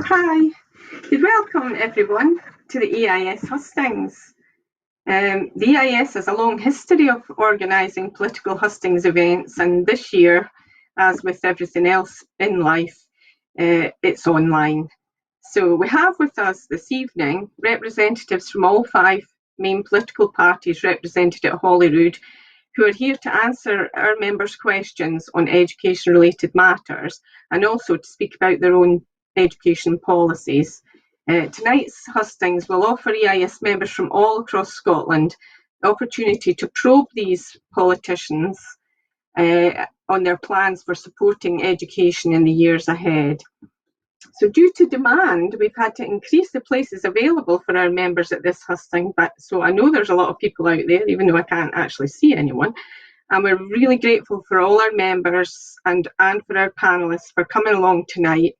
Hi, welcome everyone to the EIS Hustings. The EIS has a long history of organising political hustings events, and this year, as with everything else in life, it's online. So we have with us this evening representatives from all 5 main political parties represented at Holyrood, who are here to answer our members' questions on education-related matters and also to speak about their own education policies. Tonight's hustings will offer EIS members from all across Scotland the opportunity to probe these politicians on their plans for supporting education in the years ahead. So due to demand, we've had to increase the places available for our members at this husting, so I know there's a lot of people out there, even though I can't actually see anyone. And we're really grateful for all our members and for our panellists for coming along tonight.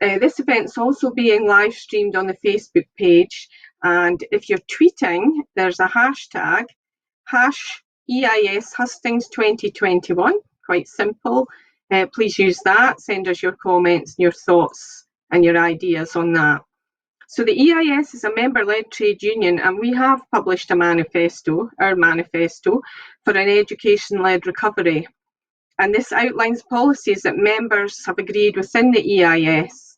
This event's also being live streamed on the Facebook page, and if you're tweeting, there's a hashtag, #EIS Hustings 2021, quite simple. Please use that, send us your comments and your thoughts and your ideas on that. So the EIS is a member-led trade union, and we have published a manifesto, our manifesto, for an education-led recovery. And this outlines policies that members have agreed within the EIS.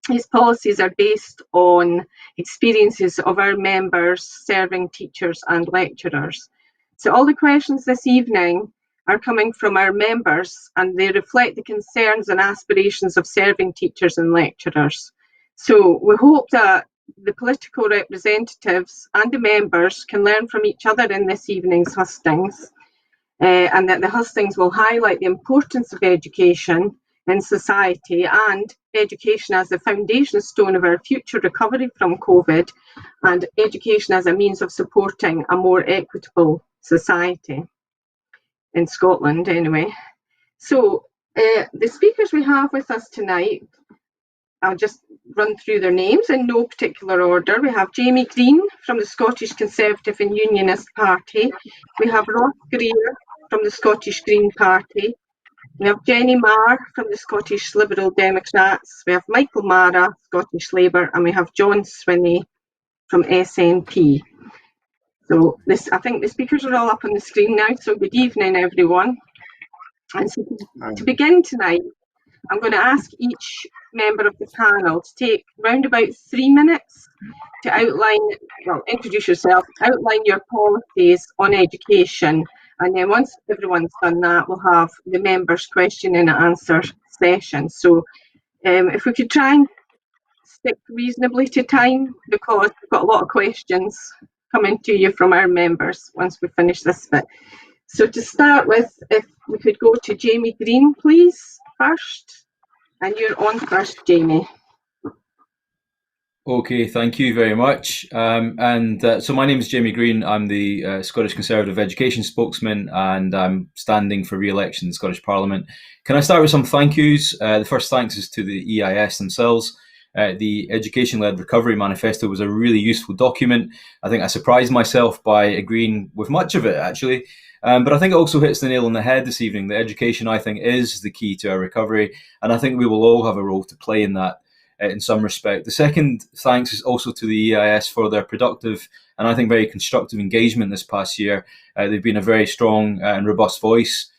These policies are based on experiences of our members serving teachers and lecturers. So all the questions this evening are coming from our members, and they reflect the concerns and aspirations of serving teachers and lecturers. So we hope that the political representatives and the members can learn from each other in this evening's hustings, and that the hustings will highlight the importance of education in society and education as the foundation stone of our future recovery from COVID, and education as a means of supporting a more equitable society. In Scotland anyway. So the speakers we have with us tonight, I'll just run through their names in no particular order. We have Jamie Green from the Scottish Conservative and Unionist Party. We have Ross Greer from the Scottish Green Party. We have Jenny Marr from the Scottish Liberal Democrats. We have Michael Mara, Scottish Labour, and we have John Swinney from SNP. So I think the speakers are all up on the screen now, so good evening everyone. And so to begin tonight, I'm going to ask each member of the panel to take round about 3 minutes to introduce yourself, outline your policies on education, and then once everyone's done that, we'll have the members' question and answer session. So if we could try and stick reasonably to time, because we've got a lot of questions coming to you from our members once we finish this bit. So to start with, if we could go to Jamie Green, please, first. And you're on first, Jamie. Okay, thank you very much. So my name is Jamie Green. I'm the Scottish Conservative Education spokesman, and I'm standing for re-election in the Scottish Parliament. Can I start with some thank yous? The first thanks is to the EIS themselves. The Education-Led Recovery Manifesto was a really useful document. I think I surprised myself by agreeing with much of it, actually. But I think it also hits the nail on the head this evening. The education, I think, is the key to our recovery, and I think we will all have a role to play in that in some respect. The second thanks is also to the EIS for their productive and I think very constructive engagement this past year. They've been a very strong and robust voice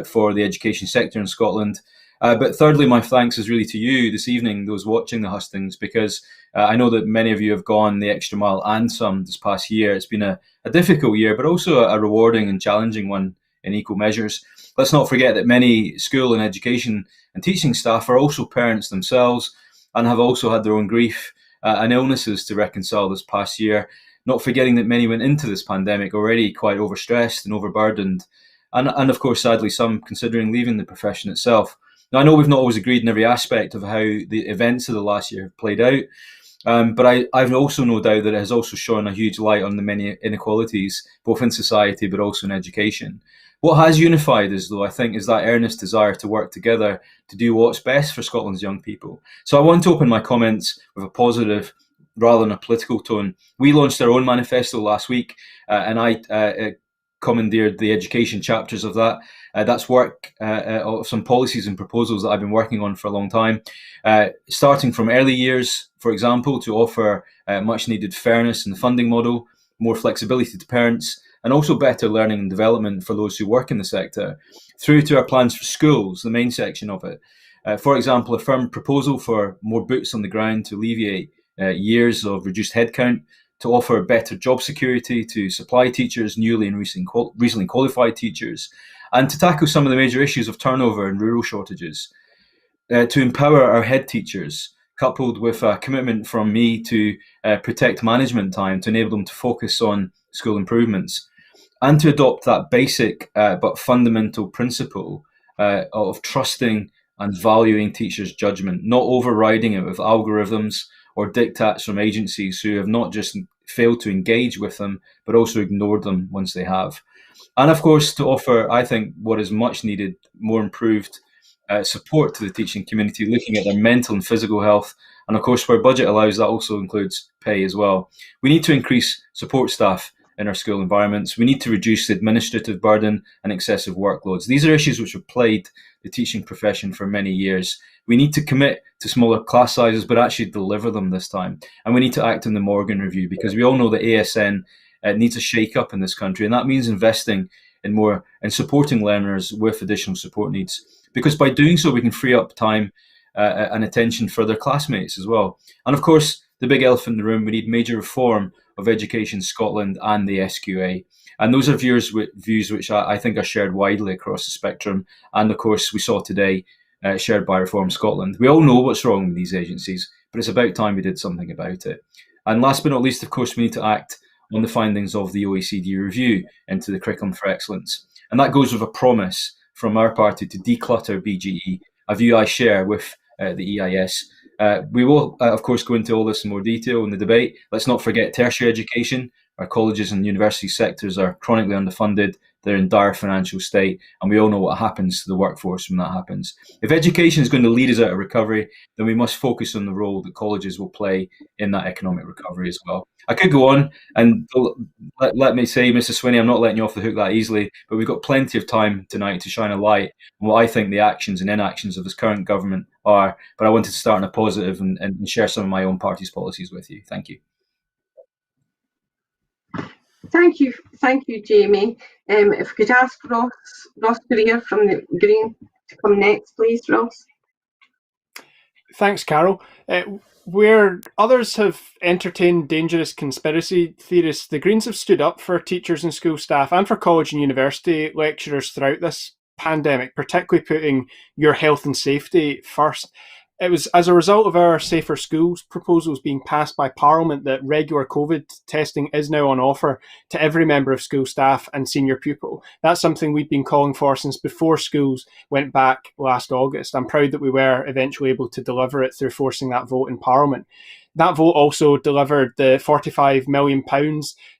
for the education sector in Scotland. But thirdly, my thanks is really to you this evening, those watching the hustings, because I know that many of you have gone the extra mile and some this past year. It's been a difficult year, but also a rewarding and challenging one in equal measures. Let's not forget that many school and education and teaching staff are also parents themselves and have also had their own grief and illnesses to reconcile this past year, not forgetting that many went into this pandemic already quite overstressed and overburdened, and of course, sadly, some considering leaving the profession itself. Now, I know we've not always agreed in every aspect of how the events of the last year have played out, but I've also no doubt that it has also shone a huge light on the many inequalities, both in society but also in education. What has unified us, though, I think, is that earnest desire to work together to do what's best for Scotland's young people. So I want to open my comments with a positive rather than a political tone. We launched our own manifesto last week, and I commandeered the education chapters of that. That's work of some policies and proposals that I've been working on for a long time, starting from early years, for example, to offer much needed fairness in the funding model, more flexibility to parents, and also better learning and development for those who work in the sector, through to our plans for schools, the main section of it. For example, a firm proposal for more boots on the ground to alleviate years of reduced headcount, to offer better job security to supply teachers, newly and recently qualified teachers, and to tackle some of the major issues of turnover and rural shortages, to empower our head teachers, coupled with a commitment from me to protect management time to enable them to focus on school improvements, and to adopt that basic but fundamental principle of trusting and valuing teachers' judgment, not overriding it with algorithms or diktats from agencies who have not just failed to engage with them, but also ignored them once they have. And of course, to offer, I think, what is much needed, more improved support to the teaching community, looking at their mental and physical health. And of course, where budget allows, that also includes pay as well. We need to increase support staff in our school environments. We need to reduce the administrative burden and excessive workloads. These are issues which have plagued the teaching profession for many years. We need to commit to smaller class sizes, but actually deliver them this time. And we need to act on the Morgan Review, because we all know that ASN needs a shake-up in this country, and that means investing in more and supporting learners with additional support needs. Because by doing so, we can free up time and attention for their classmates as well. And of course, the big elephant in the room, we need major reform of Education Scotland and the SQA. And those are views which I think are shared widely across the spectrum. And of course, we saw today shared by Reform Scotland. We all know what's wrong with these agencies, but it's about time we did something about it. And last but not least, of course, we need to act on the findings of the OECD review into the Curriculum for Excellence. And that goes with a promise from our party to declutter BGE, a view I share with the EIS. We will, of course, go into all this in more detail in the debate. Let's not forget tertiary education. Our colleges and university sectors are chronically underfunded. They're in dire financial state, and we all know what happens to the workforce when that happens. If education is going to lead us out of recovery, then we must focus on the role that colleges will play in that economic recovery as well. I could go on, and let me say, Mrs. Swinney, I'm not letting you off the hook that easily, but we've got plenty of time tonight to shine a light on what I think the actions and inactions of this current government are. But I wanted to start on a positive and share some of my own party's policies with you. Thank you. Thank you, Jamie. If we could ask Ross Greer from the Green to come next, please, Ross. Thanks, Carol. Where others have entertained dangerous conspiracy theorists, the Greens have stood up for teachers and school staff and for college and university lecturers throughout this pandemic, particularly putting your health and safety first. It was as a result of our Safer Schools proposals being passed by Parliament that regular COVID testing is now on offer to every member of school staff and senior pupil. That's something we've been calling for since before schools went back last August. I'm proud that we were eventually able to deliver it through forcing that vote in Parliament. That vote also delivered the £45 million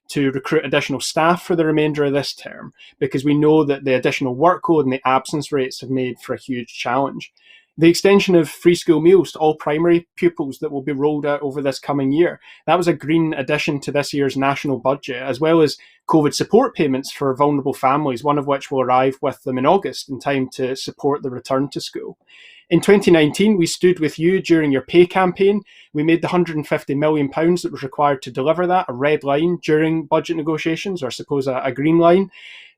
to recruit additional staff for the remainder of this term, because we know that the additional workload and the absence rates have made for a huge challenge. The extension of free school meals to all primary pupils that will be rolled out over this coming year, that was a Green addition to this year's national budget, as well as COVID support payments for vulnerable families, one of which will arrive with them in August in time to support the return to school. In 2019, we stood with you during your pay campaign. We made the £150 million that was required to deliver that a red line during budget negotiations, or I suppose a green line.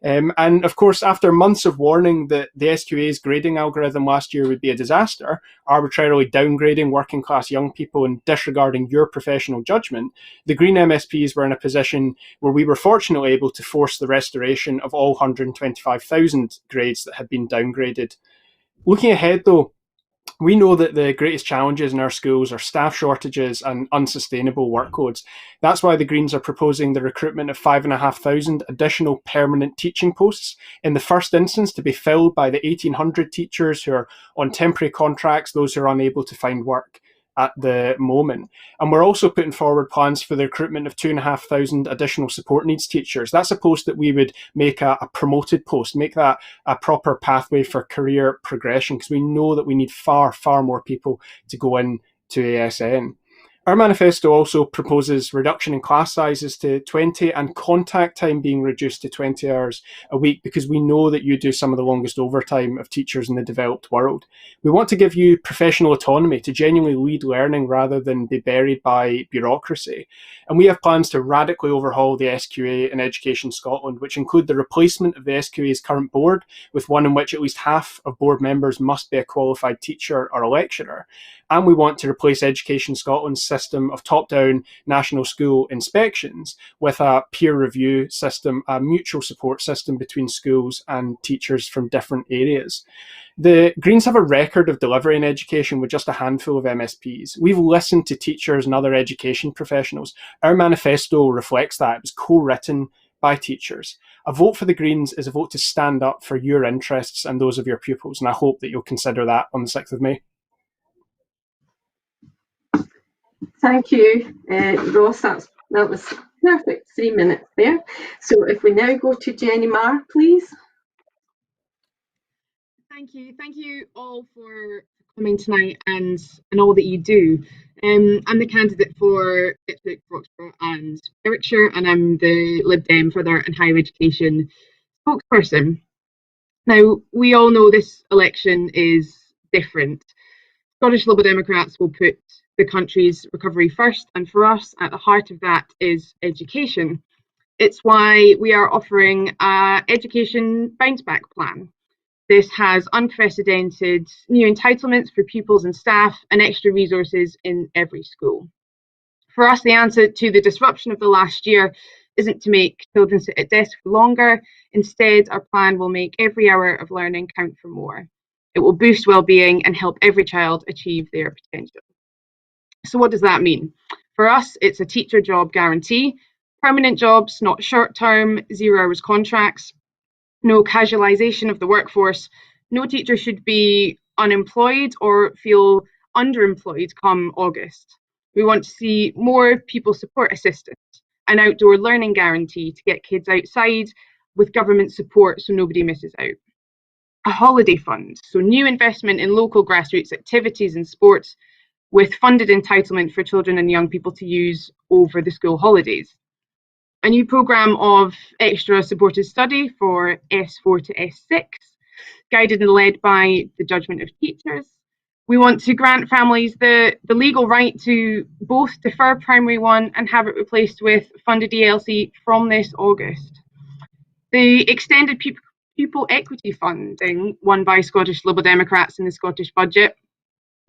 And of course, after months of warning that the SQA's grading algorithm last year would be a disaster, arbitrarily downgrading working class young people and disregarding your professional judgment, the Green MSPs were in a position where we were fortunately able to force the restoration of all 125,000 grades that had been downgraded. Looking ahead though, we know that the greatest challenges in our schools are staff shortages and unsustainable workloads. That's why the Greens are proposing the recruitment of 5,500 additional permanent teaching posts, in the first instance to be filled by the 1,800 teachers who are on temporary contracts, those who are unable to find work at the moment. And we're also putting forward plans for the recruitment of 2,500 additional support needs teachers. That's a post that we would make a promoted post, make that a proper pathway for career progression, because we know that we need far more people to go in to ASN. Our manifesto also proposes reduction in class sizes to 20 and contact time being reduced to 20 hours a week, because we know that you do some of the longest overtime of teachers in the developed world. We want to give you professional autonomy to genuinely lead learning rather than be buried by bureaucracy. And we have plans to radically overhaul the SQA in Education Scotland, which include the replacement of the SQA's current board with one in which at least half of board members must be a qualified teacher or a lecturer. And we want to replace Education Scotland's system of top-down national school inspections with a peer review system, a mutual support system between schools and teachers from different areas. The Greens have a record of delivery in education with just a handful of MSPs. We've listened to teachers and other education professionals. Our manifesto reflects that. It was co-written by teachers. A vote for the Greens is a vote to stand up for your interests and those of your pupils, and I hope that you'll consider that on the 6th of May. Thank you, Ross. That was perfect, 3 minutes there. So if we now go to Jenny Marr, please. Thank you all for coming tonight and all that you do. I'm the candidate for Ipswich, Roxburgh and Berwickshire, and I'm the Lib Dem Further and Higher Education spokesperson. Now, we all know this election is different. Scottish Liberal Democrats will put the country's recovery first, and for us, at the heart of that is education. It's why we are offering an education bounce back plan. This has unprecedented new entitlements for pupils and staff and extra resources in every school. For us, the answer to the disruption of the last year isn't to make children sit at desks for longer. Instead, our plan will make every hour of learning count for more. It will boost well-being and help every child achieve their potential. So what does that mean? For us, it's a teacher job guarantee, permanent jobs, not short-term, 0 hours contracts, no casualisation of the workforce. No teacher should be unemployed or feel underemployed come August. We want to see more pupil support assistance, an outdoor learning guarantee to get kids outside with government support so nobody misses out. A holiday fund, so new investment in local grassroots activities and sports with funded entitlement for children and young people to use over the school holidays. A new programme of extra supported study for S4 to S6, guided and led by the judgment of teachers. We want to grant families the legal right to both defer primary one and have it replaced with funded ELC from this August. The extended pupil equity funding won by Scottish Liberal Democrats in the Scottish budget,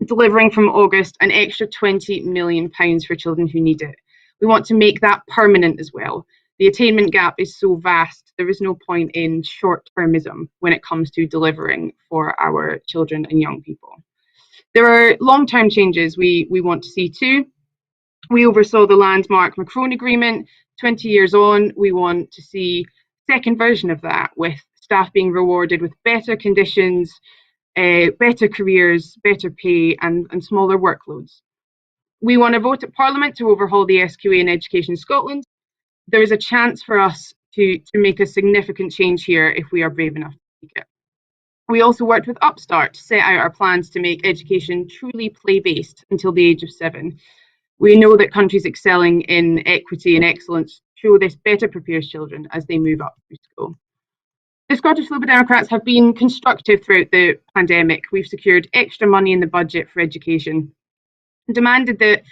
delivering from August an extra £20 million for children who need it. We want to make that permanent as well. The attainment gap is so vast, there is no point in short-termism when it comes to delivering for our children and young people. There are long-term changes we want to see too. We oversaw the landmark Macron agreement. 20 years on, we want to see a second version of that, with staff being rewarded with better conditions, better careers, better pay and smaller workloads. We want to vote at Parliament to overhaul the SQA in Education Scotland. There is a chance for us to make a significant change here if we are brave enough to take it. We also worked with Upstart to set out our plans to make education truly play-based until the age of 7. We know that countries excelling in equity and excellence show this better prepares children as they move up through school. The Scottish Liberal Democrats have been constructive throughout the pandemic. We've secured extra money in the budget for education, demanded that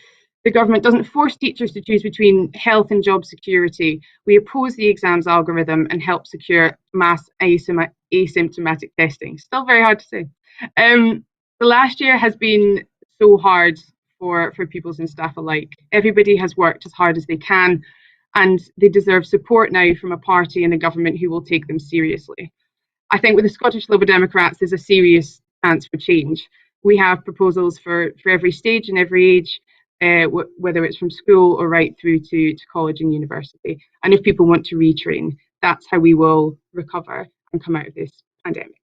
the government doesn't force teachers to choose between health and job security. We oppose the exams algorithm and help secure mass asymptomatic testing. Still very hard to say. The last year has been so hard for pupils and staff alike. Everybody has worked as hard as they can, and they deserve support now from a party and a government who will take them seriously. I think with the Scottish Liberal Democrats, there's a serious chance for change. We have proposals for every stage and every age, whether it's from school or right through to college and university. And if people want to retrain, that's how we will recover and come out of this pandemic.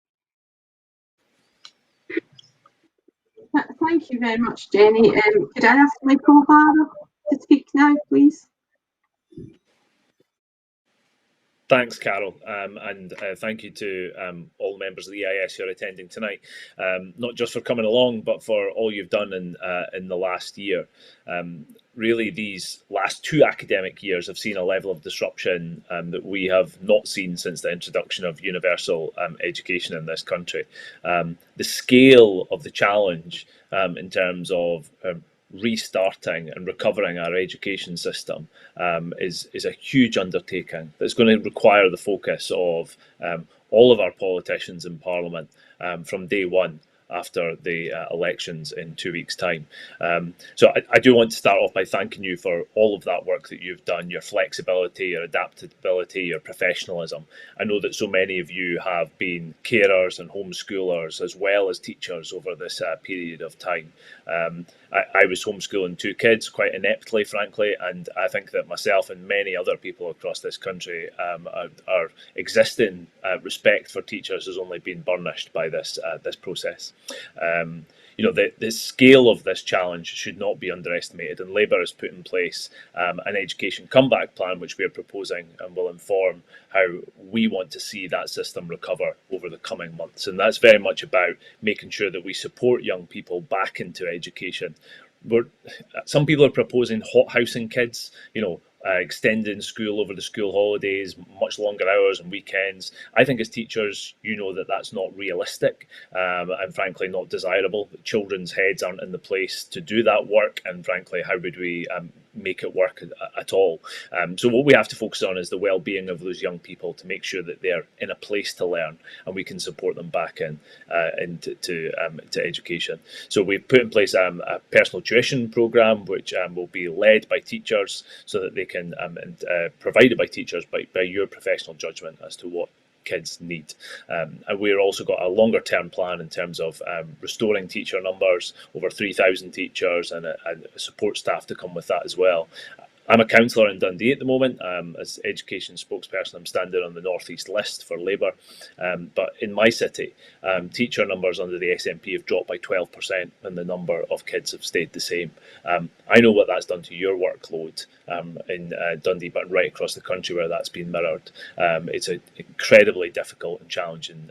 Thank you very much, Jenny. Could I ask Michael O'Hara to speak now, please? Thanks, Carol, and thank you to all the members of the EIS who are attending tonight, not just for coming along, but for all you've done in the last year. Really, these last 2 academic years have seen a level of disruption that we have not seen since the introduction of universal education in this country. The scale of the challenge in terms of restarting and recovering our education system is a huge undertaking that's going to require the focus of all of our politicians in Parliament from day one after the elections in 2 weeks' time. So I do want to start off by thanking you for all of that work that you've done, your flexibility, your adaptability, your professionalism. I know that so many of you have been carers and homeschoolers as well as teachers over this period of time. I was homeschooling 2 kids quite ineptly, frankly, and I think that myself and many other people across this country, our existing respect for teachers has only been burnished by this process. You know, the scale of this challenge should not be underestimated, and Labour has put in place an education comeback plan, which we are proposing and will inform how we want to see that system recover over the coming months. And that's very much about making sure that we support young people back into education. Some people are proposing hothousing kids, you know, extending school over the school holidays, much longer hours and weekends. I think as teachers, you know that that's not realistic and frankly not desirable. Children's heads aren't in the place to do that work, and frankly, how would we make it work at all? So what we have to focus on is the well-being of those young people, to make sure that they're in a place to learn and we can support them back into education. So we've put in place a personal tuition programme, which will be led by teachers, so that they can provided by teachers by your professional judgment as to what kids need. And we've also got a longer term plan in terms of restoring teacher numbers, over 3,000 teachers and support staff to come with that as well. I'm a councillor in Dundee at the moment. As education spokesperson, I'm standing on the North East list for Labour. But in my city, teacher numbers under the SNP have dropped by 12% and the number of kids have stayed the same. I know what that's done to your workload in Dundee, but right across the country where that's been mirrored. It's an incredibly difficult and challenging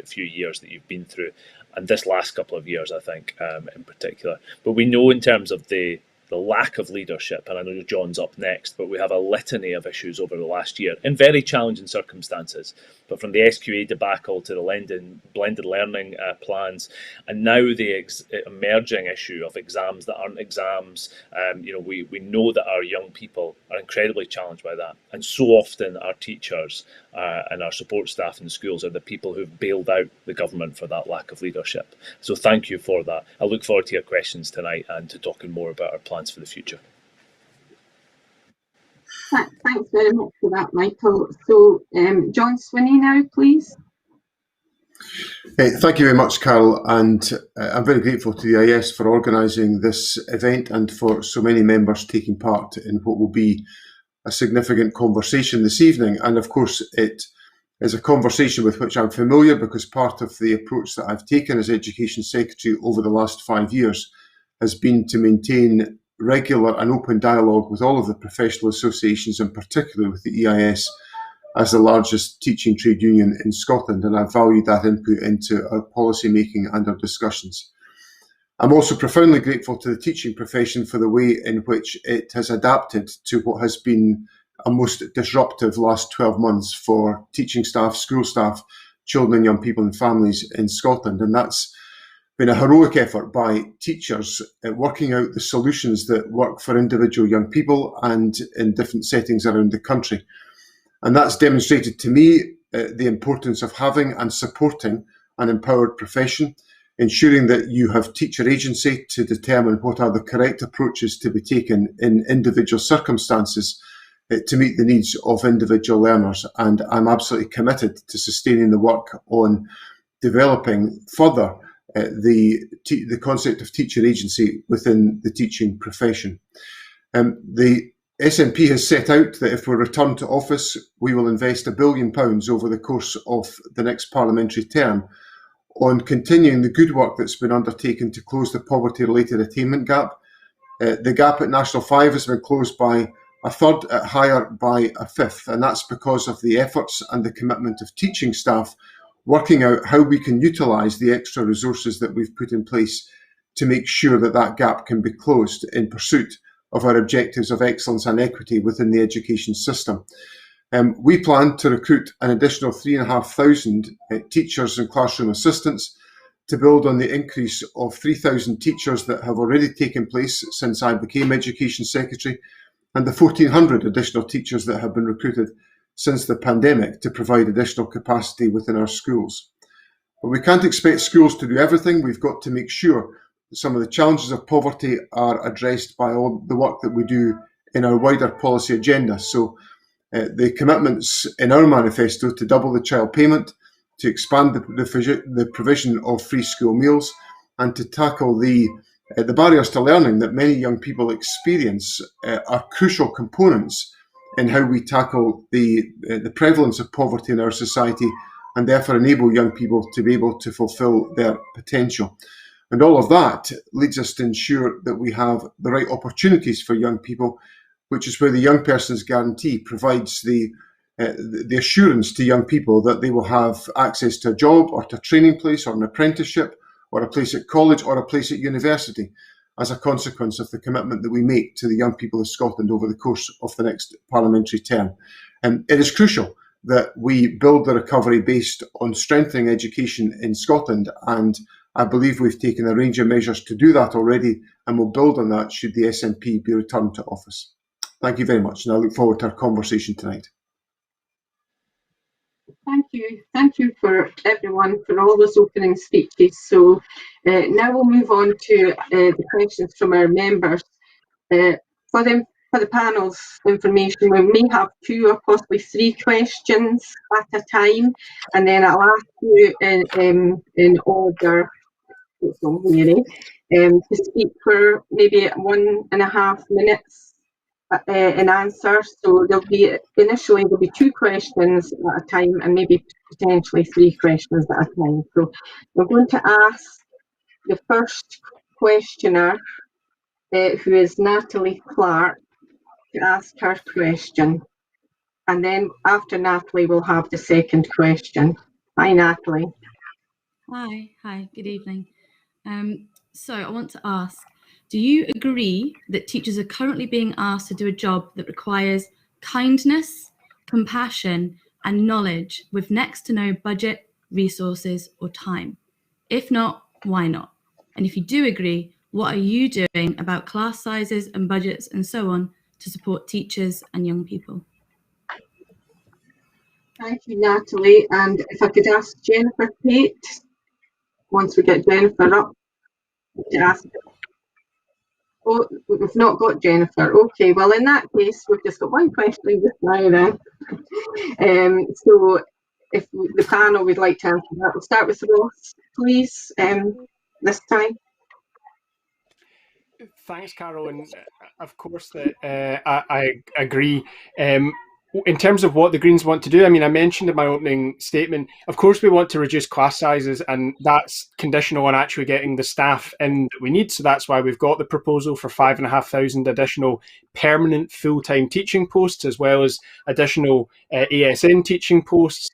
few years that you've been through. And this last couple of years, I think, in particular. But we know in terms of the lack of leadership, and I know John's up next, but we have a litany of issues over the last year in very challenging circumstances. But from the SQA debacle to the blended learning plans, and now the emerging issue of exams that aren't exams, we know that our young people are incredibly challenged by that. And so often our teachers and our support staff in schools are the people who've bailed out the government for that lack of leadership. So thank you for that. I look forward to your questions tonight and to talking more about our plans for the future. Thanks very much for that, Michael. So, John Swinney now, please. Thank you very much, Carol, and I'm very grateful to the EIS for organising this event and for so many members taking part in what will be a significant conversation this evening. And of course, it is a conversation with which I'm familiar, because part of the approach that I've taken as Education Secretary over the last 5 years has been to maintain regular and open dialogue with all of the professional associations, and particularly with the EIS as the largest teaching trade union in Scotland, and I value that input into our policy making and our discussions. I'm also profoundly grateful to the teaching profession for the way in which it has adapted to what has been a most disruptive last 12 months for teaching staff, school staff, children and young people and families in Scotland. And that's been a heroic effort by teachers working out the solutions that work for individual young people and in different settings around the country. And that's demonstrated to me the importance of having and supporting an empowered profession, ensuring that you have teacher agency to determine what are the correct approaches to be taken in individual circumstances to meet the needs of individual learners. And I'm absolutely committed to sustaining the work on developing further the concept of teacher agency within the teaching profession. The SNP has set out that if we return to office, we will invest £1 billion over the course of the next parliamentary term on continuing the good work that's been undertaken to close the poverty-related attainment gap. The gap at National 5 has been closed by a third at higher by a fifth, and that's because of the efforts and the commitment of teaching staff working out how we can utilise the extra resources that we've put in place to make sure that that gap can be closed in pursuit of our objectives of excellence and equity within the education system. We plan to recruit an additional 3,500 teachers and classroom assistants to build on the increase of 3,000 teachers that have already taken place since I became Education Secretary, and the 1,400 additional teachers that have been recruited since the pandemic to provide additional capacity within our schools. But we can't expect schools to do everything. We've got to make sure that some of the challenges of poverty are addressed by all the work that we do in our wider policy agenda. So the commitments in our manifesto to double the child payment, to expand the provision of free school meals, and to tackle the barriers to learning that many young people experience are crucial components in how we tackle the prevalence of poverty in our society, and therefore enable young people to be able to fulfil their potential. And all of that leads us to ensure that we have the right opportunities for young people, which is where the Young Persons Guarantee provides the assurance to young people that they will have access to a job or to a training place or an apprenticeship or a place at college or a place at university as a consequence of the commitment that we make to the young people of Scotland over the course of the next parliamentary term. And it is crucial that we build the recovery based on strengthening education in Scotland, and I believe we've taken a range of measures to do that already, and we'll build on that should the SNP be returned to office. Thank you very much, and I look forward to our conversation tonight. Thank you. Thank you for everyone for all those opening speeches. So now we'll move on to the questions from our members. For the panel's information, we may have 2 or possibly 3 questions at a time, and then I'll ask you in order to speak for maybe 1.5 minutes in answer. So initially there'll be 2 questions at a time, and maybe potentially 3 questions at a time. So we're going to ask the first questioner, who is Natalie Clark, to ask her question, and then after Natalie we'll have the second question. Hi, Natalie. Hi, good evening. So I want to ask, do you agree that teachers are currently being asked to do a job that requires kindness, compassion, and knowledge with next to no budget, resources, or time? If not, why not? And if you do agree, what are you doing about class sizes and budgets and so on to support teachers and young people? Thank you, Natalie. And if I could ask Jennifer Tate, once we get Jennifer up, to ask. Oh, we've not got Jennifer. Okay, well in that case, we've just got 1 question just now then. So if the panel would like to answer that, we'll start with Ross, please, this time. Thanks, Carol, and of course that I agree. In terms of what the Greens want to do, I mean, I mentioned in my opening statement, of course we want to reduce class sizes, and that's conditional on actually getting the staff in that we need. So that's why we've got the proposal for 5,500 additional permanent full-time teaching posts, as well as additional ASN teaching posts.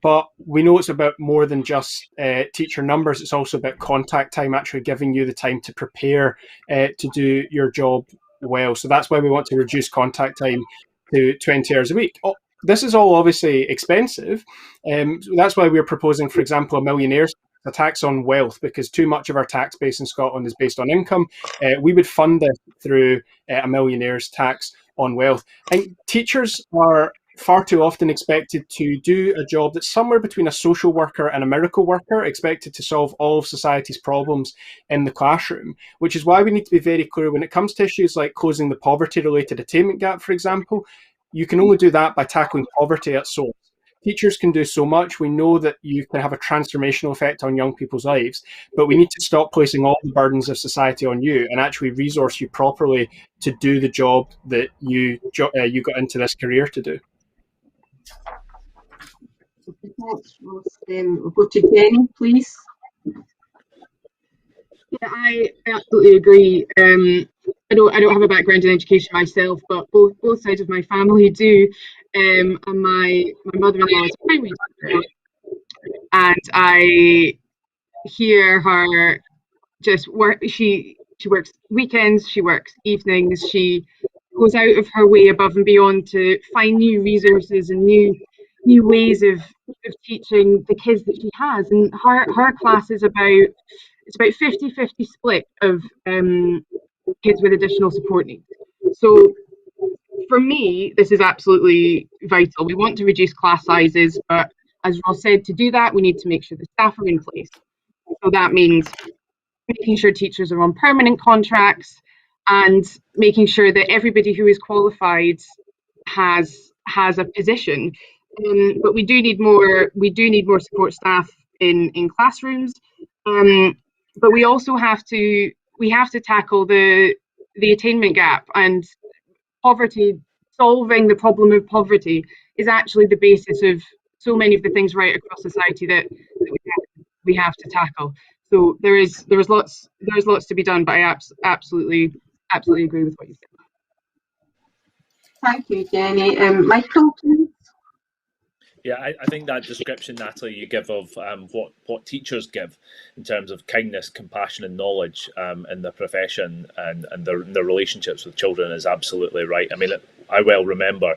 But we know it's about more than just teacher numbers. It's also about contact time, actually giving you the time to prepare to do your job well. So that's why we want to reduce contact time to 20 hours a week. This is all obviously expensive. That's why we're proposing, for example, a tax on wealth, because too much of our tax base in Scotland is based on income. We would fund this through a millionaire's tax on wealth. And teachers are far too often expected to do a job that's somewhere between a social worker and a miracle worker, expected to solve all of society's problems in the classroom, which is why we need to be very clear when it comes to issues like closing the poverty-related attainment gap, for example. You can only do that by tackling poverty at source. Teachers can do so much. We know that you can have a transformational effect on young people's lives, but we need to stop placing all the burdens of society on you and actually resource you properly to do the job that you got into this career to do. Thanks, Ross. We'll go to Jenny, please. Yeah, I absolutely agree. And don't have a background in education myself, but both sides of my family do. And my mother-in-law is a primary teacher, and I hear her just work. She works weekends, she works evenings, she goes out of her way above and beyond to find new resources and new ways of teaching the kids that she has. And her class is about 50-50 split of kids with additional support needs. So for me, this is absolutely vital. We want to reduce class sizes, but as Ross said, to do that, we need to make sure the staff are in place. So that means making sure teachers are on permanent contracts and making sure that everybody who is qualified has a position. But we do need more support staff in classrooms. But we also have to tackle the attainment gap, and poverty. Solving the problem of poverty is actually the basis of so many of the things right across society that we have to tackle. So there is lots to be done, but I absolutely agree with what you said. Thank you, Jenny. Michael, please. Yeah, I think that description, Natalie, you give of what teachers give in terms of kindness, compassion and knowledge in their profession and their relationships with children is absolutely right. I mean, I well remember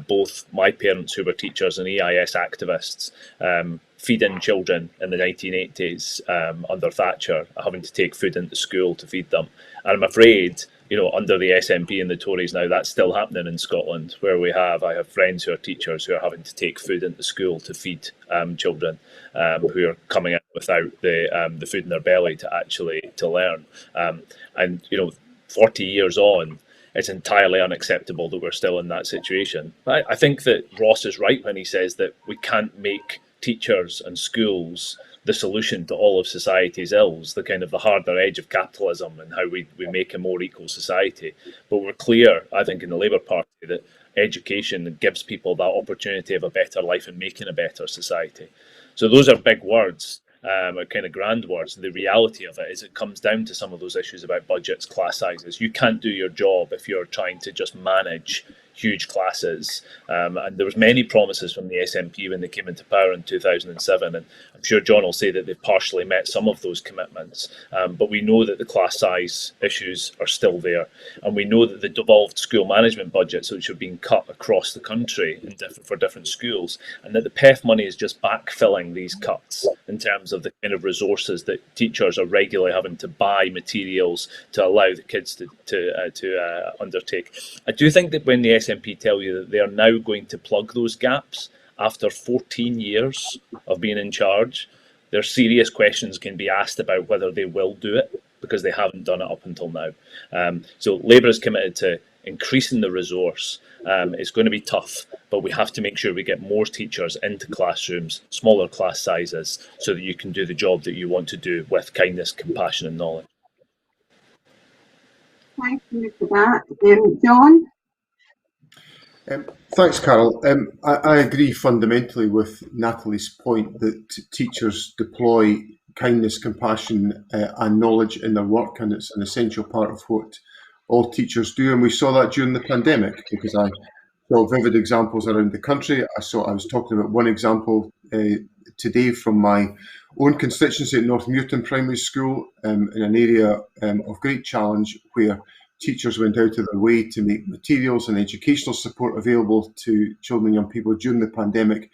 both my parents, who were teachers, and EIS activists feeding children in the 1980s under Thatcher, having to take food into school to feed them. And I'm afraid, under the SNP and the Tories now, that's still happening in Scotland, where I have friends who are teachers who are having to take food into school to feed children who are coming out without the food in their belly to learn. And 40 years on, it's entirely unacceptable that we're still in that situation. I think that Ross is right when he says that we can't make teachers and schools the solution to all of society's ills, the kind of the harder edge of capitalism and how we make a more equal society. But we're clear, I think, in the Labour Party that education gives people that opportunity of a better life and making a better society. So those are big words, kind of grand words. The reality of it is it comes down to some of those issues about budgets, class sizes. You can't do your job if you're trying to just manage huge classes. And there was many promises from the SNP when they came into power in 2007, and I'm sure John will say that they've partially met some of those commitments. But we know that the class size issues are still there, and we know that the devolved school management budgets, which are being cut across the country for different schools, and that the PEF money is just backfilling these cuts in terms of the kind of resources that teachers are regularly having to buy materials to allow the kids to undertake. I do think that when the SNP tell you that they are now going to plug those gaps after 14 years of being in charge, there are serious questions can be asked about whether they will do it, because they haven't done it up until now. So Labour is committed to increasing the resource. It's going to be tough, but we have to make sure we get more teachers into classrooms, smaller class sizes, so that you can do the job that you want to do with kindness, compassion and knowledge. Thank you for that. John? Thanks, Carol. I agree fundamentally with Natalie's point that teachers deploy kindness, compassion and knowledge in their work, and it's an essential part of what all teachers do. And we saw that during the pandemic, because I saw vivid examples around the country. I was talking about one example today from my own constituency at North Muirton Primary School, in an area of great challenge, where teachers went out of their way to make materials and educational support available to children and young people during the pandemic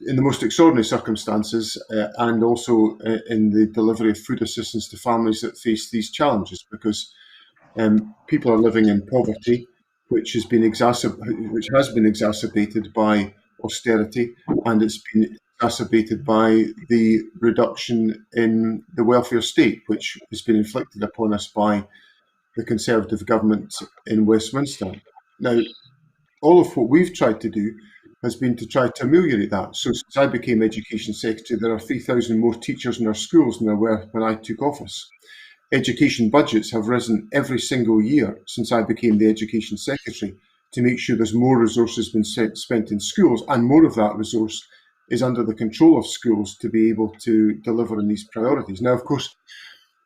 in the most extraordinary circumstances, and also in the delivery of food assistance to families that face these challenges, because people are living in poverty, which has been exacerbated by austerity, and it's been exacerbated by the reduction in the welfare state, which has been inflicted upon us by the Conservative government in Westminster. Now, all of what we've tried to do has been to try to ameliorate that. So since I became Education Secretary, there are 3,000 more teachers in our schools than there were when I took office. Education budgets have risen every single year since I became the Education Secretary, to make sure there's more resources being spent in schools, and more of that resource is under the control of schools to be able to deliver on these priorities. Now, of course,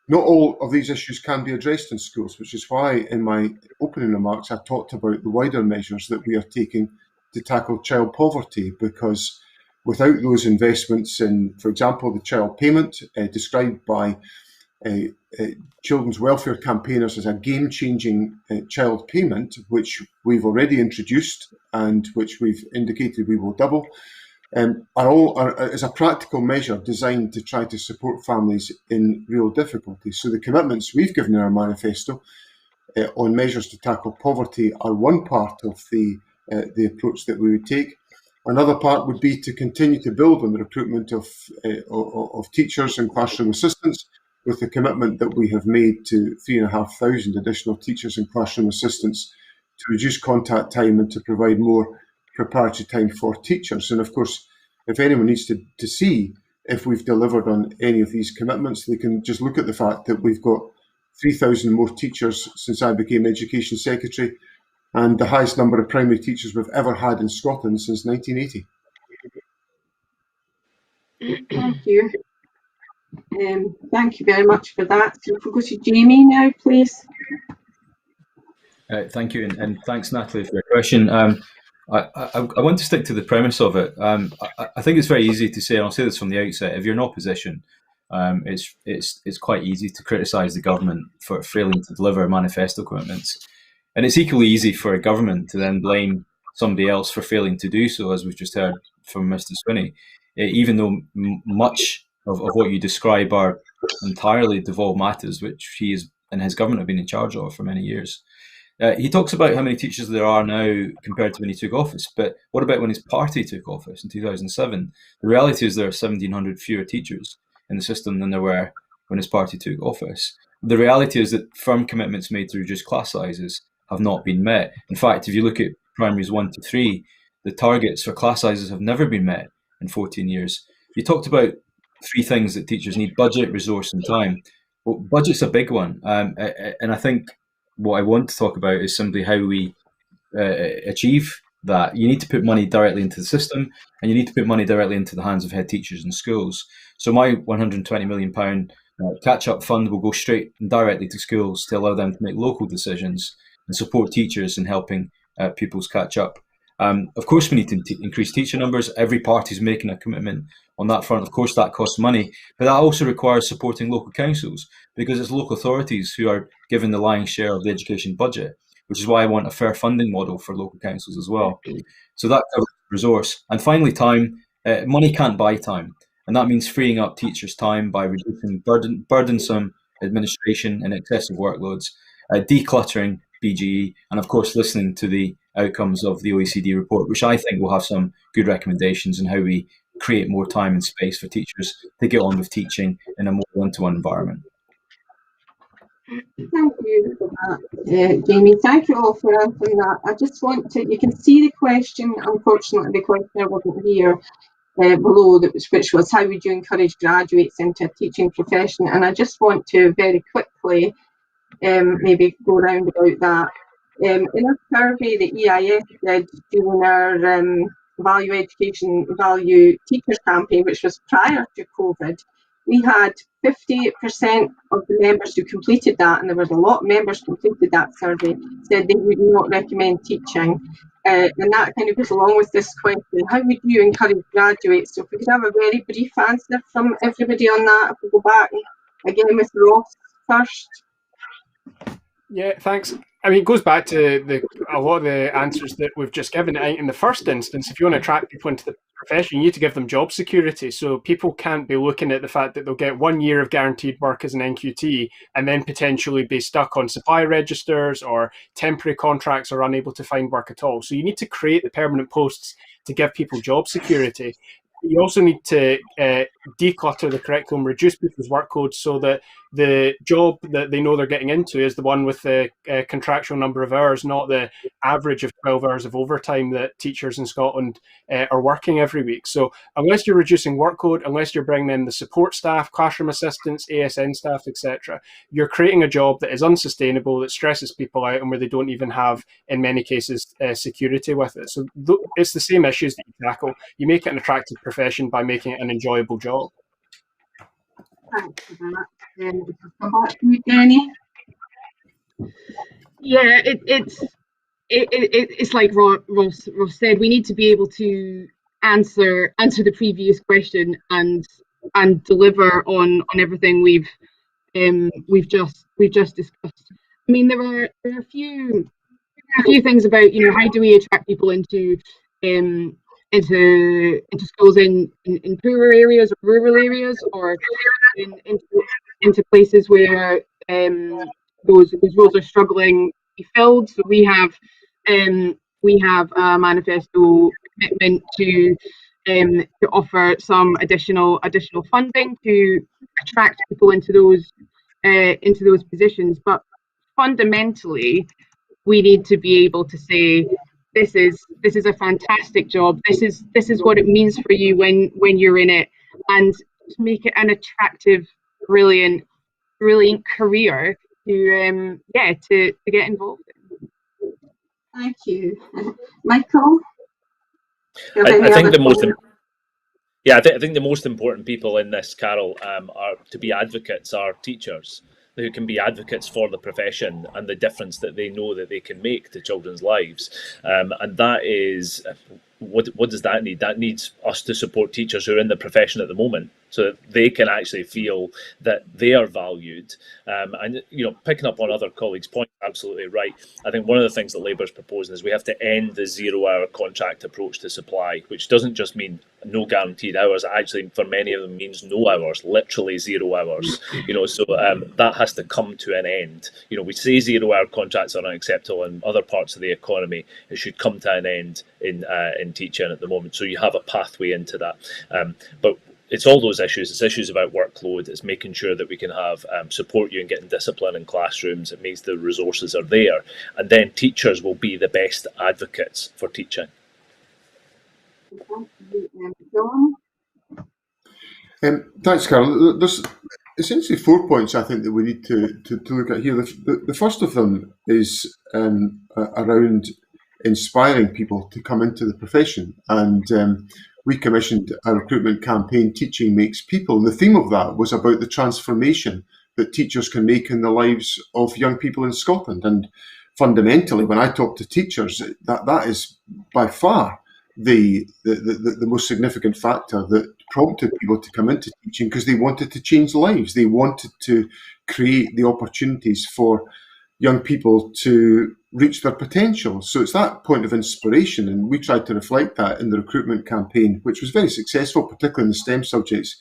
Not all of these issues can be addressed in schools, which is why in my opening remarks I talked about the wider measures that we are taking to tackle child poverty, because without those investments in, for example, the child payment, described by children's welfare campaigners as a game-changing child payment, which we've already introduced and which we've indicated we will double, is a practical measure designed to try to support families in real difficulty. So the commitments we've given in our manifesto on measures to tackle poverty are one part of the approach that we would take. Another part would be to continue to build on the recruitment of teachers and classroom assistants, with the commitment that we have made to 3,500 additional teachers and classroom assistants to reduce contact time and to provide more preparatory time for teachers. And of course, if anyone needs to see if we've delivered on any of these commitments, they can just look at the fact that we've got 3,000 more teachers since I became Education Secretary, and the highest number of primary teachers we've ever had in Scotland since 1980. Thank you. Thank you very much for that. So if we go to Jamie now, please. Thank you, and thanks, Natalie, for your question. I want to stick to the premise of it. I think it's very easy to say, and I'll say this from the outset, if you're in opposition, it's quite easy to criticise the government for failing to deliver manifesto commitments. And it's equally easy for a government to then blame somebody else for failing to do so, as we've just heard from Mr. Swinney, even though much of what you describe are entirely devolved matters, which he and his government have been in charge of for many years. He talks about how many teachers there are now compared to when he took office, but what about when his party took office in 2007? The reality is there are 1,700 fewer teachers in the system than there were when his party took office. The reality is that firm commitments made to reduce class sizes have not been met. In fact, if you look at primaries 1 to 3, the targets for class sizes have never been met in 14 years. You talked about 3 things that teachers need: budget, resource, and time. Well, budget's a big one. And I think what I want to talk about is simply how we achieve that. You need to put money directly into the system, and you need to put money directly into the hands of head teachers in schools. So my £120 million catch-up fund will go straight and directly to schools to allow them to make local decisions and support teachers in helping pupils catch up. Of course, we need to increase teacher numbers. Every party is making a commitment on that front. Of course, that costs money, but that also requires supporting local councils, because it's local authorities who are given the lion's share of the education budget, which is why I want a fair funding model for local councils as well. So that covers resource. And finally, time. Money can't buy time, and that means freeing up teachers' time by reducing burdensome administration and excessive workloads, decluttering BGE, and of course listening to the outcomes of the OECD report, which I think will have some good recommendations on how we create more time and space for teachers to get on with teaching in a more one-to-one environment. Thank you for that, Jamie. Thank you all for answering that. I just want to, you can see the question, unfortunately the questioner wasn't here, below, which was how would you encourage graduates into a teaching profession? And I just want to very quickly maybe go round about that. In a survey the EIS did during our Value Education, Value Teachers campaign, which was prior to COVID, we had 58% of the members who completed that, and there was a lot of members who completed that survey, said they would not recommend teaching. And that kind of goes along with this question, how would you encourage graduates? So if we could have a very brief answer from everybody on that, if we go back again with Ross first. Yeah, thanks. I mean, it goes back to a lot of the answers that we've just given. In the first instance, if you want to attract people into the profession, you need to give them job security. So people can't be looking at the fact that they'll get 1 year of guaranteed work as an NQT and then potentially be stuck on supply registers or temporary contracts or unable to find work at all. So you need to create the permanent posts to give people job security. You also need to declutter the curriculum, reduce people's workloads so that the job that they know they're getting into is the one with the contractual number of hours, not the average of 12 hours of overtime that teachers in Scotland are working every week. So unless you're reducing workload, unless you're bringing in the support staff, classroom assistants, ASN staff, etc., you're creating a job that is unsustainable, that stresses people out, and where they don't even have, in many cases, security with it. So it's the same issues that you tackle. You make it an attractive profession by making it an enjoyable job. Thanks for that. Come back to you, Jenny. Yeah, it's like Ross said. We need to be able to answer the previous question and deliver on everything we've just discussed. I mean, there are a few things about, you know, how do we attract people into schools in poorer areas or rural areas, or into places where those roles are struggling to be filled. So we have a manifesto commitment to offer some additional funding to attract people into those positions. But fundamentally, we need to be able to say, this is a fantastic job. This is what it means for you when you're in it, and to make it an attractive, brilliant career to get involved in. Thank you, Michael. I think the most I think the most important people in this, Carol, are to be advocates, are teachers who can be advocates for the profession and the difference that they know that they can make to children's lives. And that is, what does that need? That needs us to support teachers who are in the profession at the moment, so that they can actually feel that they are valued. And, you know, picking up on other colleagues' point, absolutely right. I think one of the things that Labour's proposing is we have to end the 0-hour contract approach to supply, which doesn't just mean no guaranteed hours. It actually, for many of them, means no hours, literally 0 hours. You know, so that has to come to an end. You know, we say 0-hour contracts are unacceptable in other parts of the economy. It should come to an end in teaching at the moment. So you have a pathway into that. But it's all those issues. It's issues about workload. It's making sure that we can have support you in getting discipline in classrooms. It means the resources are there. And then teachers will be the best advocates for teaching. John? Thanks, Carol. There's essentially 4 points I think that we need to look at here. The first of them is around inspiring people to come into the profession. And we commissioned a recruitment campaign, Teaching Makes People. And the theme of that was about the transformation that teachers can make in the lives of young people in Scotland. And fundamentally, when I talk to teachers, that is by far the most significant factor that prompted people to come into teaching, because they wanted to change lives. They wanted to create the opportunities for young people to reach their potential. So it's that point of inspiration, and we tried to reflect that in the recruitment campaign, which was very successful, particularly in the STEM subjects,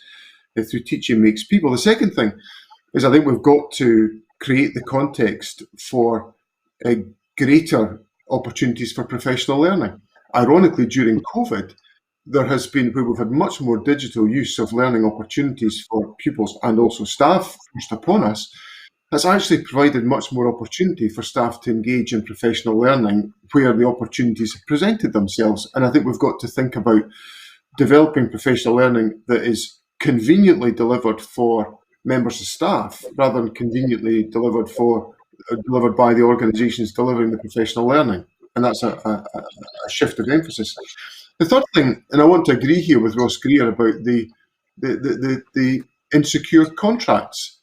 through Teaching Makes People. The second thing is I think we've got to create the context for greater opportunities for professional learning. Ironically, during COVID, there has been, where we've had much more digital use of learning opportunities for pupils and also staff forced upon us, has actually provided much more opportunity for staff to engage in professional learning where the opportunities have presented themselves. And I think we've got to think about developing professional learning that is conveniently delivered for members of staff rather than conveniently delivered by the organisations delivering the professional learning. And that's a shift of emphasis. The third thing, and I want to agree here with Ross Greer about the insecure contracts.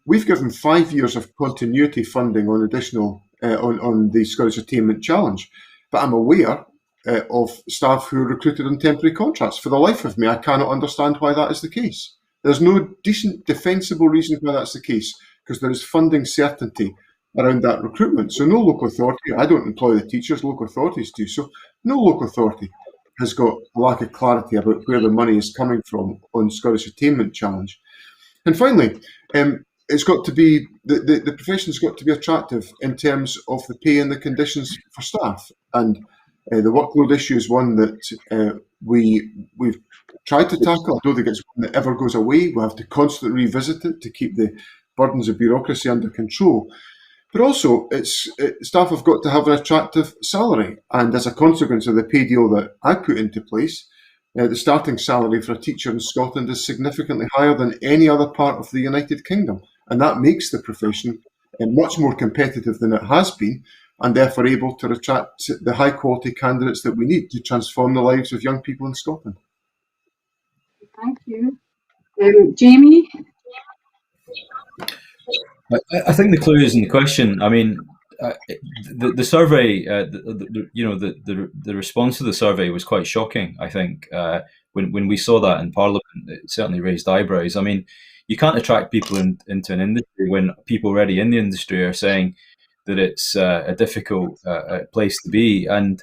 We've given 5 years of continuity funding on additional on the Scottish Attainment Challenge, but I'm aware of staff who are recruited on temporary contracts. For the life of me, I cannot understand why that is the case. There's no decent, defensible reason why that's the case, because there is funding certainty around that recruitment. So no local authority, I don't employ the teachers, local authorities do, so no local authority has got a lack of clarity about where the money is coming from on Scottish Attainment Challenge. And finally, it's got to be, the profession's got to be attractive in terms of the pay and the conditions for staff. And the workload issue is one that we've tried to tackle. I don't think it's one that ever goes away. We have to constantly revisit it to keep the burdens of bureaucracy under control. But also, staff have got to have an attractive salary. And as a consequence of the pay deal that I put into place, the starting salary for a teacher in Scotland is significantly higher than any other part of the United Kingdom. And that makes the profession much more competitive than it has been, and therefore able to attract the high quality candidates that we need to transform the lives of young people in Scotland. Thank you. Jamie? I think the clue is in the question. I mean, the survey, the response to the survey was quite shocking. I think when we saw that in Parliament, it certainly raised eyebrows. I mean, you can't attract people into an industry when people already in the industry are saying that it's a difficult place to be. And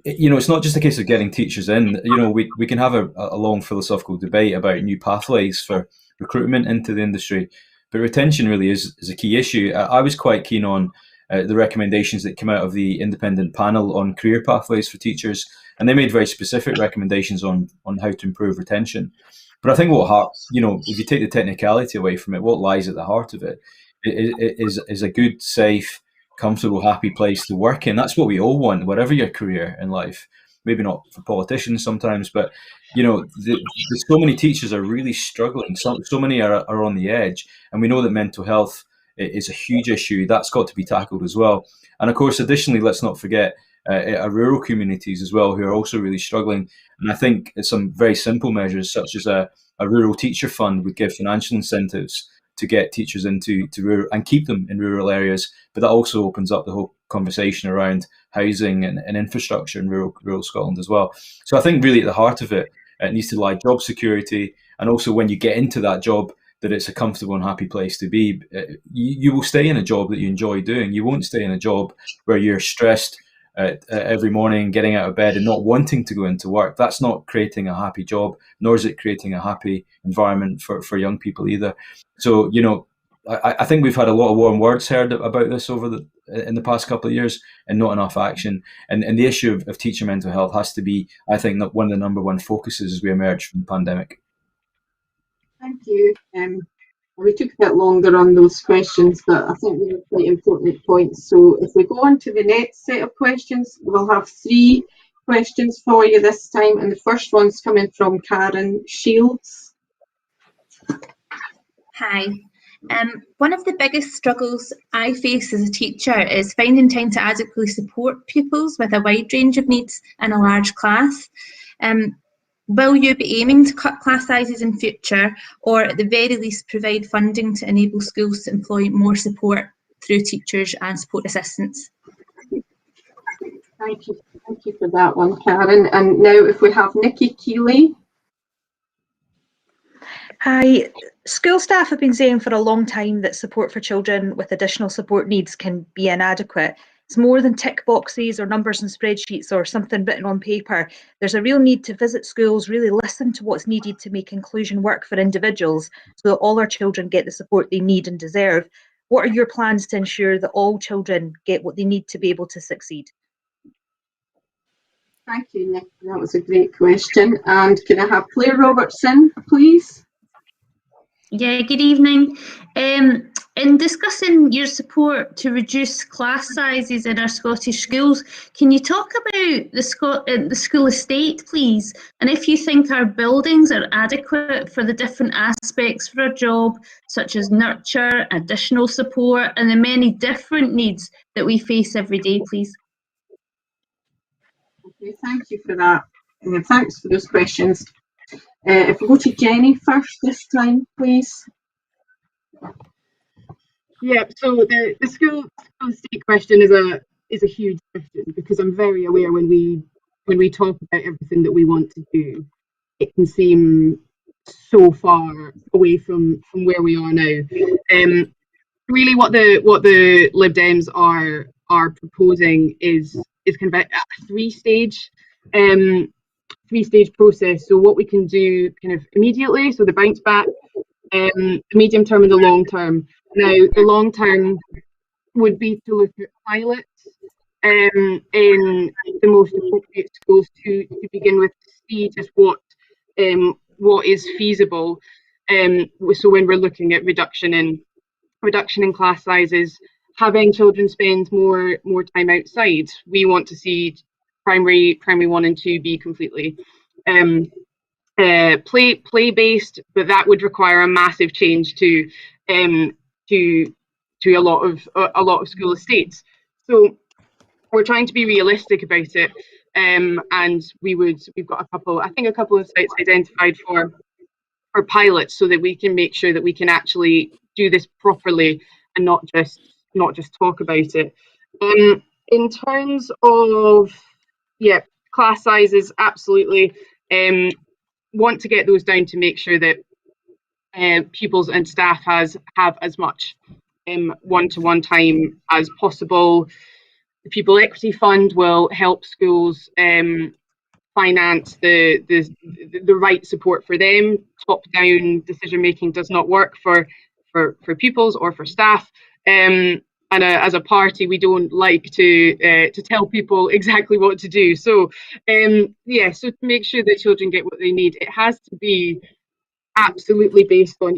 it's not just a case of getting teachers in. We can have a long philosophical debate about new pathways for recruitment into the industry, but retention really is a key issue. I was quite keen on the recommendations that came out of the independent panel on career pathways for teachers, and they made very specific recommendations on how to improve retention. But I think if you take the technicality away from it, what lies at the heart of it is a good, safe, comfortable, happy place to work in. That's what we all want, whatever your career in life. Maybe not for politicians sometimes, but so many teachers are really struggling. So many are on the edge, and we know that mental health is a huge issue. That's got to be tackled as well. And of course, additionally, let's not forget our rural communities as well, who are also really struggling. And I think some very simple measures, such as a rural teacher fund, would give financial incentives to get teachers into rural and keep them in rural areas. But that also opens up the whole conversation around housing and infrastructure in rural Scotland as well. So I think really at the heart of it, it needs to lie job security, and also when you get into that job, that it's a comfortable and happy place to be. You will stay in a job that you enjoy doing. You won't stay in a job where you're stressed every morning, getting out of bed and not wanting to go into work. That's not creating a happy job, nor is it creating a happy environment for young people either. So, I think we've had a lot of warm words heard about this in the past couple of years, and not enough action. And the issue of teacher mental health has to be, I think, one of the number one focuses as we emerge from the pandemic. Thank you. We took a bit longer on those questions, but I think they were quite important points. So if we go on to the next set of questions, we'll have 3 questions for you this time. And the first one's coming from Karen Shields. Hi. One of the biggest struggles I face as a teacher is finding time to adequately support pupils with a wide range of needs in a large class. Will you be aiming to cut class sizes in future, or at the very least provide funding to enable schools to employ more support through teachers and support assistants? Thank you for that one, Karen. And now if we have Nikki Keeley. Hi. School staff have been saying for a long time that support for children with additional support needs can be inadequate. It's more than tick boxes or numbers in spreadsheets or something written on paper. There's a real need to visit schools, really listen to what's needed to make inclusion work for individuals so that all our children get the support they need and deserve. What are your plans to ensure that all children get what they need to be able to succeed? Thank you, Nick. That was a great question. And can I have Claire Robertson, please? Yeah, good evening. In discussing your support to reduce class sizes in our Scottish schools, can you talk about the school estate, please? And if you think our buildings are adequate for the different aspects for a job, such as nurture, additional support, and the many different needs that we face every day, please? Okay, thank you for that. Thanks for those questions. If we go to Jenny first this time, please. Yeah, so the school estate question is a huge question, because I'm very aware when we talk about everything that we want to do, it can seem so far away from where we are now. Really, what the Lib Dems are proposing is kind of a three-stage process. So what we can do kind of immediately, so the bounce back, the medium term and the long term. Now, the long term would be to look at pilots in the most appropriate schools to begin with, to see just what is feasible. So when we're looking at reduction in class sizes, having children spend more time outside, we want to see primary 1 and 2 be completely play based, but that would require a massive change to a lot of school estates. So we're trying to be realistic about it, and we've got a couple of sites identified for pilots, so that we can make sure that we can actually do this properly and not just talk about it. In terms of class sizes, absolutely want to get those down to make sure that pupils and staff have as much one-to-one time as possible. The Pupil Equity Fund will help schools finance the right support for them. Top-down decision making does not work for pupils or for staff. And as a party, we don't like to tell people exactly what to do. So so to make sure that children get what they need, it has to be absolutely based on,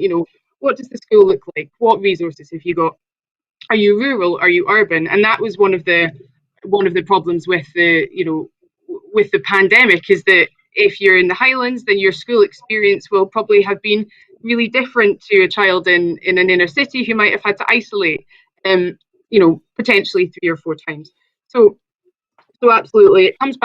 what does the school look like? What resources have you got? Are you rural? Are you urban? And that was one of the problems with the pandemic, is that if you're in the Highlands, then your school experience will probably have been really different to a child in an inner city who might have had to isolate, potentially 3 or 4 times. So absolutely, it comes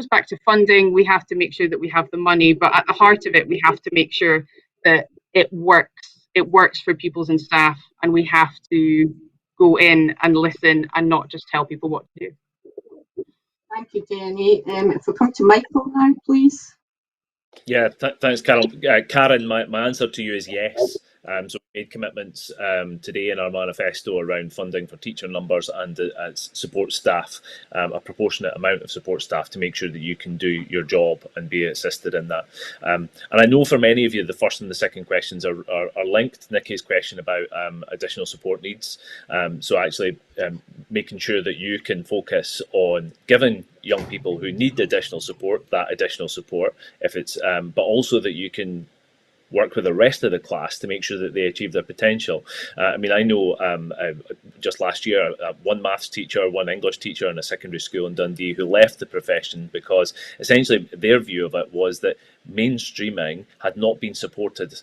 back to funding. We have to make sure that we have the money, but at the heart of it, we have to make sure that it works. It works for pupils and staff, and we have to go in and listen and not just tell people what to do. Thank you, Jenny. If we come to Michael now, please. Yeah, thanks, Carol. Karen, my answer to you is yes. So we made commitments today in our manifesto around funding for teacher numbers and support staff, a proportionate amount of support staff, to make sure that you can do your job and be assisted in that. And I know for many of you, the first and the second questions are linked. Nikki's question about additional support needs. So actually making sure that you can focus on giving young people who need additional support that additional support, if it's but also that you can work with the rest of the class to make sure that they achieve their potential. I mean, I know just last year, one maths teacher, one English teacher in a secondary school in Dundee who left the profession because essentially their view of it was that mainstreaming had not been supported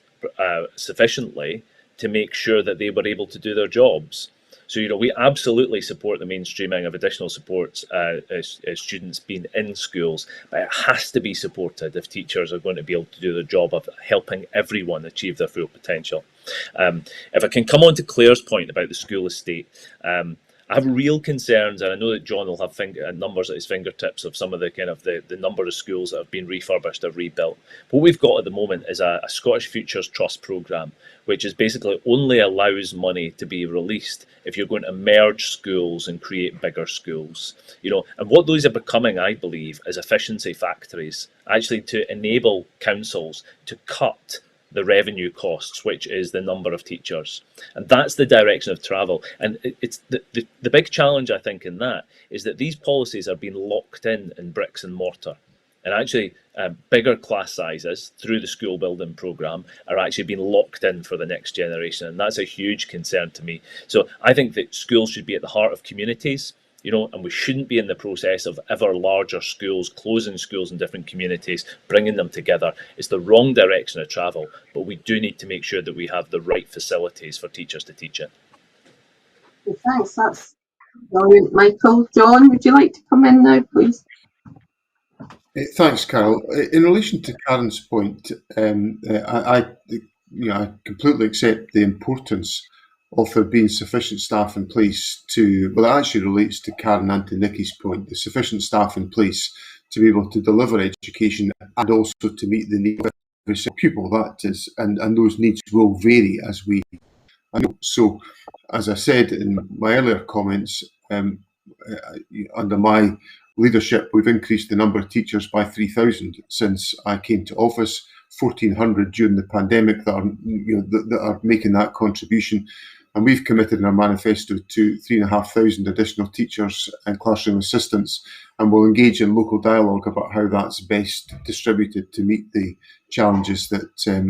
sufficiently to make sure that they were able to do their jobs. So, we absolutely support the mainstreaming of additional supports as students being in schools, but it has to be supported if teachers are going to be able to do the job of helping everyone achieve their full potential. If I can come on to Claire's point about the school estate, I have real concerns, and I know that John will have numbers at his fingertips of some of the number of schools that have been refurbished or rebuilt. What we've got at the moment is a Scottish Futures Trust programme, which is basically only allows money to be released if you're going to merge schools and create bigger schools. And what those are becoming, I believe, is efficiency factories, actually to enable councils to cut the revenue costs, which is the number of teachers. And that's the direction of travel. And it's the big challenge, I think, in that is that these policies are being locked in bricks and mortar. And actually, bigger class sizes through the school building programme are actually being locked in for the next generation. And that's a huge concern to me. So I think that schools should be at the heart of communities, and we shouldn't be in the process of ever larger schools, closing schools in different communities, bringing them together. It's the wrong direction of travel, but we do need to make sure that we have the right facilities for teachers to teach in. Well, thanks, that's brilliant, Michael. John, would you like to come in now, please? Thanks, Carol. In relation to Karen's point, I completely accept the importance of there being sufficient staff in place it actually relates to Karen and to Nikki's point, the sufficient staff in place to be able to deliver education and also to meet the needs of every single pupil. That is, and those needs will vary as we know. So, as I said in my earlier comments, under my leadership, we've increased the number of teachers by 3,000 since I came to office. 1,400 during the pandemic that are making that contribution. And we've committed in our manifesto to 3,500 additional teachers and classroom assistants, and we'll engage in local dialogue about how that's best distributed to meet the challenges that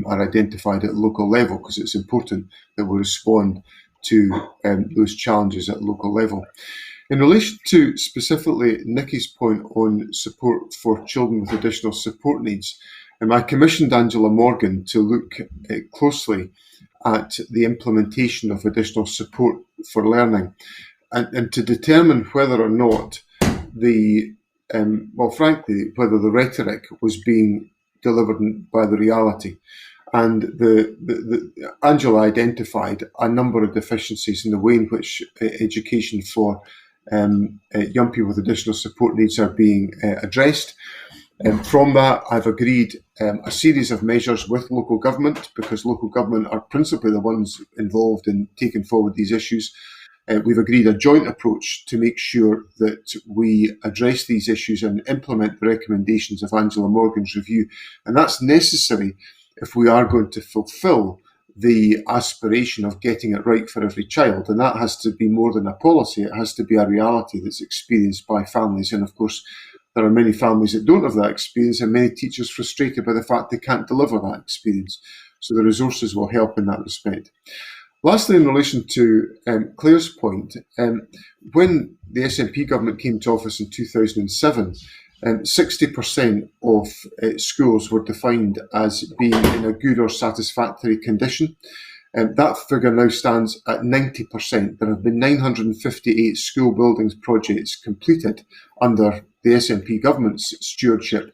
are identified at local level, because it's important that we respond to those challenges at local level. In relation to specifically Nikki's point on support for children with additional support needs, I commissioned Angela Morgan to look closely at the implementation of additional support for learning and to determine whether or not whether the rhetoric was being delivered by the reality. And Angela identified a number of deficiencies in the way in which education for young people with additional support needs are being addressed. From that, I've agreed a series of measures with local government, because local government are principally the ones involved in taking forward these issues. We've agreed a joint approach to make sure that we address these issues and implement the recommendations of Angela Morgan's review. And that's necessary if we are going to fulfil the aspiration of getting it right for every child. And that has to be more than a policy. It has to be a reality that's experienced by families. And of course, there are many families that don't have that experience, and many teachers frustrated by the fact they can't deliver that experience. So the resources will help in that respect. Lastly, in relation to Claire's point, when the SNP government came to office in 2007, 60% of schools were defined as being in a good or satisfactory condition. That figure now stands at 90%. There have been 958 school buildings projects completed under the SNP government's stewardship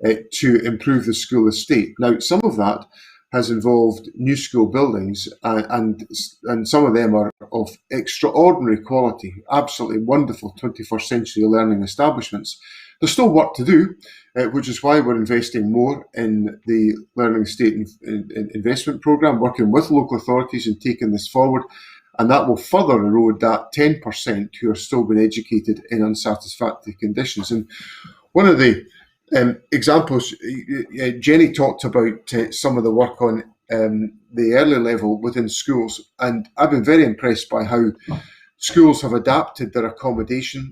to improve the school estate. Now, some of that has involved new school buildings, and some of them are of extraordinary quality, absolutely wonderful 21st century learning establishments. There's still work to do, which is why we're investing more in the Learning Estate Investment Programme, working with local authorities and taking this forward, and that will further erode that 10% who are still being educated in unsatisfactory conditions. And one of the examples, Jenny talked about some of the work on the early level within schools, and I've been very impressed by how schools have adapted their accommodation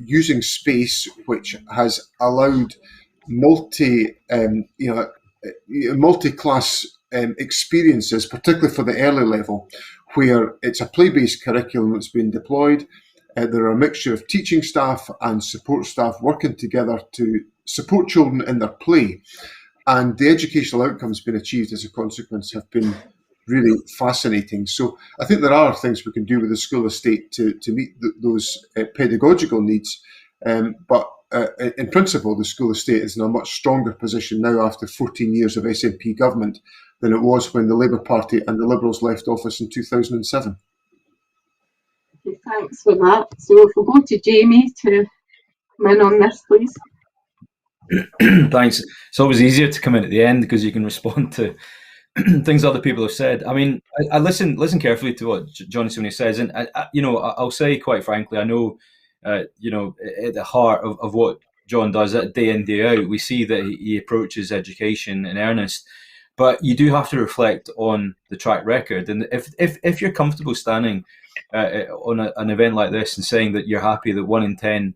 using space, which has allowed multi-class experiences, particularly for the early level, where it's a play-based curriculum that's been deployed. There are a mixture of teaching staff and support staff working together to support children in their play. And the educational outcomes being achieved as a consequence have been really fascinating. So I think there are things we can do with the school estate to meet those pedagogical needs. But in principle, the school estate is in a much stronger position now after 14 years of SNP government than it was when the Labour Party and the Liberals left office in 2007. Okay, thanks for that. So if we'll go to Jamie to come in on this, please. Thanks. It's always easier to come in at the end because you can respond to things other people have said. I mean, I listen carefully to what Johnny Sweeney says, and I'll say quite frankly, I know, at the heart of what John does day in, day out, we see that he approaches education in earnest. But you do have to reflect on the track record, and if you're comfortable standing on an event like this and saying that you're happy that 1 in 10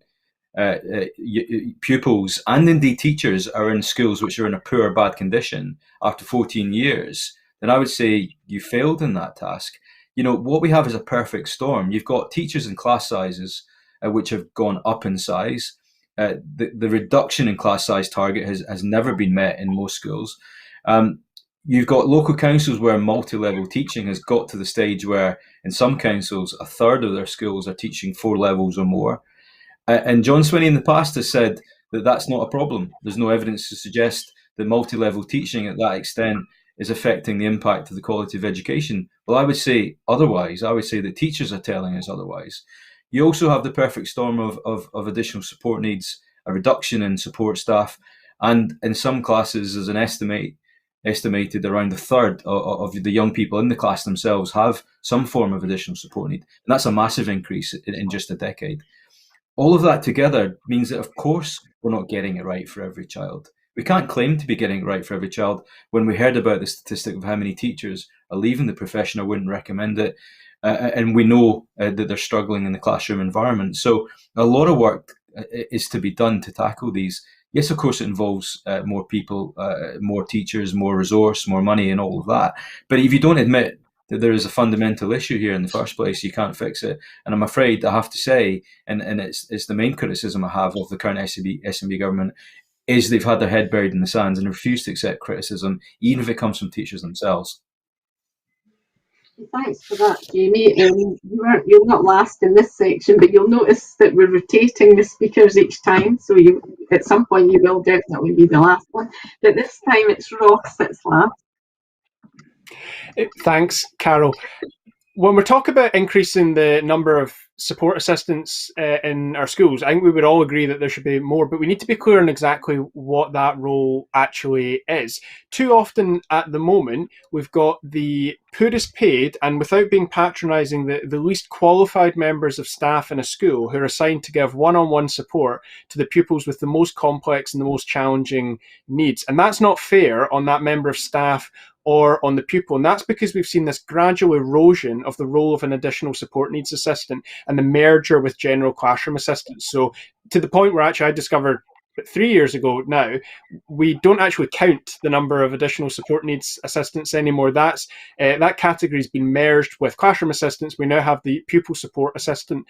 pupils and indeed teachers are in schools which are in a poor or bad condition after 14 years, then I would say you failed in that task. What we have is a perfect storm. You've got teachers and class sizes which have gone up in size. The reduction in class size target has never been met in most schools. You've got local councils where multi-level teaching has got to the stage where in some councils a third of their schools are teaching 4 levels or more. And John Swinney in the past has said that that's not a problem. There's no evidence to suggest that multi-level teaching at that extent is affecting the impact of the quality of education. Well, I would say otherwise. I would say that teachers are telling us otherwise. You also have the perfect storm of additional support needs, a reduction in support staff, and in some classes there's an estimated around a third of the young people in the class themselves have some form of additional support need. And that's a massive increase in just a decade. All of that together means that, of course, we're not getting it right for every child. We can't claim to be getting it right for every child when we heard about the statistic of how many teachers are leaving the profession or wouldn't recommend it. And we know that they're struggling in the classroom environment. So a lot of work is to be done to tackle these. Yes, of course, it involves more people, more teachers, more resource, more money and all of that. But if you don't admit that there is a fundamental issue here in the first place, you can't fix it. And I'm afraid I have to say, and it's the main criticism I have of the current SNP government, is they've had their head buried in the sands and refused to accept criticism, even if it comes from teachers themselves. Thanks for that, Jamie. You're not last in this section, but you'll notice that we're rotating the speakers each time. So at some point you will definitely be the last one. But this time it's Ross that's last. Thanks, Carol. When we're talking about increasing the number of support assistants in our schools, I think we would all agree that there should be more, but we need to be clear on exactly what that role actually is. Too often at the moment, we've got the poorest paid and, without being patronising, the least qualified members of staff in a school who are assigned to give one-on-one support to the pupils with the most complex and the most challenging needs. And that's not fair on that member of staff or on the pupil. And that's because we've seen this gradual erosion of the role of an additional support needs assistant and the merger with general classroom assistants. So to the point where actually I discovered 3 years ago now, we don't actually count the number of additional support needs assistants anymore. That category has been merged with classroom assistants. We now have the pupil support assistant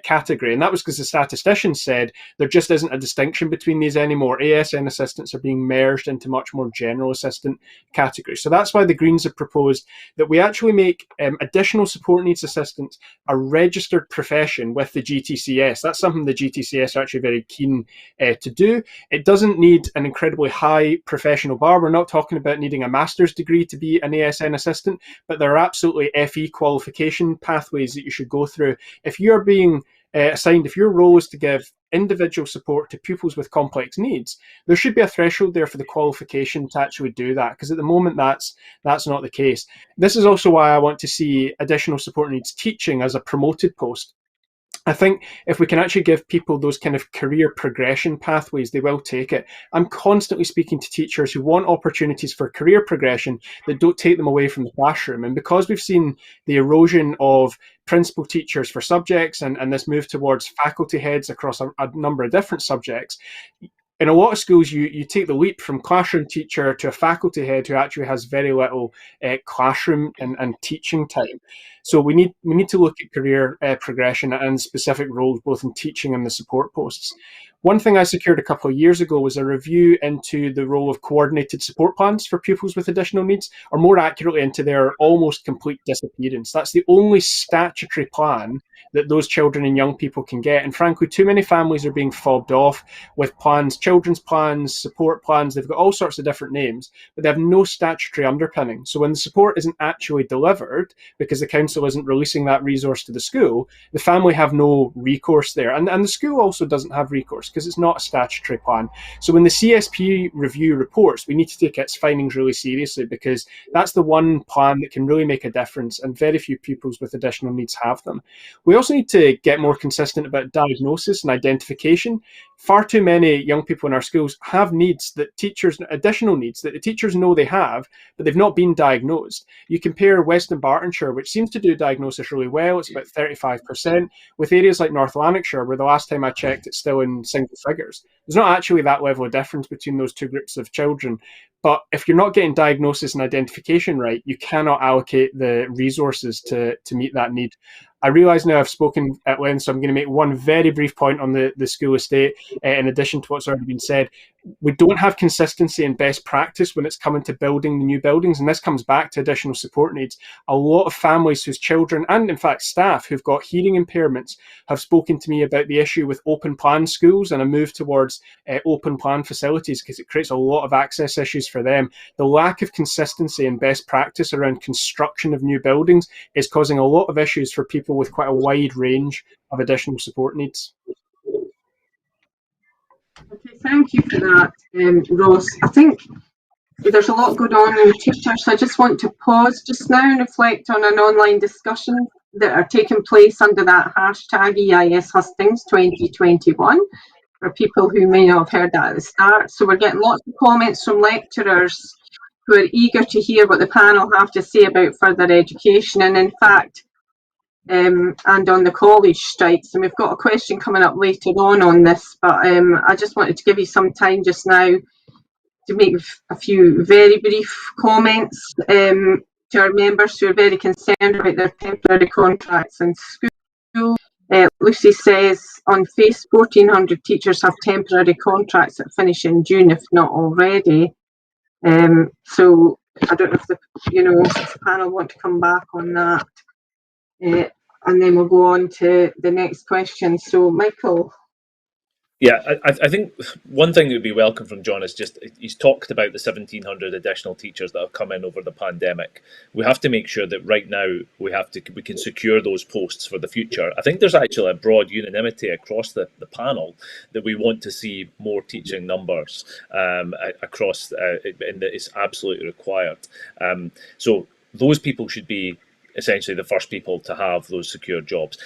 category. And that was because the statisticians said there just isn't a distinction between these anymore. ASN assistants are being merged into much more general assistant categories. So that's why the Greens have proposed that we actually make additional support needs assistants a registered profession with the GTCS. That's something the GTCS are actually very keen to do. It doesn't need an incredibly high professional bar. We're not talking about needing a master's degree to be an ASN assistant, but there are absolutely FE qualification pathways that you should go through. If you're being assigned, if your role is to give individual support to pupils with complex needs, there should be a threshold there for the qualification to actually do that, because at the moment that's not the case. This is also why I want to see additional support needs teaching as a promoted post. I think if we can actually give people those kind of career progression pathways, they will take it. I'm constantly speaking to teachers who want opportunities for career progression that don't take them away from the classroom. And because we've seen the erosion of principal teachers for subjects and this move towards faculty heads across a number of different subjects, in a lot of schools, you take the leap from classroom teacher to a faculty head who actually has very little classroom and teaching time. So we need to look at career progression and specific roles, both in teaching and the support posts. One thing I secured a couple of years ago was a review into the role of coordinated support plans for pupils with additional needs, or more accurately, into their almost complete disappearance. That's the only statutory plan that those children and young people can get. And frankly, too many families are being fobbed off with plans, children's plans, support plans. They've got all sorts of different names, but they have no statutory underpinning. So when the support isn't actually delivered, because the council isn't releasing that resource to the school, the family have no recourse there. And the school also doesn't have recourse because it's not a statutory plan. So when the CSP review reports, we need to take its findings really seriously, because that's the one plan that can really make a difference, and very few pupils with additional needs have them. We also need to get more consistent about diagnosis and identification. Far too many young people in our schools have needs that additional needs that the teachers know they have, but they've not been diagnosed. You compare Western Bartonshire, which seems to do diagnosis really well, it's about 35%, with areas like North Lanarkshire, where the last time I checked, it's still in single figures. There's not actually that level of difference between those two groups of children. But if you're not getting diagnosis and identification right, you cannot allocate the resources to meet that need. I realise now I've spoken at length, so I'm going to make one very brief point on the school estate, in addition to what's already been said. We don't have consistency and best practice when it's coming to building the new buildings, and this comes back to additional support needs. A lot of families whose children, and in fact staff who've got hearing impairments, have spoken to me about the issue with open plan schools and a move towards open plan facilities, because it creates a lot of access issues for them. The lack of consistency and best practice around construction of new buildings is causing a lot of issues for people with quite a wide range of additional support needs. Okay, thank you for that, Ross. I think there's a lot going on in the teachers, so I just want to pause just now and reflect on an online discussion that are taking place under that hashtag EIS Hustings 2021 for people who may not have heard that at the start. So we're getting lots of comments from lecturers who are eager to hear what the panel have to say about further education, and in fact, and on the college strikes. And we've got a question coming up later on this, but I just wanted to give you some time just now to make a few very brief comments to our members who are very concerned about their temporary contracts in school. Lucy says on Face, 1,400 teachers have temporary contracts that finish in June, if not already. So I don't know if the panel want to come back on that, and then we'll go on to the next question. So, Michael. Yeah, I think one thing that would be welcome from John is just, he's talked about the 1,700 additional teachers that have come in over the pandemic. We have to make sure that right now we can secure those posts for the future. I think there's actually a broad unanimity across the panel that we want to see more teaching numbers across, and that it's absolutely required. So those people should be essentially the first people to have those secure jobs.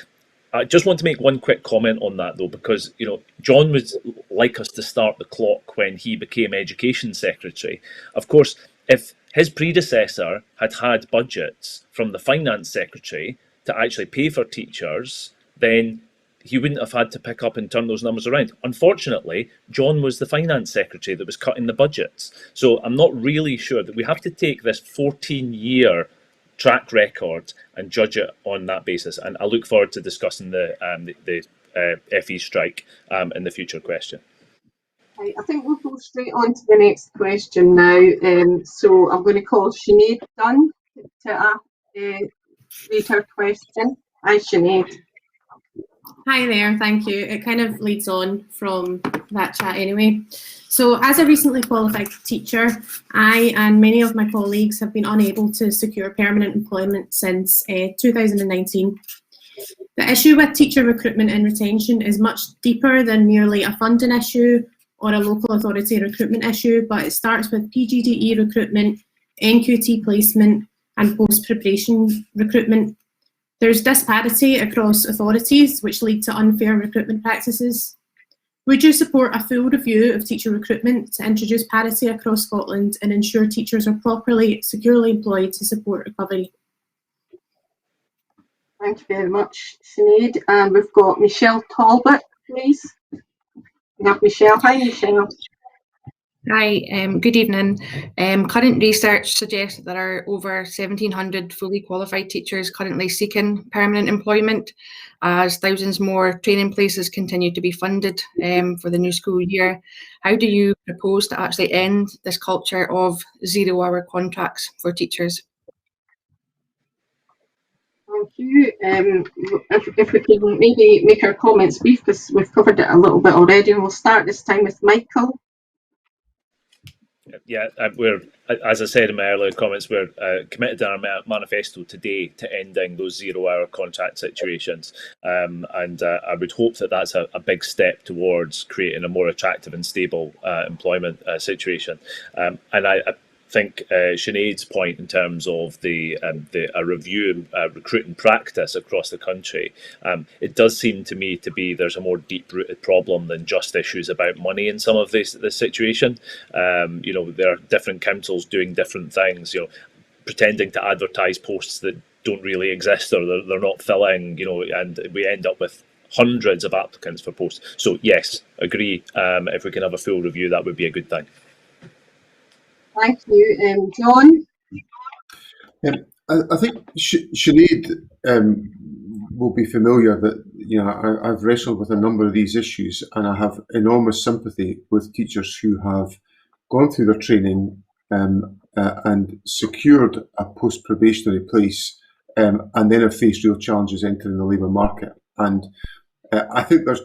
I just want to make one quick comment on that, though, because John would like us to start the clock when he became Education Secretary. Of course, if his predecessor had budgets from the Finance Secretary to actually pay for teachers, then he wouldn't have had to pick up and turn those numbers around. Unfortunately, John was the Finance Secretary that was cutting the budgets. So I'm not really sure that we have to take this 14-year track record and judge it on that basis. And I look forward to discussing the FE strike in the future question. I think we'll go straight on to the next question now. So I'm going to call Sinead Dunn to read her question. Hi, Sinead. Hi there, thank you. It kind of leads on from that chat anyway. So as a recently qualified teacher, I and many of my colleagues have been unable to secure permanent employment since 2019. The issue with teacher recruitment and retention is much deeper than merely a funding issue or a local authority recruitment issue, but it starts with PGDE recruitment, NQT placement and post-preparation recruitment. There's disparity across authorities which lead to unfair recruitment practices. Would you support a full review of teacher recruitment to introduce parity across Scotland and ensure teachers are properly, securely employed to support recovery? Thank you very much, Sinead. And we've got Michelle Talbot, please. We have Michelle. Hi, Michelle. Hi, good evening. Current research suggests that there are over 1,700 fully qualified teachers currently seeking permanent employment, as thousands more training places continue to be funded for the new school year. How do you propose to actually end this culture of zero-hour contracts for teachers? Thank you. If we can maybe make our comments brief, because we've covered it a little bit already, and we'll start this time with Michael. Yeah, we're, as I said in my earlier comments, we're committed in our manifesto today to ending those zero-hour contract situations, and I would hope that that's a big step towards creating a more attractive and stable employment situation. And I think Sinead's point in terms of a review and recruiting practice across the country, it does seem to me to be there's a more deep-rooted problem than just issues about money in some of this situation. There are different councils doing different things, pretending to advertise posts that don't really exist or they're not filling, and we end up with hundreds of applicants for posts. So yes, agree. If we can have a full review, that would be a good thing. Thank you. John? I think Sinead will be familiar that I've wrestled with a number of these issues, and I have enormous sympathy with teachers who have gone through their training and secured a post-probationary place, and then have faced real challenges entering the labour market. And I think there's,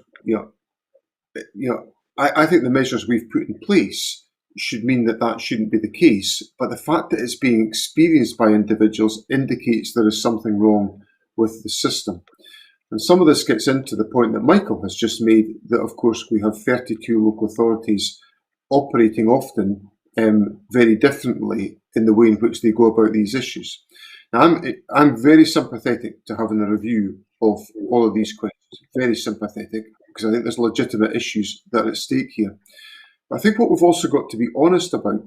I think the measures we've put in place should mean that shouldn't be the case, but the fact that it's being experienced by individuals indicates there is something wrong with the system. And some of this gets into the point that Michael has just made, that of course we have 32 local authorities operating often very differently in the way in which they go about these issues. Now, I'm very sympathetic to having a review of all of these questions, very sympathetic, because I think there's legitimate issues that are at stake here. I think what we've also got to be honest about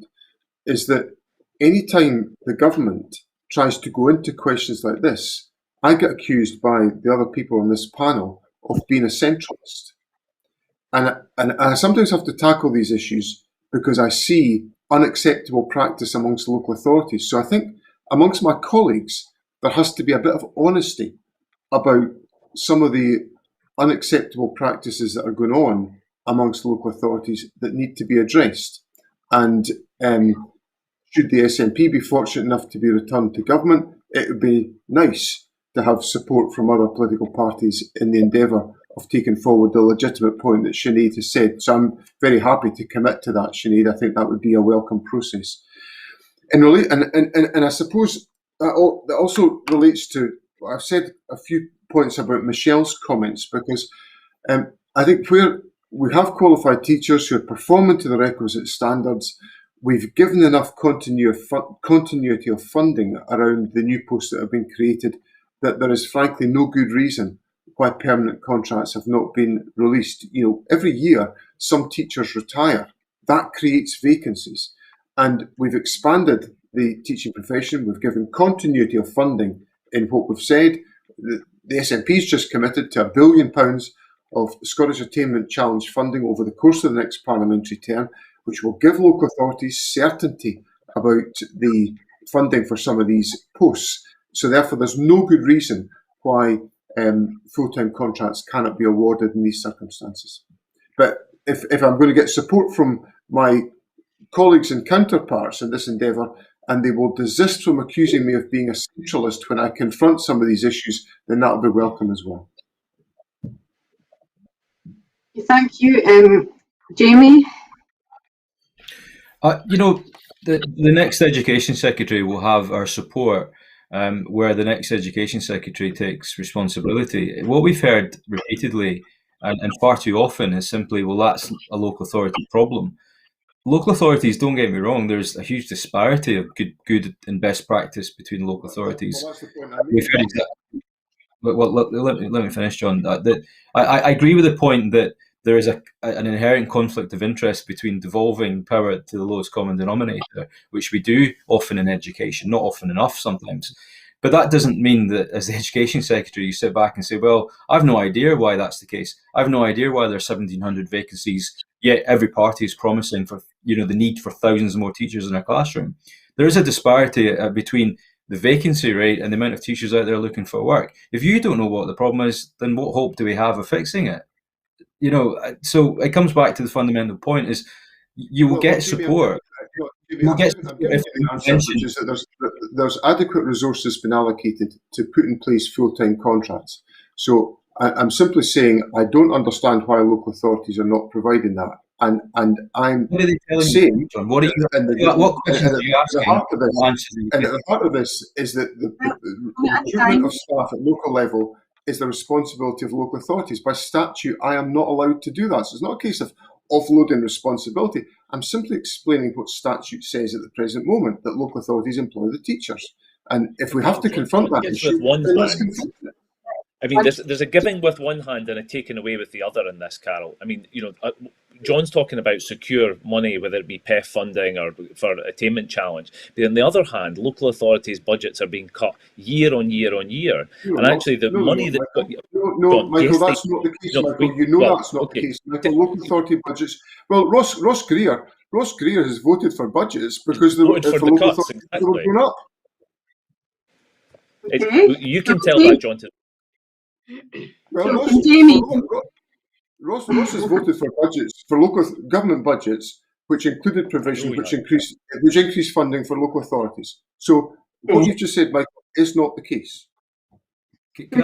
is that any time the government tries to go into questions like this, I get accused by the other people on this panel of being a centralist. And I sometimes have to tackle these issues because I see unacceptable practice amongst local authorities. So I think amongst my colleagues, there has to be a bit of honesty about some of the unacceptable practices that are going on amongst local authorities that need to be addressed. And should the SNP be fortunate enough to be returned to government, it would be nice to have support from other political parties in the endeavour of taking forward the legitimate point that Sinead has said. So I'm very happy to commit to that, Sinead. I think that would be a welcome process. And I suppose that also relates to, I've said a few points about Michelle's comments, because I think where we have qualified teachers who are performing to the requisite standards, we've given enough continuity of funding around the new posts that have been created that there is frankly no good reason why permanent contracts have not been released. Every year some teachers retire. That creates vacancies. And we've expanded the teaching profession. We've given continuity of funding in what we've said. The SNP's just committed to £1 billion of Scottish Attainment Challenge funding over the course of the next parliamentary term, which will give local authorities certainty about the funding for some of these posts. So therefore, there's no good reason why full-time contracts cannot be awarded in these circumstances. But if I'm going to get support from my colleagues and counterparts in this endeavour, and they will desist from accusing me of being a centralist when I confront some of these issues, then that'll be welcome as well. Thank you, Jamie. The next Education Secretary will have our support, where the next Education Secretary takes responsibility. What we've heard repeatedly and far too often is simply, well, that's a local authority problem. Local authorities, don't get me wrong, there's a huge disparity of good and best practice between local authorities. Well, that's the point I We've heard exactly. Well, let me finish, John. I agree with the point that there is an inherent conflict of interest between devolving power to the lowest common denominator, which we do often in education, not often enough sometimes. But that doesn't mean that as the Education Secretary, you sit back and say, well, I've no idea why that's the case. I've no idea why there's 1,700 vacancies, yet every party is promising for the need for thousands more teachers in a classroom. There is a disparity between the vacancy rate and the amount of teachers out there looking for work. If you don't know what the problem is, then what hope do we have of fixing it? So it comes back to the fundamental point: is you will get support. I'm giving the answer, which is that there's adequate resources been allocated to put in place full-time contracts. So I'm simply saying I don't understand why local authorities are not providing that. And I'm saying, what questions are you asking? And at the heart of this is that the recruitment of staff at local level is the responsibility of local authorities. By statute, I am not allowed to do that. So it's not a case of offloading responsibility. I'm simply explaining what statute says at the present moment, that local authorities employ the teachers. And if we have to confront that issue, then let's confront it. I mean, there's a giving with one hand and a taking away with the other in this, Carol. I mean, John's talking about secure money, whether it be PEF funding or for Attainment Challenge. But on the other hand, local authorities' budgets are being cut year on year on year. Actually, the money that... Michael, that's not the case, Michael. That's not the case. Michael, local authority budgets... Well, Ross Greer has voted for budgets because the local authorities were going up. You can tell that, John. Well, Ross has voted for budgets, for local government budgets, which included provision which increased funding for local authorities. So what you've just said, Michael, is not the case.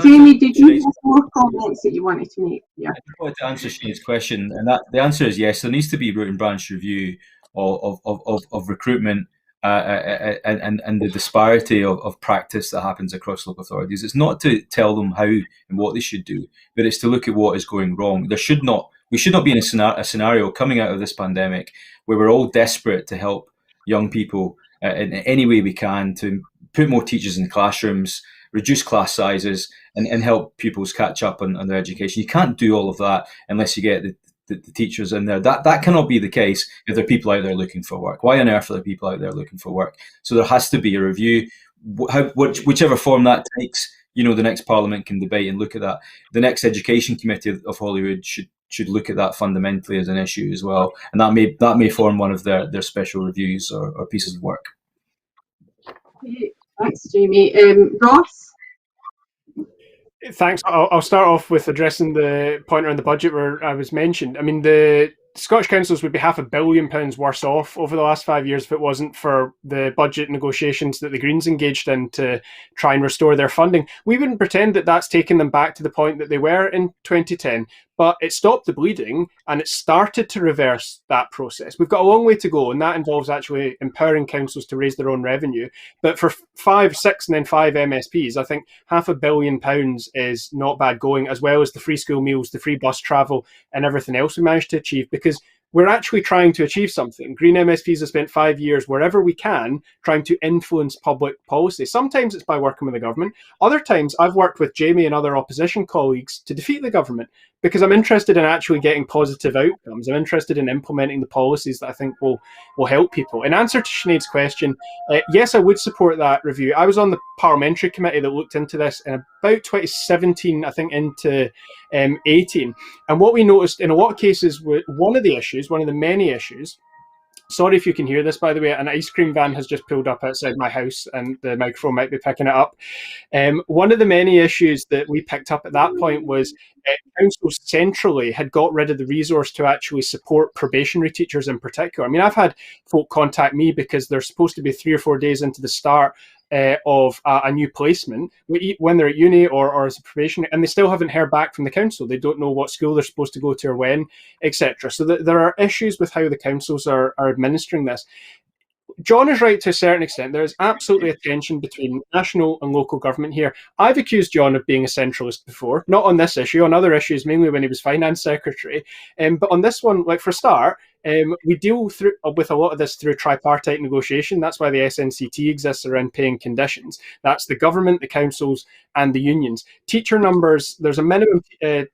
Jamie, did you have more comments that you wanted to make? Yeah. I wanted to answer Shane's question, and the answer is yes. There needs to be root and branch review of recruitment and the disparity of practice that happens across local authorities. It's not to tell them how and what they should do, but it's to look at what is going wrong. We should not be in a scenario coming out of this pandemic where we're all desperate to help young people in any way we can, to put more teachers in classrooms, reduce class sizes, and help pupils catch up on their education. You can't do all of that unless you get the teachers in there. That cannot be the case if there are people out there looking for work. Why on earth are there people out there looking for work? So there has to be a review, whichever form that takes. The next Parliament can debate and look at that. The next Education Committee of Holyrood should look at that fundamentally as an issue as well, and that may form one of their special reviews or pieces of work. Thanks, Jamie. Ross? Thanks. I'll start off with addressing the point around the budget where I was mentioned. I mean, the Scottish councils would be £500 million worse off over the last 5 years if it wasn't for the budget negotiations that the Greens engaged in to try and restore their funding. We wouldn't pretend that that's taken them back to the point that they were in 2010, but it stopped the bleeding and it started to reverse that process. We've got a long way to go, and that involves actually empowering councils to raise their own revenue. But for 5, 6 and then 5 MSPs, I think £500 million is not bad going, as well as the free school meals, the free bus travel and everything else we managed to achieve, because we're actually trying to achieve something. Green MSPs have spent 5 years, wherever we can, trying to influence public policy. Sometimes it's by working with the government. Other times I've worked with Jamie and other opposition colleagues to defeat the government, because I'm interested in actually getting positive outcomes. I'm interested in implementing the policies that I think will help people. In answer to Sinead's question, yes, I would support that review. I was on the parliamentary committee that looked into this in about 2017, I think, into 18. And what we noticed in a lot of cases, one of the many issues, sorry if you can hear this, by the way, an ice cream van has just pulled up outside my house and the microphone might be picking it up. One of the many issues that we picked up at that point was councils centrally had got rid of the resource to actually support probationary teachers in particular. I mean, I've had folk contact me because they're supposed to be 3 or 4 days into the start of a new placement when they're at uni or as a probationary, and they still haven't heard back from the council. They don't know what school they're supposed to go to or when, etc. So there are issues with how the councils are administering this. John is right to a certain extent. There is absolutely a tension between national and local government here. I've accused John of being a centralist before, not on this issue, on other issues, mainly when he was finance secretary. But on this one, like for a start, we deal with a lot of this through tripartite negotiation. That's why the SNCT exists around paying conditions. That's the government, the councils, and the unions. Teacher numbers, there's a minimum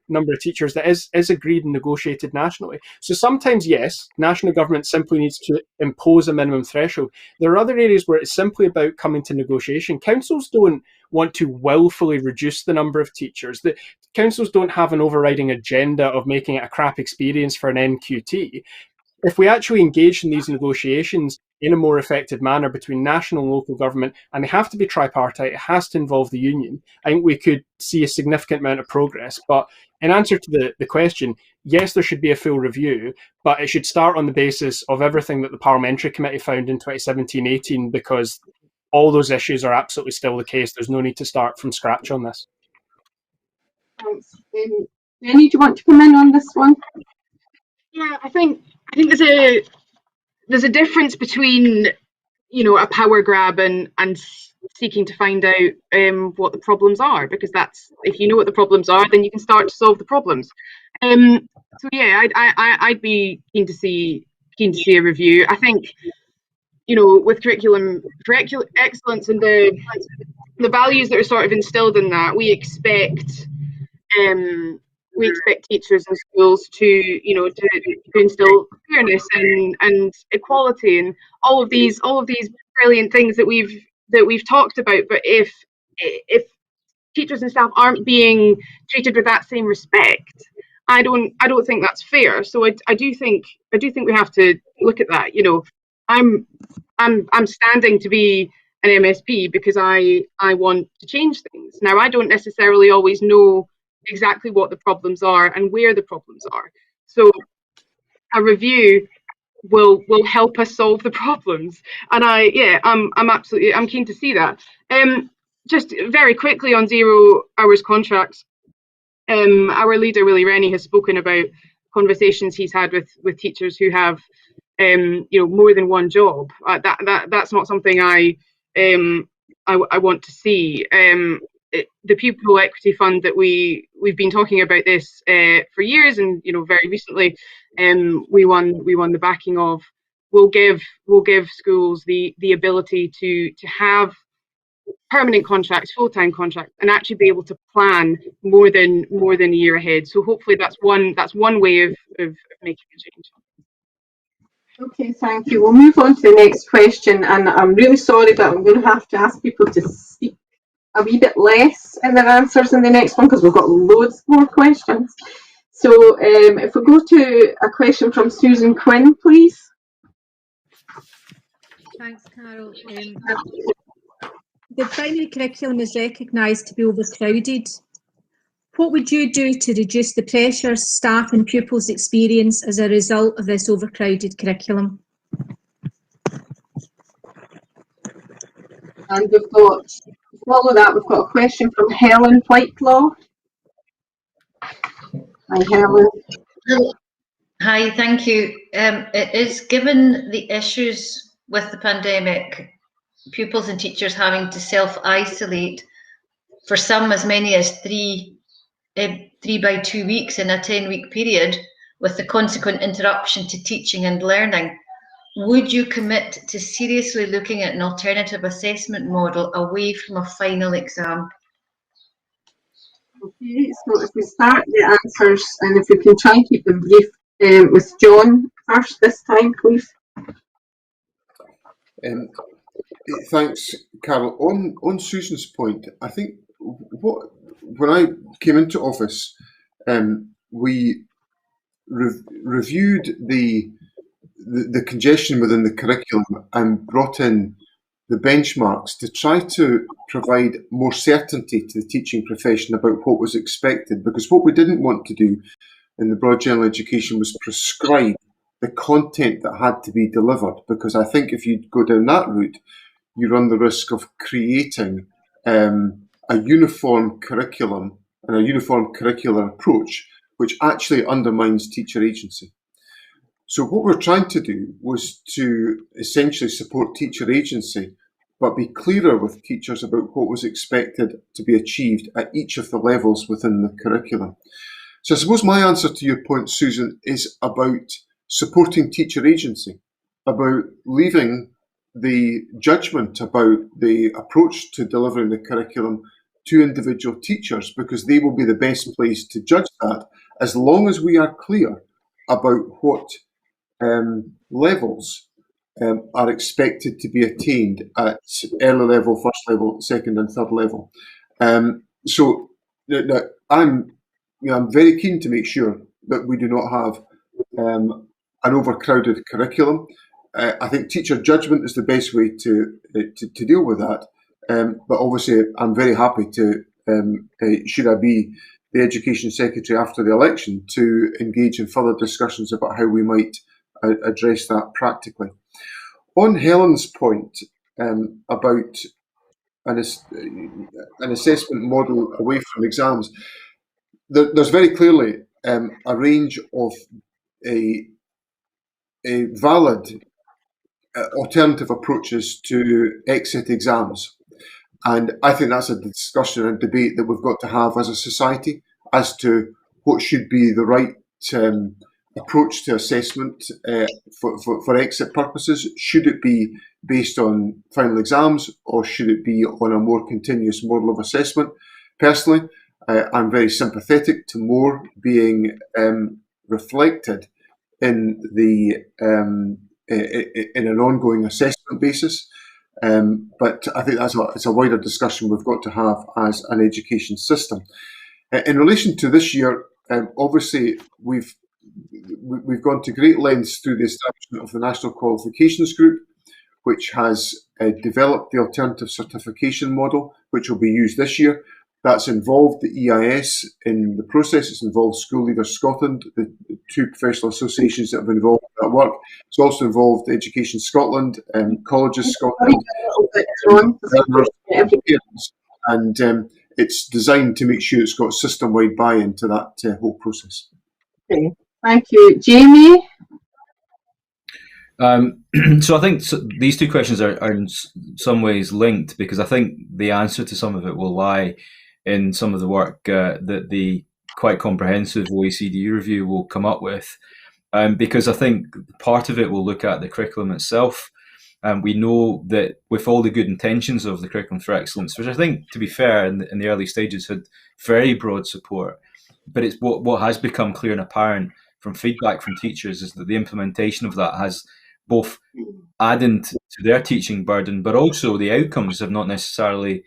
number of teachers that is agreed and negotiated nationally. So sometimes, yes, national government simply needs to impose a minimum threshold. There are other areas where it's simply about coming to negotiation. Councils don't want to willfully reduce the number of teachers. The councils don't have an overriding agenda of making it a crap experience for an NQT. If we actually engage in these negotiations in a more effective manner between national and local government, and they have to be tripartite, it has to involve the union, I think we could see a significant amount of progress. But in answer to the question, yes, there should be a full review, but it should start on the basis of everything that the Parliamentary Committee found in 2017-18, because all those issues are absolutely still the case. There's no need to start from scratch on this. Thanks. Jenny, do you want to come in on this one? Yeah, I think there's a difference between, you know, a power grab and seeking to find out what the problems are, because that's, if you know what the problems are, then you can start to solve the problems. So yeah, I'd be keen to see a review. I think, you know, with curriculum excellence and the values that are sort of instilled in that, we expect teachers and schools to, you know, to instill fairness and equality and all of these brilliant things that we've talked about. But if teachers and staff aren't being treated with that same respect, I don't think that's fair. So I do think we have to look at that. You know, I'm standing to be an MSP because I want to change things. Now, I don't necessarily always know exactly what the problems are and where the problems are. So a review will help us solve the problems. And I'm keen to see that. Just very quickly on 0 hours contracts, our leader Willie Rennie has spoken about conversations he's had with teachers who have you know, more than one job. That's not something I want to see. The Pupil Equity Fund that we've been talking about this for years, and you know, very recently we won the backing of, will give schools the ability to have permanent contracts, full-time contracts, and actually be able to plan more than a year ahead. So hopefully that's one way of making a change. Okay, thank you. We'll move on to the next question, and I'm really sorry, but I'm going to have to ask people to speak a wee bit less in their answers in the next one, because we've got loads more questions. So if we go to a question from Susan Quinn, please. Thanks, Carol. The primary curriculum is recognised to be overcrowded. What would you do to reduce the pressures staff and pupils experience as a result of this overcrowded curriculum? And we've got, to follow that, we've got a question from Helen Whitelaw. Hi, Helen. Hi, thank you. It is, given the issues with the pandemic, pupils and teachers having to self-isolate for some as many as 3 by 2 weeks in a 10-week period, with the consequent interruption to teaching and learning, would you commit to seriously looking at an alternative assessment model away from a final exam? Okay, so if we start the answers, and if we can try and keep them brief, with John first this time, please. Thanks, Carol. On Susan's point, I think when I came into office, we reviewed the congestion within the curriculum and brought in the benchmarks to try to provide more certainty to the teaching profession about what was expected, because what we didn't want to do in the broad general education was prescribe the content that had to be delivered, because I think if you go down that route, you run the risk of creating a uniform curriculum and a uniform curricular approach, which actually undermines teacher agency. So what we're trying to do was to essentially support teacher agency, but be clearer with teachers about what was expected to be achieved at each of the levels within the curriculum. So I suppose my answer to your point, Susan, is about supporting teacher agency, about leaving the judgment about the approach to delivering the curriculum to individual teachers, because they will be the best place to judge that, as long as we are clear about what levels are expected to be attained at early level, first level, second and third level. So I'm very keen to make sure that we do not have an overcrowded curriculum. I think teacher judgment is the best way to deal with that. But obviously, I'm very happy to, should I be the Education Secretary after the election, to engage in further discussions about how we might address that practically. On Helen's point about an assessment model away from exams, there's very clearly a range of a valid alternative approaches to exit exams. And I think that's a discussion and debate that we've got to have as a society as to what should be the right approach to assessment for exit purposes. Should it be based on final exams, or should it be on a more continuous model of assessment? Personally, I'm very sympathetic to more being reflected in an ongoing assessment basis. But I think it's a wider discussion we've got to have as an education system. In relation to this year, obviously we've gone to great lengths through the establishment of the National Qualifications Group, which has developed the alternative certification model, which will be used this year. That's involved the EIS in the process. It's involved School Leaders Scotland, the two professional associations that have been involved in that work. It's also involved Education Scotland, Colleges Scotland, and it's designed to make sure it's got system-wide buy-in to that whole process. Okay, thank you. Jamie? So I think these two questions are in some ways linked, because I think the answer to some of it will lie in some of the work that the quite comprehensive OECD review will come up with, because I think part of it will look at the curriculum itself. We know that with all the good intentions of the Curriculum for Excellence, which I think, to be fair, in the early stages had very broad support, but it's what has become clear and apparent from feedback from teachers is that the implementation of that has both added to their teaching burden, but also the outcomes have not necessarily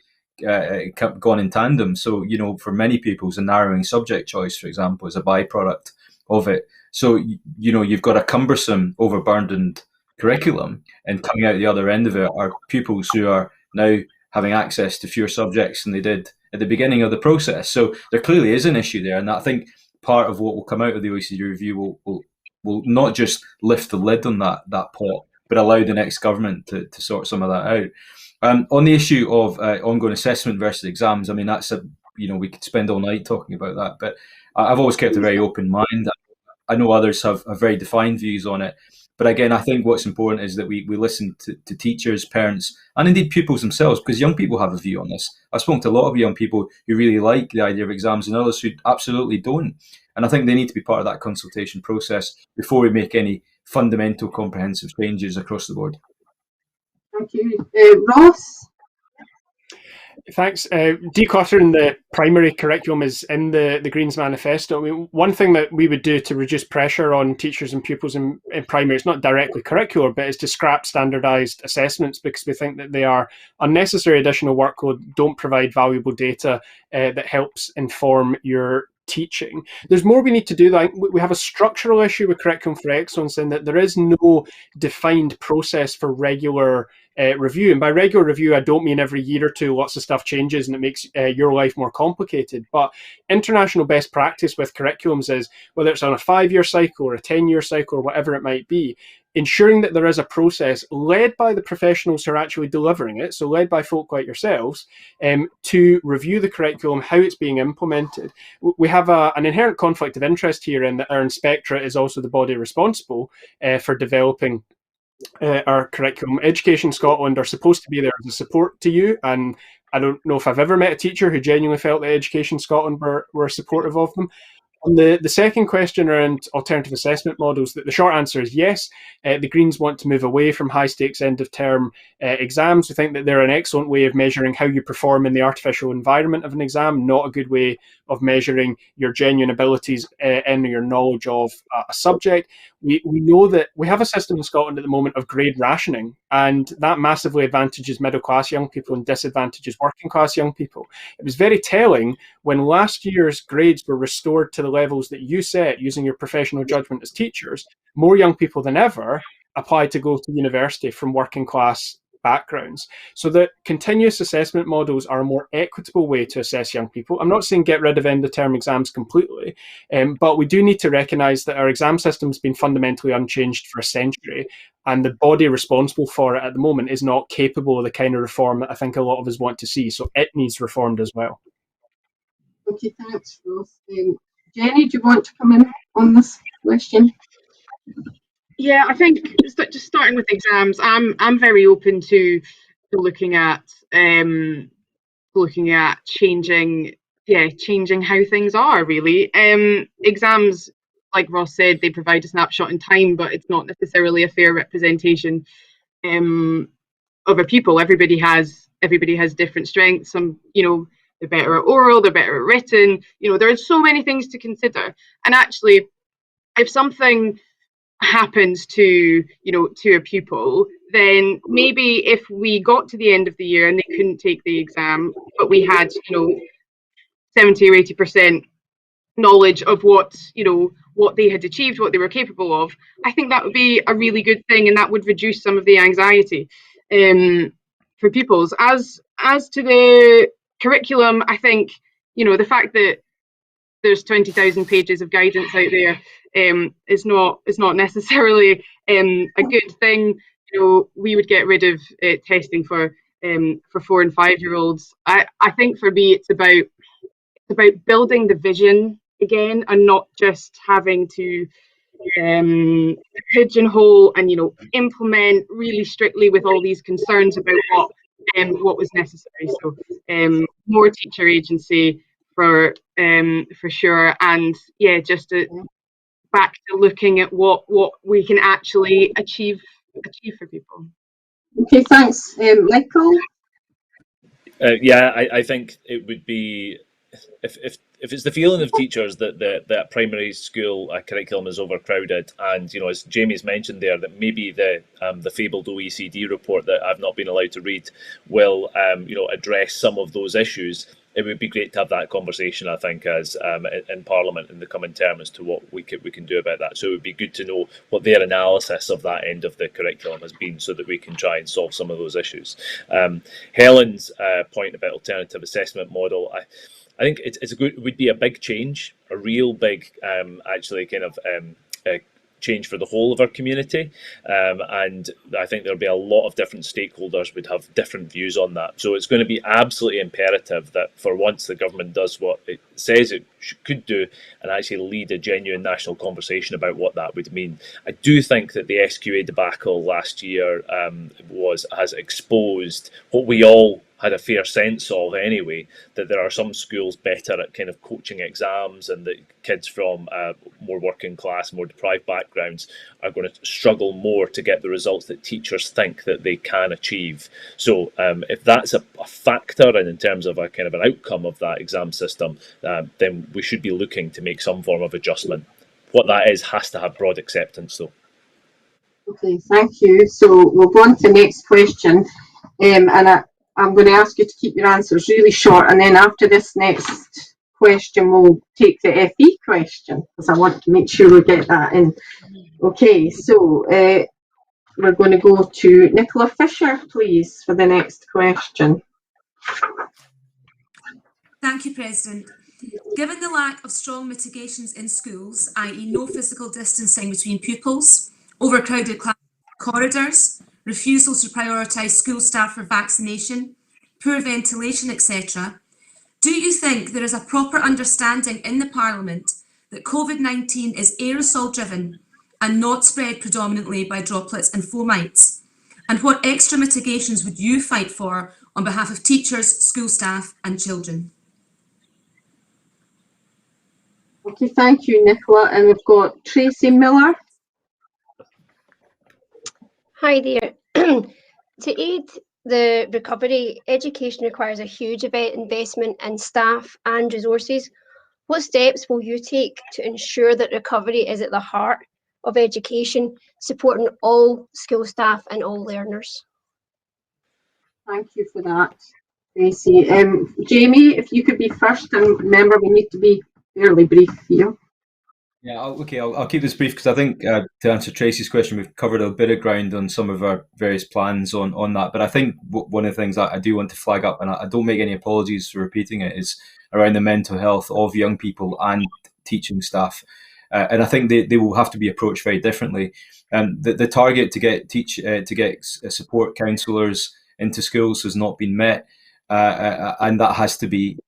gone in tandem. So, for many people, a narrowing subject choice, for example, is a byproduct of it. So, you've got a cumbersome, overburdened curriculum, and coming out the other end of it are pupils who are now having access to fewer subjects than they did at the beginning of the process. So there clearly is an issue there, and I think part of what will come out of the OECD review will not just lift the lid on that pot, but allow the next government to sort some of that out. On the issue of ongoing assessment versus exams, I mean, that's we could spend all night talking about that, but I've always kept a very open mind. I know others have very defined views on it. But again, I think what's important is that we listen to teachers, parents, and indeed pupils themselves, because young people have a view on this. I've spoken to a lot of young people who really like the idea of exams and others who absolutely don't. And I think they need to be part of that consultation process before we make any fundamental comprehensive changes across the board. Thank you. Ross? Thanks. Decluttering the primary curriculum is in the Greens manifesto. I mean, one thing that we would do to reduce pressure on teachers and pupils in primary, it's not directly curricular, but is to scrap standardised assessments, because we think that they are unnecessary additional workload, don't provide valuable data that helps inform your teaching. There's more we need to do. Like, we have a structural issue with Curriculum for Excellence in that there is no defined process for regular review. And by regular review, I don't mean every year or two lots of stuff changes and it makes your life more complicated. But international best practice with curriculums is, whether it's on a 5-year cycle or a 10-year cycle or whatever it might be, ensuring that there is a process led by the professionals who are actually delivering it, so led by folk like yourselves, to review the curriculum, how it's being implemented. We have an inherent conflict of interest here in that our inspectorate is also the body responsible for developing our curriculum. Education Scotland are supposed to be there as a support to you, and I don't know if I've ever met a teacher who genuinely felt that Education Scotland were supportive of them. On the second question around alternative assessment models, the short answer is yes. The Greens want to move away from high-stakes end-of-term exams. We think that they're an excellent way of measuring how you perform in the artificial environment of an exam, not a good way of measuring your genuine abilities and your knowledge of a subject. We know that we have a system in Scotland at the moment of grade rationing, and that massively advantages middle-class young people and disadvantages working-class young people. It was very telling when last year's grades were restored to the levels that you set using your professional judgment as teachers. More young people than ever applied to go to university from working-class backgrounds. So that continuous assessment models are a more equitable way to assess young people. I'm not saying get rid of end-of-term exams completely, but we do need to recognise that our exam system has been fundamentally unchanged for a century, and the body responsible for it at the moment is not capable of the kind of reform that I think a lot of us want to see. So it needs reformed as well. Okay, thanks, Ross. Jenny, do you want to come in on this question? Yeah, I think just starting with exams, I'm very open to looking at changing how things are, really. Exams, like Ross said, they provide a snapshot in time, but it's not necessarily a fair representation of a pupil. Everybody has different strengths. Some, they're better at oral, they're better at written. There are so many things to consider. And actually, if something happens to a pupil, then maybe if we got to the end of the year and they couldn't take the exam, but we had 70 or 80% knowledge of what they had achieved, what they were capable of, I think that would be a really good thing, and that would reduce some of the anxiety for pupils. As to the curriculum, I think the fact that there's 20,000 pages of guidance out there is not necessarily a good thing. We would get rid of testing for 4 and 5 year olds. I think for me it's about building the vision again, and not just having to pigeonhole and implement really strictly with all these concerns about what was necessary. So more teacher agency for sure, and just back to looking at what we can actually achieve for people. Okay, thanks, Michael. I think it would be if it's the feeling of teachers that that primary school curriculum is overcrowded, and as Jamie's mentioned there, that maybe the fabled OECD report that I've not been allowed to read will address some of those issues. it would be great to have that conversation, I think, as in Parliament in the coming term as to what we can do about that. So it would be good to know what their analysis of that end of the curriculum has been, so that we can try and solve some of those issues. Helen's point about alternative assessment model, I think it would be a big change, a real big actually kind of change for the whole of our community, and I think there'll be a lot of different stakeholders would have different views on that. So it's going to be absolutely imperative that for once the government does what it says it could do and actually lead a genuine national conversation about what that would mean. I do think that the SQA debacle last year has exposed what we all had a fair sense of anyway, that there are some schools better at kind of coaching exams, and that kids from more working class, more deprived backgrounds are going to struggle more to get the results that teachers think that they can achieve. So if that's a factor in terms of a kind of an outcome of that exam system, then we should be looking to make some form of adjustment. What that is has to have broad acceptance though. Okay, thank you. So we'll go on to the next question, and I'm going to ask you to keep your answers really short, and then after this next question we'll take the FE question, because I want to make sure we get that in. Okay, so we're going to go to Nicola Fisher, please, for the next question. Thank you, President. Given the lack of strong mitigations in schools, i.e. no physical distancing between pupils, overcrowded class corridors, refusal to prioritise school staff for vaccination, poor ventilation, etc., do you think there is a proper understanding in the Parliament that COVID-19 is aerosol driven and not spread predominantly by droplets and fomites? And what extra mitigations would you fight for on behalf of teachers, school staff and children? Okay, thank you, Nicola. And we've got Tracy Miller. Hi there. To aid the recovery, education requires a huge investment in staff and resources. What steps will you take to ensure that recovery is at the heart of education, supporting all school staff and all learners? Thank you for that, Tracy. Jamie, if you could be first, and remember we need to be fairly brief here. Yeah, I'll keep this brief, because I think to answer Tracy's question, we've covered a bit of ground on some of our various plans on that. But I think one of the things that I do want to flag up, and I don't make any apologies for repeating it, is around the mental health of young people and teaching staff. And I think they will have to be approached very differently. The target to get support counsellors into schools has not been met. And that has to be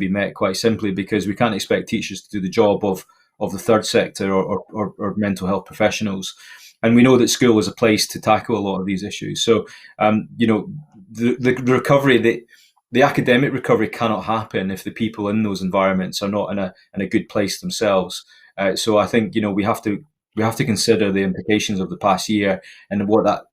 met quite simply, because we can't expect teachers to do the job of the third sector or mental health professionals. And we know that school is a place to tackle a lot of these issues. So, the recovery, the academic recovery cannot happen if the people in those environments are not in a good place themselves. So I think, we have to consider the implications of the past year and what that,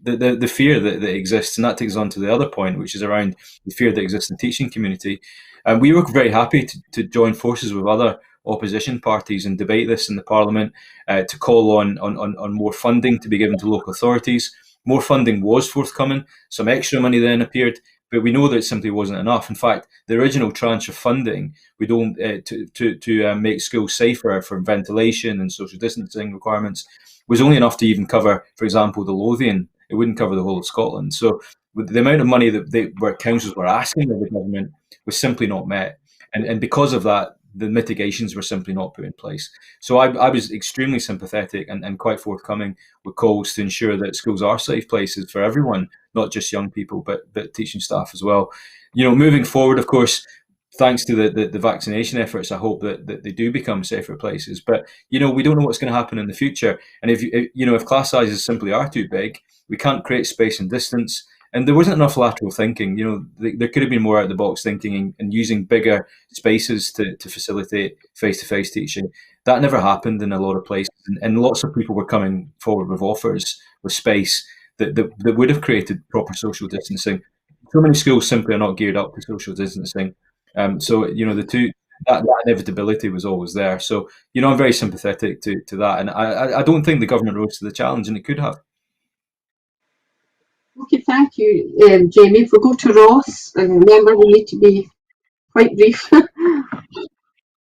the fear that exists. And that takes us on to the other point, which is around the fear that exists in the teaching community. And we were very happy to join forces with other opposition parties and debate this in the Parliament, to call on more funding to be given to local authorities. More funding was forthcoming. Some extra money then appeared, but we know that it simply wasn't enough. In fact, the original tranche of funding to make schools safer for ventilation and social distancing requirements was only enough to even cover, for example, the Lothian. It wouldn't cover the whole of Scotland. So with the amount of money that councils were asking of the government was simply not met. And because of that, the mitigations were simply not put in place. So I was extremely sympathetic and quite forthcoming with calls to ensure that schools are safe places for everyone, not just young people, but teaching staff as well. Moving forward, of course, thanks to the vaccination efforts, I hope that they do become safer places. But, we don't know what's going to happen in the future. And if class sizes simply are too big, we can't create space and distance. And there wasn't enough lateral thinking. There could have been more out-of-the-box thinking and using bigger spaces to facilitate face-to-face teaching. That never happened in a lot of places. And lots of people were coming forward with offers with space that would have created proper social distancing. So many schools simply are not geared up to social distancing. So that inevitability was always there. So, I'm very sympathetic to that. And I don't think the government rose to the challenge, and it could have. Okay, thank you, Jamie. If we go to Ross, and remember we need to be quite brief.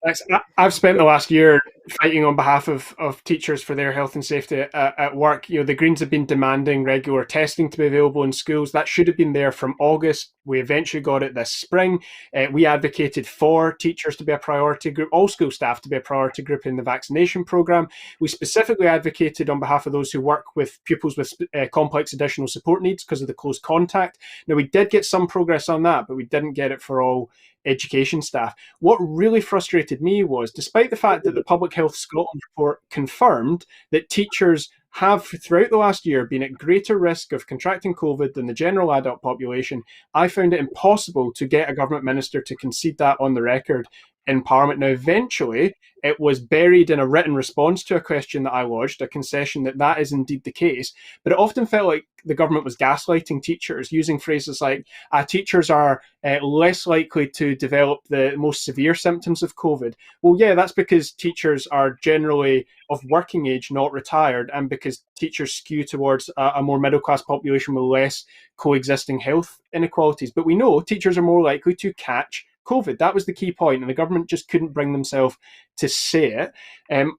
Thanks. I've spent the last year fighting on behalf of teachers for their health and safety at work. The Greens have been demanding regular testing to be available in schools. That should have been there from August. We eventually got it this spring. We advocated for teachers to be a priority group, all school staff to be a priority group in the vaccination programme. We specifically advocated on behalf of those who work with pupils with complex additional support needs because of the close contact. Now, we did get some progress on that, but we didn't get it for all education staff. What really frustrated me was, despite the fact that the Public Health Scotland report confirmed that teachers have throughout the last year been at greater risk of contracting COVID than the general adult population, I found it impossible to get a government minister to concede that on the record in Parliament. Now, eventually, it was buried in a written response to a question that I lodged, a concession that is indeed the case. But it often felt like the government was gaslighting teachers, using phrases like, teachers are less likely to develop the most severe symptoms of COVID. Well, yeah, that's because teachers are generally of working age, not retired, and because teachers skew towards a more middle-class population with less coexisting health inequalities. But we know teachers are more likely to catch COVID. That was the key point, and the government just couldn't bring themselves to say it.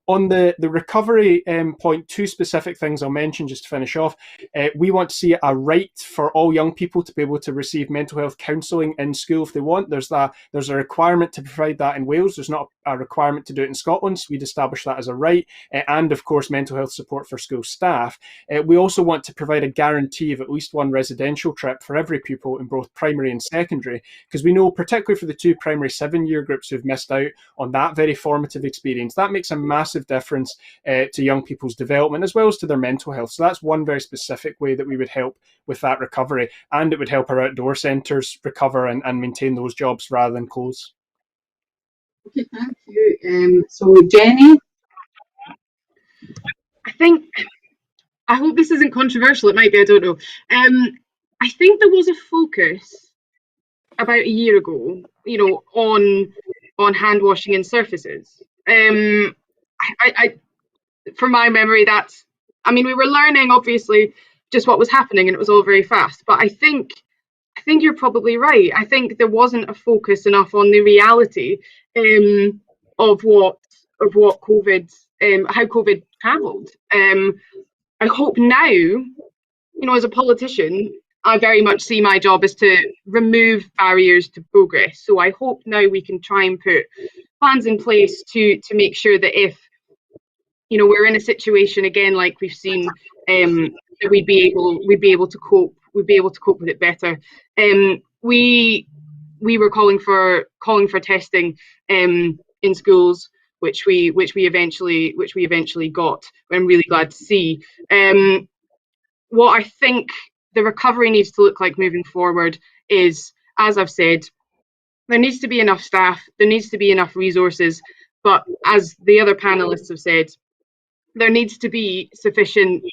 On the recovery point, two specific things I'll mention just to finish off. We want to see a right for all young people to be able to receive mental health counselling in school if they want. There's a requirement to provide that in Wales. There's not a requirement to do it in Scotland, so we'd establish that as a right. And of course, mental health support for school staff. We also want to provide a guarantee of at least one residential trip for every pupil in both primary and secondary, because we know, particularly for the two primary 7-year groups who've missed out on that very formative experience, that makes a massive difference to young people's development as well as to their mental health. So that's one very specific way that we would help with that recovery, and it would help our outdoor centres recover and maintain those jobs rather than close. Okay, thank you. So Jenny? I hope this isn't controversial, it might be, I don't know. I think there was a focus about a year ago, on hand washing and surfaces. From my memory, we were learning obviously just what was happening, and it was all very fast. But I think you're probably right. I think there wasn't a focus enough on the reality of what COVID, how COVID travelled. I hope now, as a politician, I very much see my job as to remove barriers to progress. So I hope now we can try and put plans in place to make sure that if we're in a situation again like we've seen, that we'd be able to cope with it better. We were calling for testing in schools, which we eventually got. I'm really glad to see. What I think the recovery needs to look like moving forward is, as I've said, there needs to be enough staff, there needs to be enough resources, but as the other panelists have said, there needs to be sufficient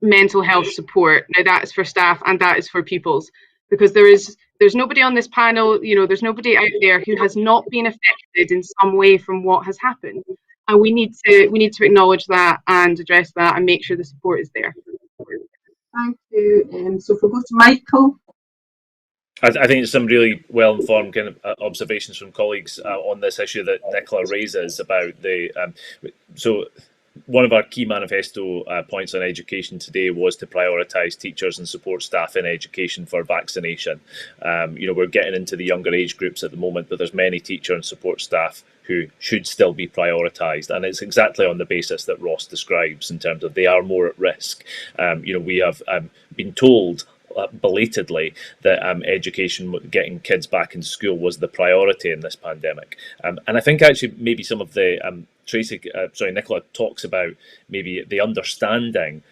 mental health support. Now that is for staff and that is for pupils, because there's nobody on this panel, there's nobody out there who has not been affected in some way from what has happened, and we need to acknowledge that and address that and make sure the support is there. Thank you. So if we go to Michael. I think there's some really well-informed kind of observations from colleagues on this issue that Nicola raises about the. So one of our key manifesto points on education today was to prioritise teachers and support staff in education for vaccination. We're getting into the younger age groups at the moment, but there's many teacher and support staff who should still be prioritised, and it's exactly on the basis that Ross describes in terms of they are more at risk. We have been told belatedly that education, getting kids back in school, was the priority in this pandemic, and I think actually maybe some of the Nicola talks about maybe the understanding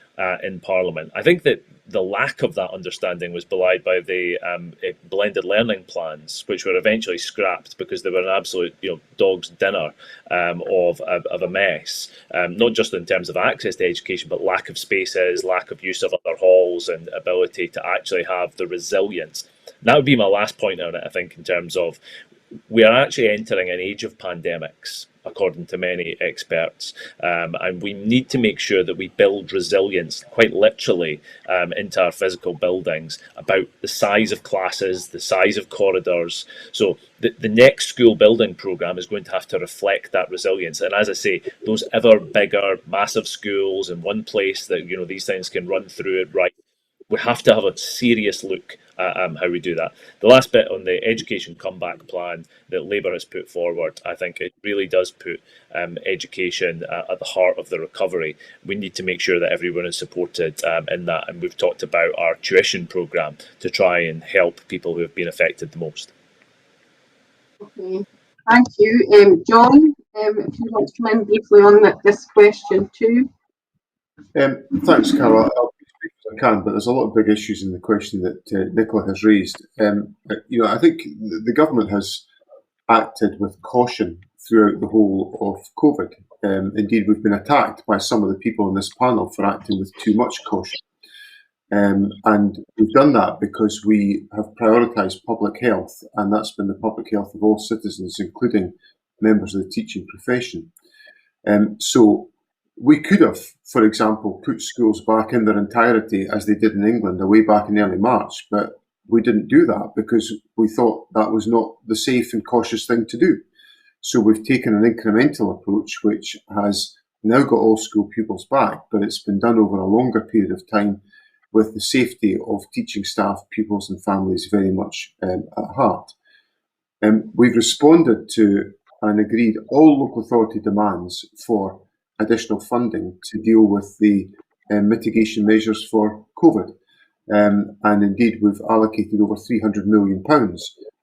in Parliament. I think that the lack of that understanding was belied by the blended learning plans, which were eventually scrapped because they were an absolute dog's dinner of a mess, not just in terms of access to education, but lack of spaces, lack of use of other halls, and ability to actually have the resilience. And that would be my last point on it, I think, in terms of we are actually entering an age of pandemics, according to many experts, and we need to make sure that we build resilience, quite literally, into our physical buildings, about the size of classes, the size of corridors. So the next school building programme is going to have to reflect that resilience. And as I say, those ever bigger, massive schools in one place that, you know, these things can run through it, right? We have to have a serious look at how we do that. The last bit on the education comeback plan that Labour has put forward, I think it really does put education at the heart of the recovery. We need to make sure that everyone is supported in that, and we've talked about our tuition programme to try and help people who have been affected the most. Okay, thank you. John, if you want to come in briefly on this question too. Thanks, Carol. I'll speak as I can, but there's a lot of big issues in the question that Nicola has raised. I think the government has acted with caution throughout the whole of COVID. Indeed, we've been attacked by some of the people on this panel for acting with too much caution. And we've done that because we have prioritised public health, and that's been the public health of all citizens, including members of the teaching profession. So we could have, for example, put schools back in their entirety as they did in England way back in early March, but we didn't do that because we thought that was not the safe and cautious thing to do. So we've taken an incremental approach, which has now got all school pupils back, but it's been done over a longer period of time with the safety of teaching staff, pupils and families very much at heart. We've responded to and agreed all local authority demands for additional funding to deal with the mitigation measures for COVID. And indeed, we've allocated over £300 million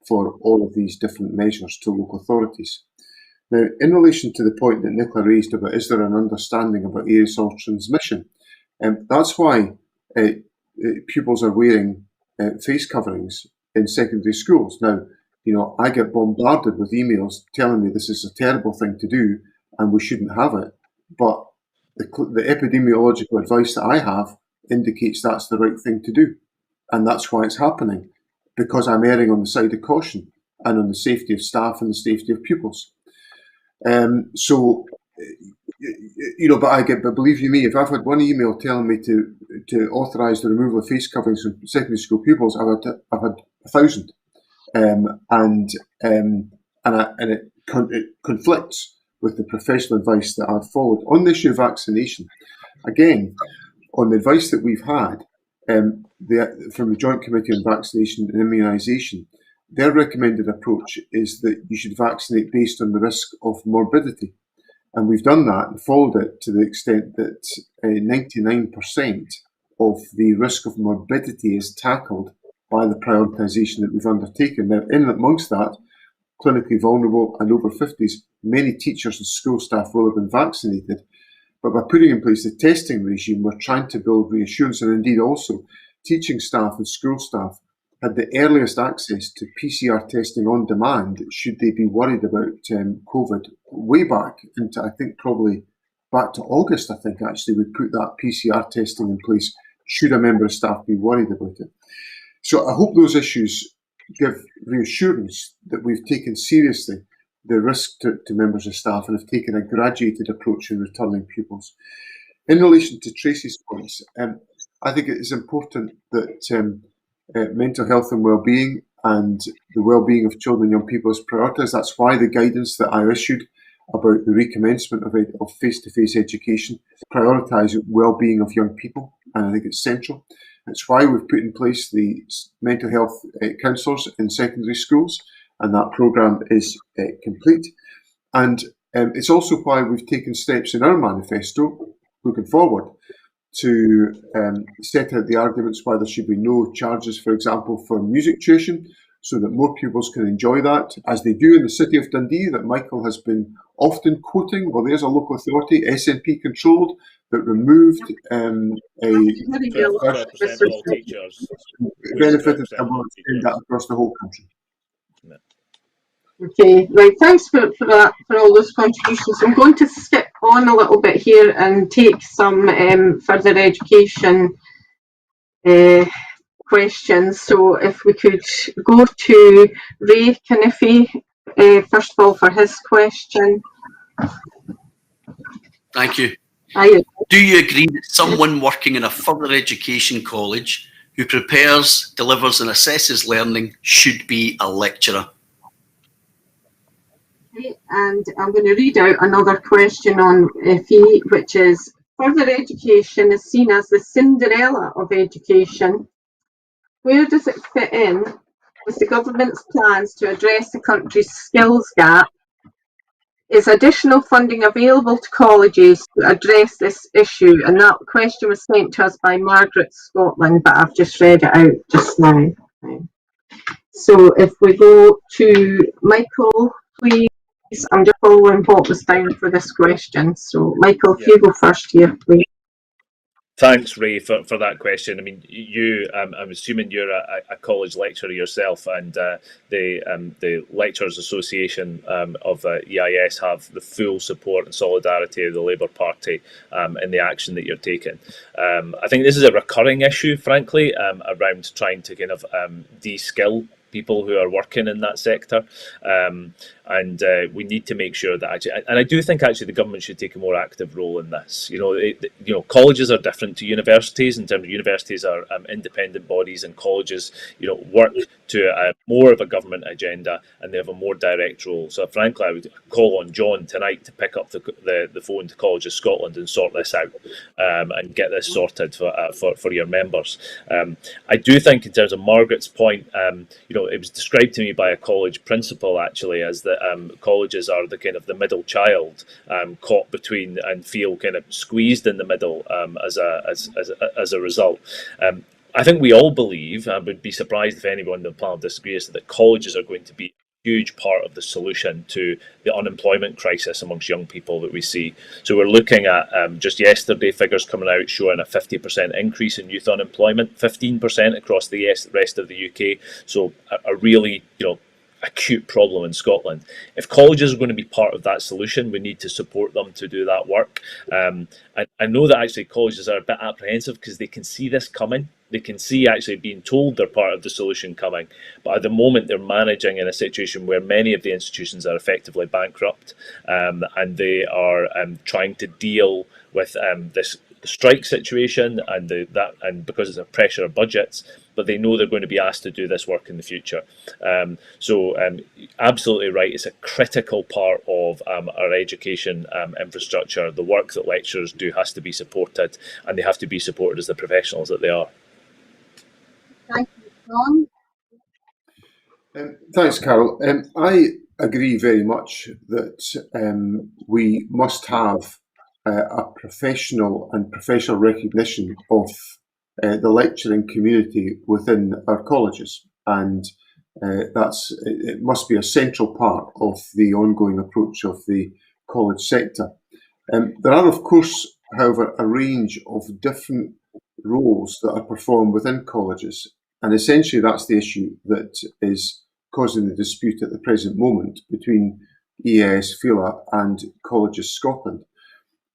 for all of these different measures to local authorities. Now, in relation to the point that Nicola raised about is there an understanding about aerosol transmission, that's why pupils are wearing face coverings in secondary schools. Now, I get bombarded with emails telling me this is a terrible thing to do and we shouldn't have it. But the epidemiological advice that I have indicates that's the right thing to do. And that's why it's happening, because I'm erring on the side of caution and on the safety of staff and the safety of pupils. But believe you me, if I've had one email telling me to authorise the removal of face coverings from secondary school pupils, I've had 1,000. And it conflicts with the professional advice that I've followed. On the issue of vaccination, again, on the advice that we've had from the Joint Committee on Vaccination and Immunisation, their recommended approach is that you should vaccinate based on the risk of morbidity. And we've done that and followed it to the extent that 99% of the risk of morbidity is tackled by the prioritisation that we've undertaken. Now, in amongst that, clinically vulnerable and over 50s, many teachers and school staff will have been vaccinated. But by putting in place the testing regime, we're trying to build reassurance, and indeed also teaching staff and school staff had the earliest access to PCR testing on demand should they be worried about COVID way back into, I think, probably back to August, I think, actually, we put that PCR testing in place should a member of staff be worried about it. So I hope those issues give reassurance that we've taken seriously the risk to members of staff and have taken a graduated approach in returning pupils. In relation to Tracy's points, I think it is important that mental health and well-being and the well-being of children and young people is prioritised. That's why the guidance that I issued about the recommencement of face-to-face education prioritise well-being of young people, and I think it's central. It's why we've put in place the mental health counsellors in secondary schools, and that programme is complete. And it's also why we've taken steps in our manifesto, looking forward, to set out the arguments why there should be no charges, for example, for music tuition, so that more pupils can enjoy that, as they do in the City of Dundee, that Michael has been often quoting. Well, there's a local authority, SNP controlled, that removed a 12% of all teachers benefited, and will extend that across the whole country. Okay, right, thanks for all those contributions. I'm going to skip on a little bit here and take some further education questions. So if we could go to Ray Caniffy first of all, for his question. Thank you. I Do you agree that someone working in a further education college who prepares, delivers and assesses learning should be a lecturer? And I'm going to read out another question on FE, which is, further education is seen as the Cinderella of education. Where does it fit in with the government's plans to address the country's skills gap? Is additional funding available to colleges to address this issue? And that question was sent to us by Margaret Scotland, but I've just read it out just now. So if we go to Michael, please. I'm just following what was down for this question. So Michael, if you go first here, please. Thanks, Ray, for that question. I mean, I'm assuming you're a college lecturer yourself, and the Lecturers Association of EIS have the full support and solidarity of the Labour Party in the action that you're taking. I think this is a recurring issue, frankly, around trying to kind of de-skill people who are working in that sector, and we need to make sure that actually, and I do think actually the government should take a more active role in this. You know, colleges are different to universities in terms of universities are independent bodies, and colleges, work to more of a government agenda, and they have a more direct role. So frankly, I would call on John tonight to pick up the phone to Colleges Scotland and sort this out, and get this sorted for your members. I do think, in terms of Margaret's point, it was described to me by a college principal actually as that colleges are the kind of the middle child, caught between and feel kind of squeezed in the middle as a result. I think we all believe, I would be surprised if anyone on the panel disagrees, that colleges are going to be a huge part of the solution to the unemployment crisis amongst young people that we see. So we're looking at just yesterday figures coming out showing a 50% increase in youth unemployment, 15% across the rest of the UK. So a really, acute problem in Scotland. If colleges are going to be part of that solution, we need to support them to do that work. I know that actually colleges are a bit apprehensive because they can see this coming. They can see actually being told they're part of the solution coming. But at the moment, they're managing in a situation where many of the institutions are effectively bankrupt, and they are trying to deal with this strike situation and because it's a pressure of budgets, but they know they're going to be asked to do this work in the future. So absolutely right, it's a critical part of our education infrastructure. The work that lecturers do has to be supported, and they have to be supported as the professionals that they are. Thank you, John. Thanks, Carol. I agree very much that we must have a professional recognition of the lecturing community within our colleges, and it must be a central part of the ongoing approach of the college sector. There are, of course, however, a range of different roles that are performed within colleges, and essentially that's the issue that is causing the dispute at the present moment between EIS Fila and Colleges Scotland.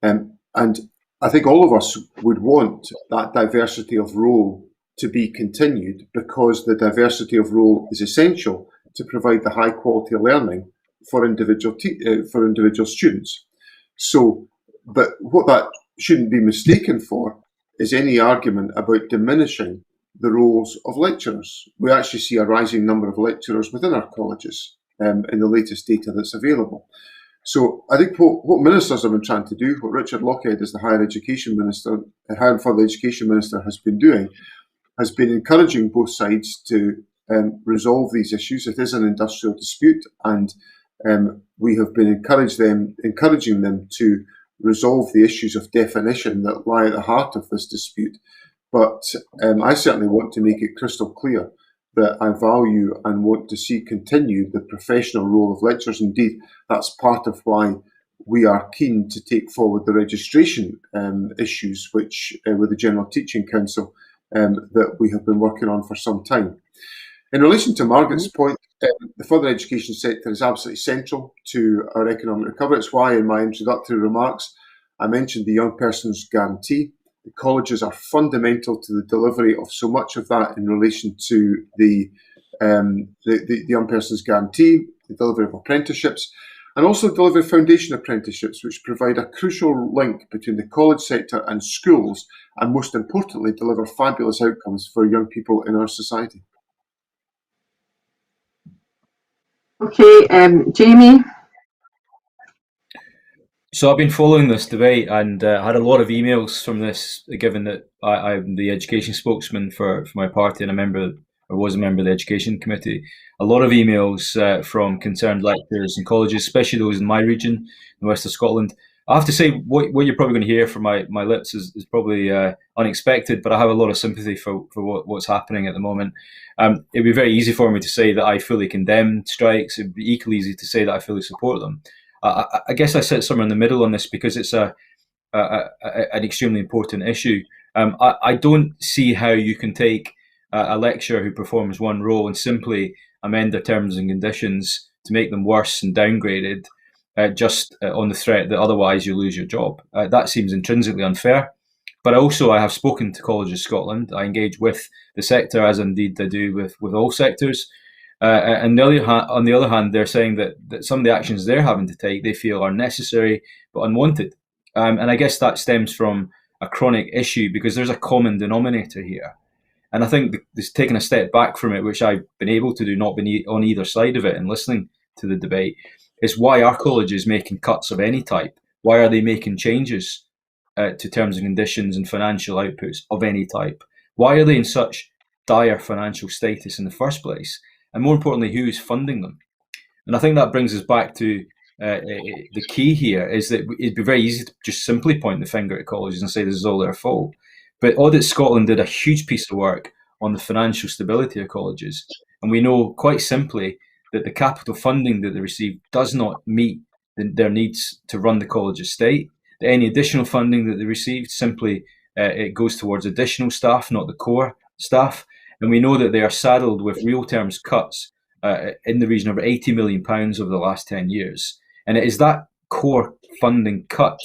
And I think all of us would want that diversity of role to be continued, because the diversity of role is essential to provide the high quality learning for individual students. So, but what that shouldn't be mistaken for is any argument about diminishing the roles of lecturers. We actually see a rising number of lecturers within our colleges in the latest data that's available. So I think what ministers have been trying to do, what Richard Lochhead as the Higher and Further Education Minister has been doing, has been encouraging both sides to resolve these issues. It is an industrial dispute, and we have been encouraging them to resolve the issues of definition that lie at the heart of this dispute. But I certainly want to make it crystal clear that I value and want to see continue the professional role of lecturers. Indeed, that's part of why we are keen to take forward the registration issues, which with the General Teaching Council that we have been working on for some time. In relation to Margaret's point, the further education sector is absolutely central to our economic recovery. It's why in my introductory remarks I mentioned the Young Persons Guarantee. The colleges are fundamental to the delivery of so much of that in relation to the Young Persons Guarantee, the delivery of apprenticeships, and also the delivery of foundation apprenticeships, which provide a crucial link between the college sector and schools, and most importantly, deliver fabulous outcomes for young people in our society. Okay, Jamie. So I've been following this debate and had a lot of emails from this, given that I'm the education spokesman for my party and was a member of the education committee. A lot of emails from concerned lecturers and colleges, especially those in my region, the west of Scotland. I have to say, what you're probably going to hear from my lips is probably unexpected, but I have a lot of sympathy for what's happening at the moment. It'd be very easy for me to say that I fully condemn strikes. It'd be equally easy to say that I fully support them. I guess I sit somewhere in the middle on this because it's an extremely important issue. I don't see how you can take a lecturer who performs one role and simply amend their terms and conditions to make them worse and downgraded just on the threat that otherwise you lose your job. That seems intrinsically unfair. But also, I have spoken to Colleges Scotland. I engage with the sector, as indeed I do with all sectors. And on the other hand, they're saying that some of the actions they're having to take, they feel are necessary but unwanted. And I guess that stems from a chronic issue because there's a common denominator here. And I think this taking a step back from it, which I've been able to do, not been on either side of it and listening to the debate, is why are colleges making cuts of any type? Why are they making changes to terms and conditions and financial outputs of any type? Why are they in such dire financial status in the first place? And more importantly, who is funding them? And I think that brings us back to the key here is that it'd be very easy to just simply point the finger at colleges and say this is all their fault. But Audit Scotland did a huge piece of work on the financial stability of colleges. And we know quite simply that the capital funding that they receive does not meet their needs to run the college estate. That any additional funding that they receive simply it goes towards additional staff, not the core staff. And we know that they are saddled with real terms cuts in the region of £80 million over the last 10 years. And it is that core funding cut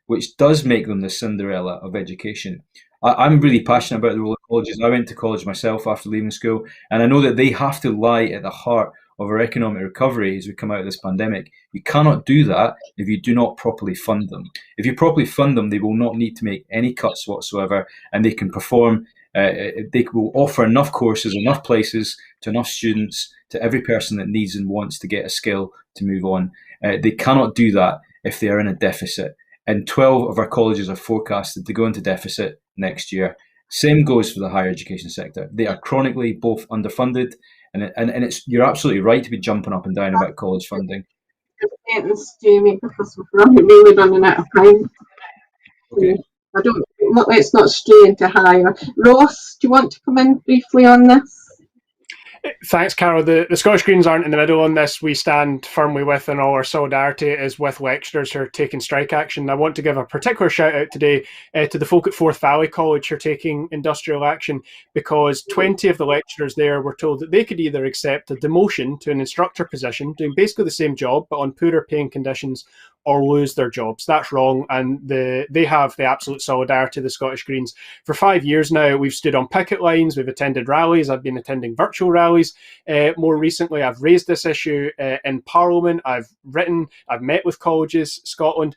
which does make them the Cinderella of education. I'm really passionate about the role of colleges. I went to college myself after leaving school, and I know that they have to lie at the heart of our economic recovery as we come out of this pandemic. You cannot do that if you do not properly fund them. If you properly fund them, they will not need to make any cuts whatsoever, and they can perform. They will offer enough courses, enough places to enough students, to every person that needs and wants to get a skill to move on. They cannot do that if they are in a deficit. And 12 of our colleges are forecasted to go into deficit next year. Same goes for the higher education sector. They are chronically both underfunded, and it's you're absolutely right to be jumping up and down about college funding. Jamie, because we're really running out of time. Okay. Let's not stray into higher. Ross, do you want to come in briefly on this? Thanks, Carol. The Scottish Greens aren't in the middle on this. We stand firmly with, and all our solidarity is with lecturers who are taking strike action. I want to give a particular shout out today to the folk at Forth Valley College who are taking industrial action, because 20 of the lecturers there were told that they could either accept a demotion to an instructor position, doing basically the same job but on poorer paying conditions, or lose their jobs. That's wrong, and they have the absolute solidarity of the Scottish Greens. For 5 years now, we've stood on picket lines, we've attended rallies, I've been attending virtual rallies. More recently, I've raised this issue in Parliament, I've met with Colleges Scotland.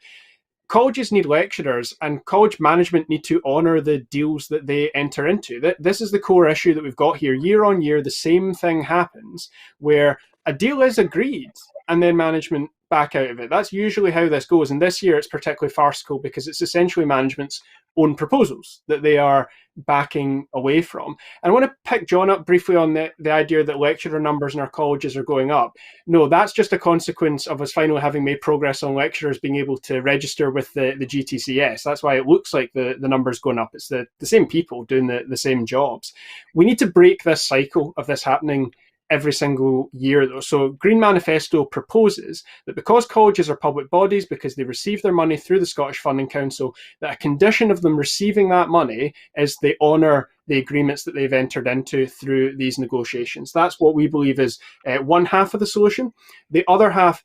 Colleges need lecturers, and college management need to honour the deals that they enter into. This is the core issue that we've got here. Year on year, the same thing happens, where a deal is agreed and then management back out of it. That's usually how this goes. And this year it's particularly farcical because it's essentially management's own proposals that they are backing away from. And I want to pick John up briefly on the idea that lecturer numbers in our colleges are going up. No, that's just a consequence of us finally having made progress on lecturers being able to register with the GTCS. That's why it looks like the numbers going up. It's the same people doing the same jobs. We need to break this cycle of this happening every single year, though. So Green Manifesto proposes that because colleges are public bodies, because they receive their money through the Scottish Funding Council, that a condition of them receiving that money is they honour the agreements that they've entered into through these negotiations. That's what we believe is one half of the solution. The other half,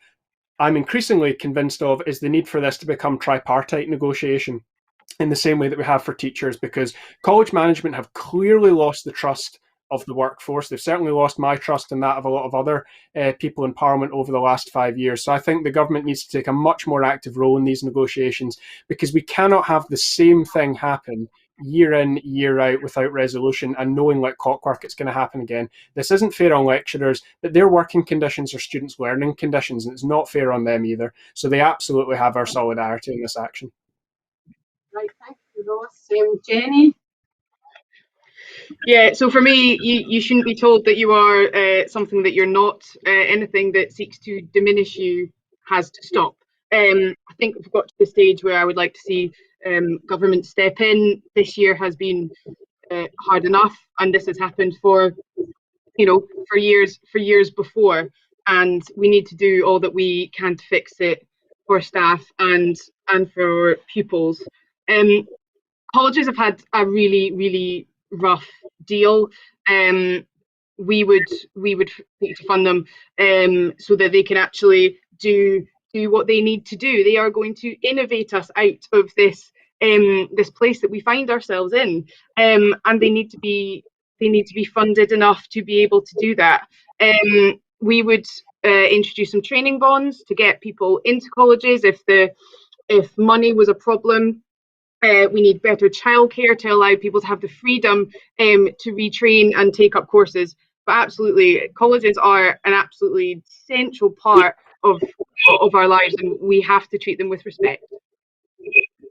I'm increasingly convinced of, is the need for this to become tripartite negotiation in the same way that we have for teachers, because college management have clearly lost the trust of the workforce. They've certainly lost my trust in that of a lot of other people in Parliament over the last 5 years. So I think the government needs to take a much more active role in these negotiations, because we cannot have the same thing happen year in, year out without resolution and knowing like clockwork it's going to happen again. This isn't fair on lecturers, but their working conditions are students' learning conditions, and it's not fair on them either. So they absolutely have our solidarity in this action. Right, thank you, Ross. Jenny? Yeah, so for me, you shouldn't be told that you are something that you're not. Anything that seeks to diminish you has to stop. I think we've got to the stage where I would like to see government step in. This year has been hard enough, and this has happened for years before, and we need to do all that we can to fix it for staff and for pupils. Colleges have had a really rough deal. We would need to fund them so that they can actually do what they need to do. They are going to innovate us out of this place that we find ourselves in, and they need to be funded enough to be able to do that. We would introduce some training bonds to get people into colleges if money was a problem. We need better childcare to allow people to have the freedom to retrain and take up courses. But absolutely, colleges are an absolutely central part of our lives, and we have to treat them with respect.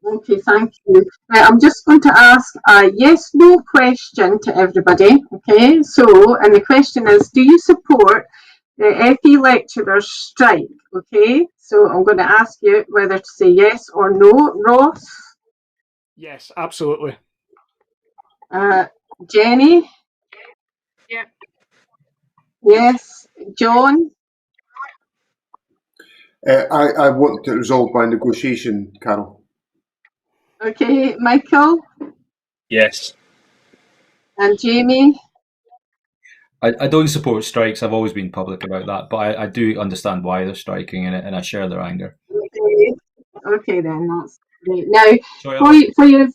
Okay, thank you. I'm just going to ask a yes/no question to everybody. Okay, so, and the question is, do you support the FE lecturers' strike? Okay, so I'm going to ask you whether to say yes or no. Ross? Yes, absolutely. Jenny? Yeah. Yes. John? I want it resolved by negotiation, Carol. Okay, Michael? Yes. And Jamie? I don't support strikes. I've always been public about that, but I do understand why they're striking, and I share their anger. Okay then, that's great. Now, Sorry, for you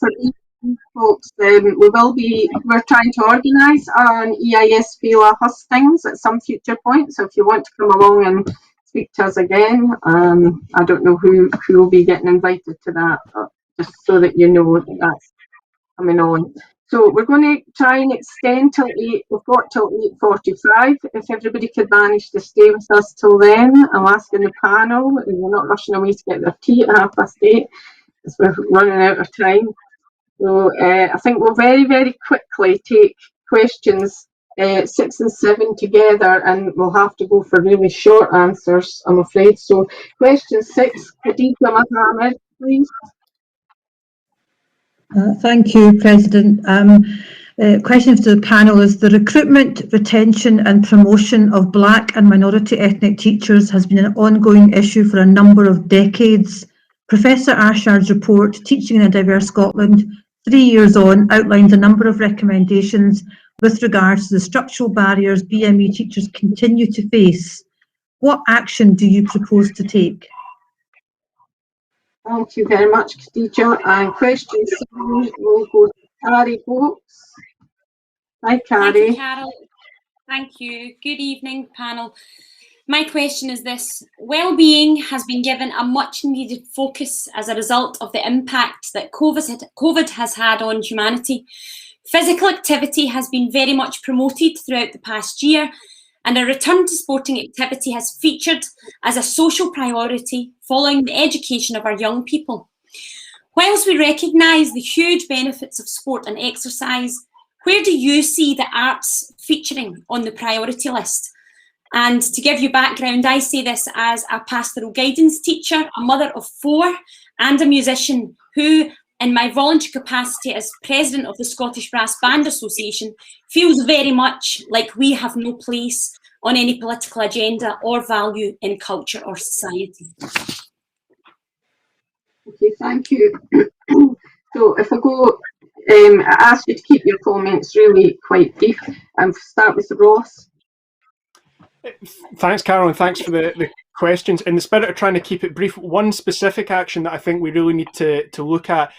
folks, we're trying to organise an EIS Hustings at some future point. So if you want to come along and speak to us again, I don't know who will be getting invited to that, but just so that you know that that's coming on. So we're going to try and extend till 8. We've got till 8:45. If everybody could manage to stay with us till then, I'm asking the panel, and we're not rushing away to get their tea at 8:30, because we're running out of time. So I think we'll very quickly take questions 6 and 7 together, and we'll have to go for really short answers, I'm afraid. So question 6, Khadija Mohammed, please. Thank you, President. Question to the panel is: the recruitment, retention and promotion of Black and minority ethnic teachers has been an ongoing issue for a number of decades. Professor Ashard's report, Teaching in a Diverse Scotland, 3 years on, outlines a number of recommendations with regards to the structural barriers BME teachers continue to face. What action do you propose to take? Thank you very much, Khadija. And question 7 will go to Carrie Oakes. Hi, Carrie. Thank you, Carol. Thank you. Good evening, panel. My question is this: well-being has been given a much-needed focus as a result of the impact that COVID has had on humanity. Physical activity has been very much promoted throughout the past year, and a return to sporting activity has featured as a social priority following the education of our young people. Whilst we recognise the huge benefits of sport and exercise, where do you see the arts featuring on the priority list? And to give you background, I say this as a pastoral guidance teacher, a mother of 4, and a musician who, in my voluntary capacity as president of the Scottish Brass Band Association, feels very much like we have no place on any political agenda or value in culture or society. Okay, thank you. So if I go, I ask you to keep your comments really quite brief, and start with Ross. Thanks, Carol, and thanks for the questions. In the spirit of trying to keep it brief, one specific action that I think we really need to look at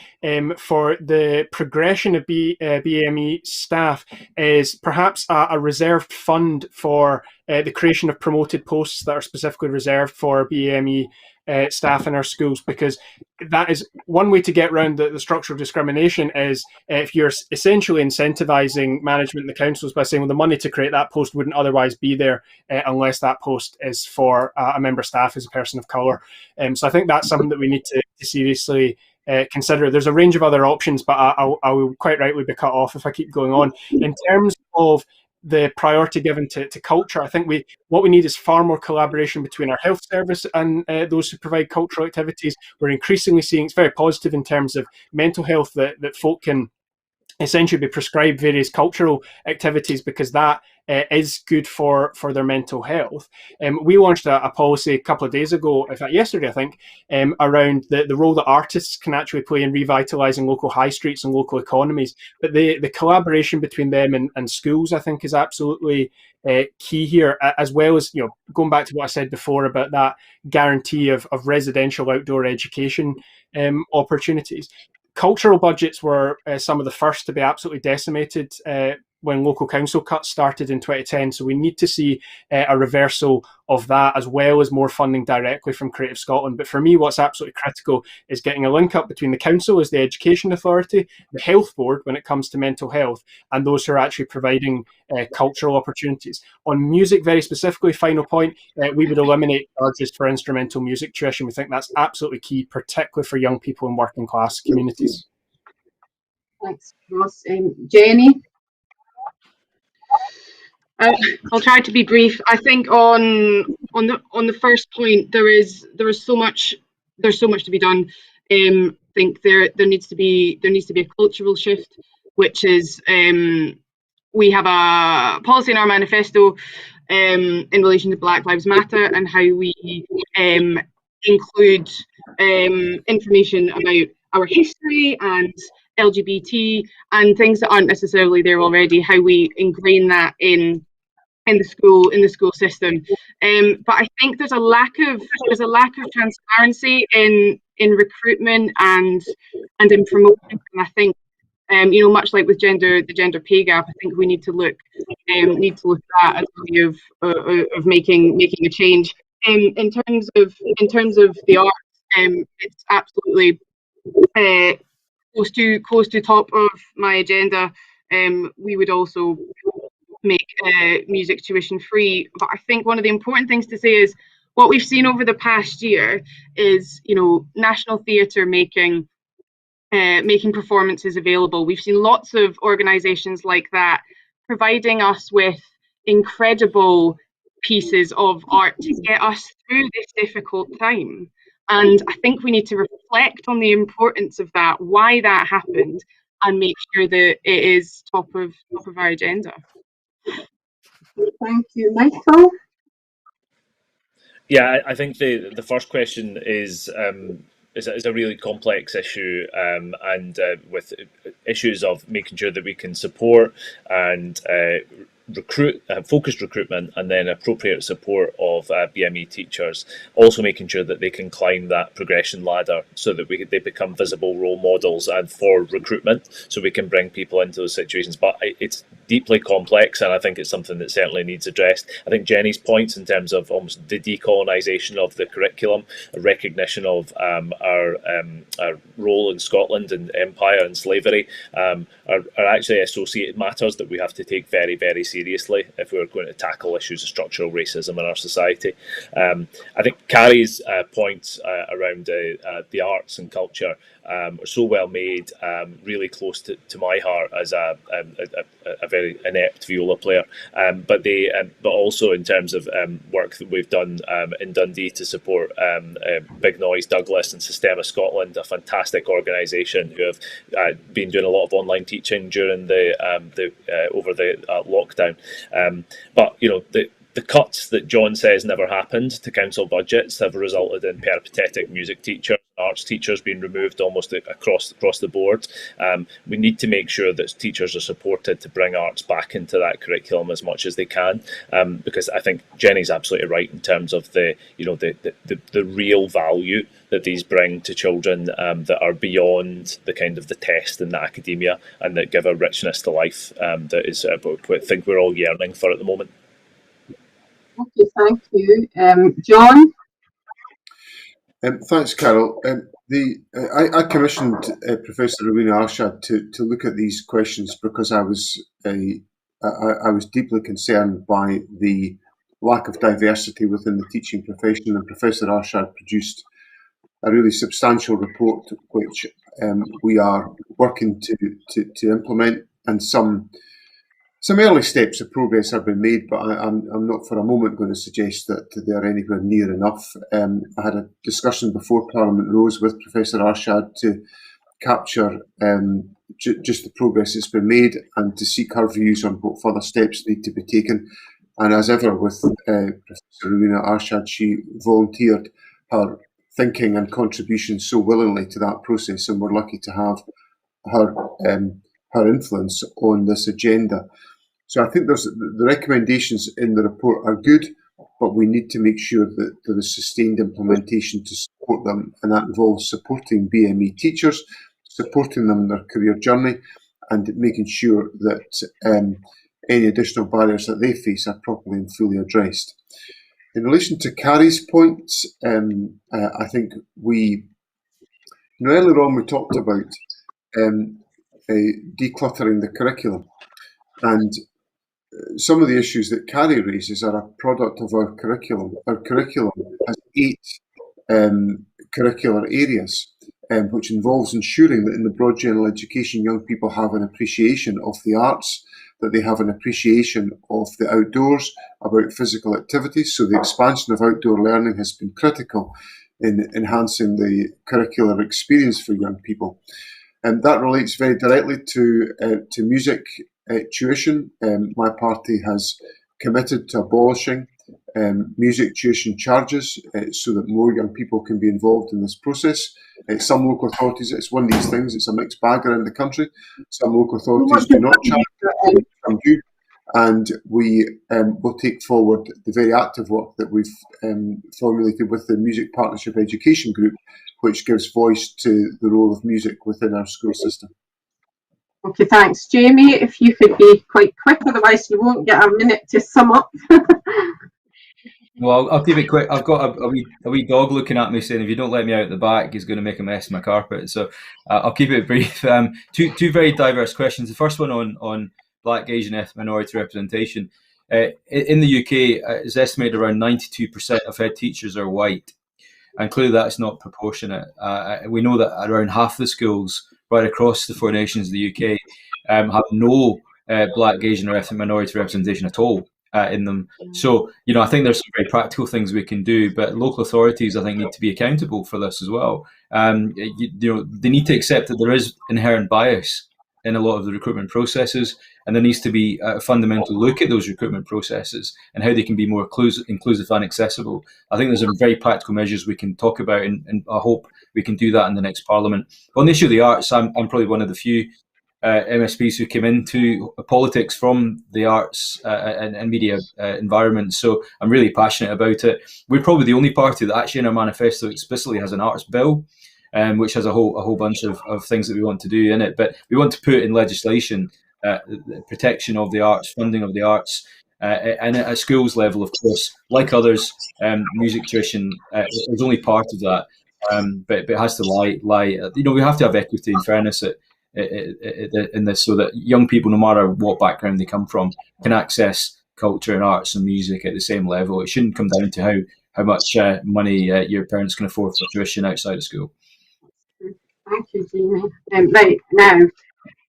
for the progression of BAME staff is perhaps a reserved fund for the creation of promoted posts that are specifically reserved for BAME staff in our schools, because that is one way to get around the structural discrimination. Is if you're essentially incentivizing management and the councils by saying, well, the money to create that post wouldn't otherwise be there unless that post is for a member of staff who's a person of colour. So I think that's something that we need to seriously consider. There's a range of other options, but I will quite rightly be cut off if I keep going on. In terms of the priority given to culture, I think what we need is far more collaboration between our health service and those who provide cultural activities. We're increasingly seeing, it's very positive in terms of mental health, that folk can essentially be prescribed various cultural activities because that is good for their mental health. We launched a policy a couple of days ago, in fact yesterday I think, around the role that artists can actually play in revitalising local high streets and local economies. But the collaboration between them and schools, I think, is absolutely key here, as well as, going back to what I said before about that guarantee of residential outdoor education opportunities. Cultural budgets were some of the first to be absolutely decimated when local council cuts started in 2010. So we need to see a reversal of that, as well as more funding directly from Creative Scotland. But for me, what's absolutely critical is getting a link up between the council as the education authority, the health board when it comes to mental health, and those who are actually providing cultural opportunities. On music, very specifically, final point, we would eliminate charges for instrumental music tuition. We think that's absolutely key, particularly for young people in working class communities. Thanks, Ross. Jenny? I'll try to be brief. I think on the first point, there's so much to be done. I think there needs to be a cultural shift, which is we have a policy in our manifesto in relation to Black Lives Matter and how we include information about our history and LGBT and things that aren't necessarily there already, how we ingrain that in the school system. But I think there's a lack of transparency in recruitment and in promotion. And I think much like with the gender pay gap, I think we need to look at that as a way of making a change. In terms of the arts, it's absolutely close to top of my agenda. We would also make music tuition free, but I think one of the important things to say is what we've seen over the past year is National Theatre making performances available. We've seen lots of organisations like that providing us with incredible pieces of art to get us through this difficult time. And I think we need to reflect on the importance of that, why that happened, and make sure that it is top of our agenda. Thank you, Michael. Yeah, I think the first question is a really complex issue, and with issues of making sure that we can support and recruit, focused recruitment, and then appropriate support of BME teachers, also making sure that they can climb that progression ladder so that they become visible role models and for recruitment, so we can bring people into those situations. But it's deeply complex, and I think it's something that certainly needs addressed. I think Jenny's points in terms of almost the decolonisation of the curriculum, a recognition of our role in Scotland and empire and slavery are actually associated matters that we have to take very, very seriously if we're going to tackle issues of structural racism in our society. I think Carrie's points around the arts and culture are so well made, really close to my heart as a very inept viola player, but also in terms of work that we've done in Dundee to support Big Noise Douglas and Systema Scotland, a fantastic organisation who have been doing a lot of online teaching during over the lockdown. But The cuts that John says never happened to council budgets have resulted in peripatetic music teachers, arts teachers being removed almost across the board. We need to make sure that teachers are supported to bring arts back into that curriculum as much as they can, because I think Jenny's absolutely right in terms of the real value that these bring to children that are beyond the kind of the test and the academia, and that give a richness to life that is I think we're all yearning for at the moment. Okay, thank you. John? Thanks, Carol. I commissioned Professor Rowena Arshad to look at these questions because I was deeply concerned by the lack of diversity within the teaching profession, and Professor Arshad produced a really substantial report which we are working to implement, and some early steps of progress have been made, but I'm not for a moment going to suggest that they are anywhere near enough. I had a discussion before Parliament rose with Professor Arshad to capture just the progress that's been made and to seek her views on what further steps need to be taken. And as ever with Professor Rowena Arshad, she volunteered her thinking and contribution so willingly to that process, and we're lucky to have her influence on this agenda. So I think the recommendations in the report are good, but we need to make sure that there is sustained implementation to support them, and that involves supporting BME teachers, supporting them in their career journey, and making sure that any additional barriers that they face are properly and fully addressed. In relation to Carrie's points, I think earlier on we talked about decluttering the curriculum, and some of the issues that Carrie raises are a product of our curriculum. Our curriculum has 8 curricular areas, which involves ensuring that in the broad general education young people have an appreciation of the arts, that they have an appreciation of the outdoors, about physical activities. So the expansion of outdoor learning has been critical in enhancing the curricular experience for young people. And that relates very directly to music tuition. My party has committed to abolishing music tuition charges so that more young people can be involved in this process. Some local authorities, it's one of these things, it's a mixed bag around the country. Some local authorities do not charge, some do. And we will take forward the very active work that we've formulated with the Music Partnership Education Group, which gives voice to the role of music within our school system. Okay, thanks. Jamie, if you could be quite quick, otherwise you won't get a minute to sum up. Well, I'll keep it quick. I've got a wee dog looking at me saying, if you don't let me out the back, he's going to make a mess of my carpet. So I'll keep it brief. Two very diverse questions. The first one on Black, Asian, ethnic minority representation. In the UK, it's estimated around 92% of head teachers are white. And clearly that's not proportionate. We know that around half the schools right across the 4 nations of the UK have no Black, Asian or ethnic minority representation at all in them. So, I think there's some very practical things we can do, but local authorities, I think, need to be accountable for this as well. They need to accept that there is inherent bias in a lot of the recruitment processes, and there needs to be a fundamental look at those recruitment processes and how they can be more inclusive and accessible. I think there's some very practical measures we can talk about, and I hope we can do that in the next Parliament. On the issue of the arts, I'm probably one of the few MSPs who came into politics from the arts and media environment, so I'm really passionate about it. We're probably the only party that actually in our manifesto explicitly has an arts bill, which has a whole bunch of things that we want to do in it. But we want to put in legislation the protection of the arts, funding of the arts, and at a schools level, of course, like others, music tuition is only part of that, but it has to lie. We have to have equity and fairness in this, so that young people, no matter what background they come from, can access culture and arts and music at the same level. It shouldn't come down to how much money your parents can afford for tuition outside of school. Thank you, Jamie. Right, now,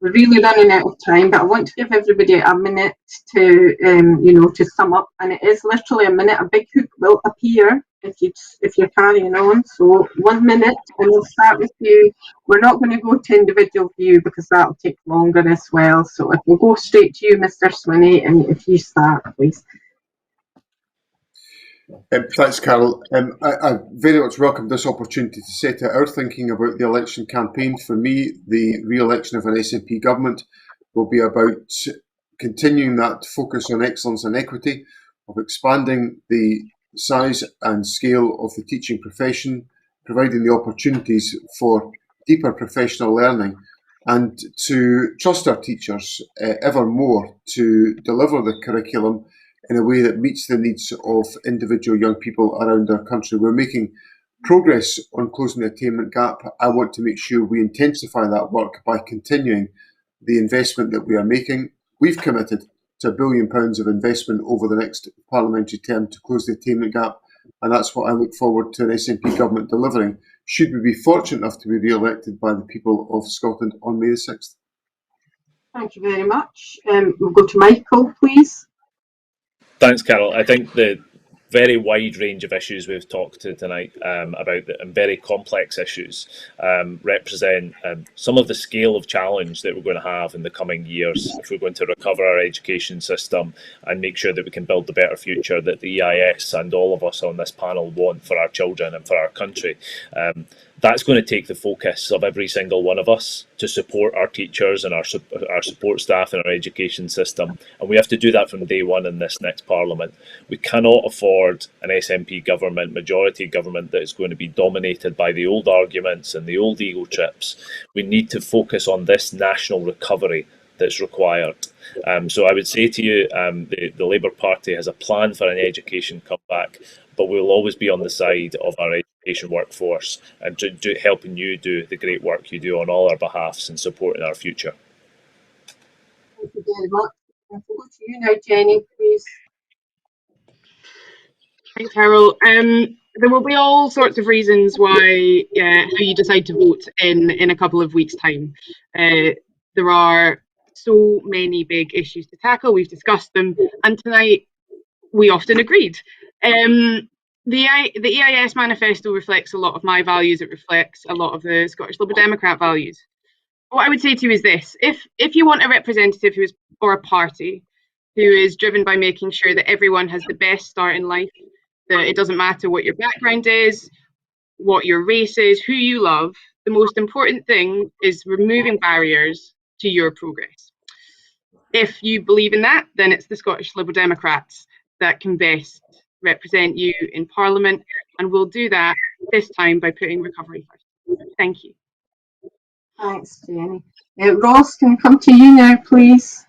we're really running out of time, but I want to give everybody a minute to, to sum up, and it is literally a minute. A big hook will appear if you're carrying on. So 1 minute, and we'll start with you. We're not going to go to individual view because that'll take longer as well. So if we'll go straight to you, Mr. Swinney, and if you start, please. Thanks, Carol. I very much welcome this opportunity to set out our thinking about the election campaign. For me, the re-election of an SNP government will be about continuing that focus on excellence and equity, of expanding the size and scale of the teaching profession, providing the opportunities for deeper professional learning, and to trust our teachers ever more to deliver the curriculum in a way that meets the needs of individual young people around our country. We're making progress on closing the attainment gap. I want to make sure we intensify that work by continuing the investment that we are making. We've committed to £1 billion of investment over the next parliamentary term to close the attainment gap, and that's what I look forward to an SNP government delivering, should we be fortunate enough to be re-elected by the people of Scotland on May the 6th. Thank you very much. We'll go to Michael, please. Thanks, Carol. I think the very wide range of issues we've talked to tonight about and very complex issues represent some of the scale of challenge that we're going to have in the coming years if we're going to recover our education system and make sure that we can build the better future that the EIS and all of us on this panel want for our children and for our country. That's going to take the focus of every single one of us to support our teachers and our support staff in our education system. And we have to do that from day one in this next Parliament. We cannot afford an SNP government, majority government, that is going to be dominated by the old arguments and the old ego trips. We need to focus on this national recovery that's required. So I would say to you, the Labour Party has a plan for an education comeback, but we'll always be on the side of our education workforce and helping you do the great work you do on all our behalfs and supporting our future. Thank you very much. I'll go to you now, Jenny, please. Thanks, Carol. There will be all sorts of reasons why how you decide to vote in a couple of weeks' time. There are so many big issues to tackle. We've discussed them, and tonight we often agreed. The EIS manifesto reflects a lot of my values. It reflects a lot of the Scottish Liberal Democrat values. What I would say to you is this: if you want a representative who is, or a party who is driven by making sure that everyone has the best start in life, that it doesn't matter what your background is, what your race is, who you love, the most important thing is removing barriers to your progress. If you believe in that, then it's the Scottish Liberal Democrats that can best represent you in Parliament, and we'll do that this time by putting recovery first. Thank you. Thanks, Jenny. Ross, can I come to you now, please?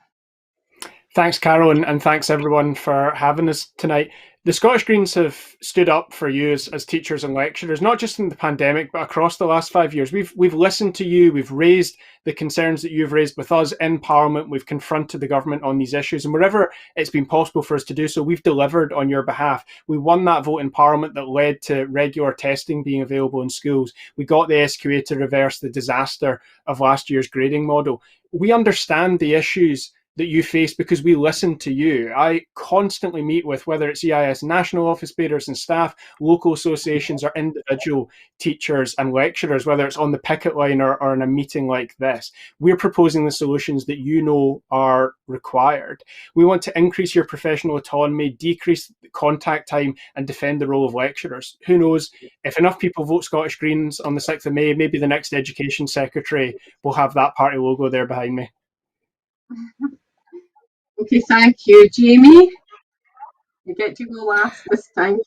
Thanks, Carol, and thanks everyone for having us tonight. The Scottish Greens have stood up for you as teachers and lecturers, not just in the pandemic, but across the last 5 years. We've listened to you, we've raised the concerns that you've raised with us in Parliament, we've confronted the government on these issues, and wherever it's been possible for us to do so, we've delivered on your behalf. We won that vote in Parliament that led to regular testing being available in schools. We got the SQA to reverse the disaster of last year's grading model. We understand the issues that you face because we listen to you. I constantly meet with, whether it's EIS national office bearers and staff, local associations, or individual teachers and lecturers, whether it's on the picket line or in a meeting like this. We're proposing the solutions that you know are required. We want to increase your professional autonomy, decrease contact time, and defend the role of lecturers. Who knows, if enough people vote Scottish Greens on the 6th of May, maybe the next Education Secretary will have that party logo there behind me. Okay, thank you. Jamie, you get to go last this time.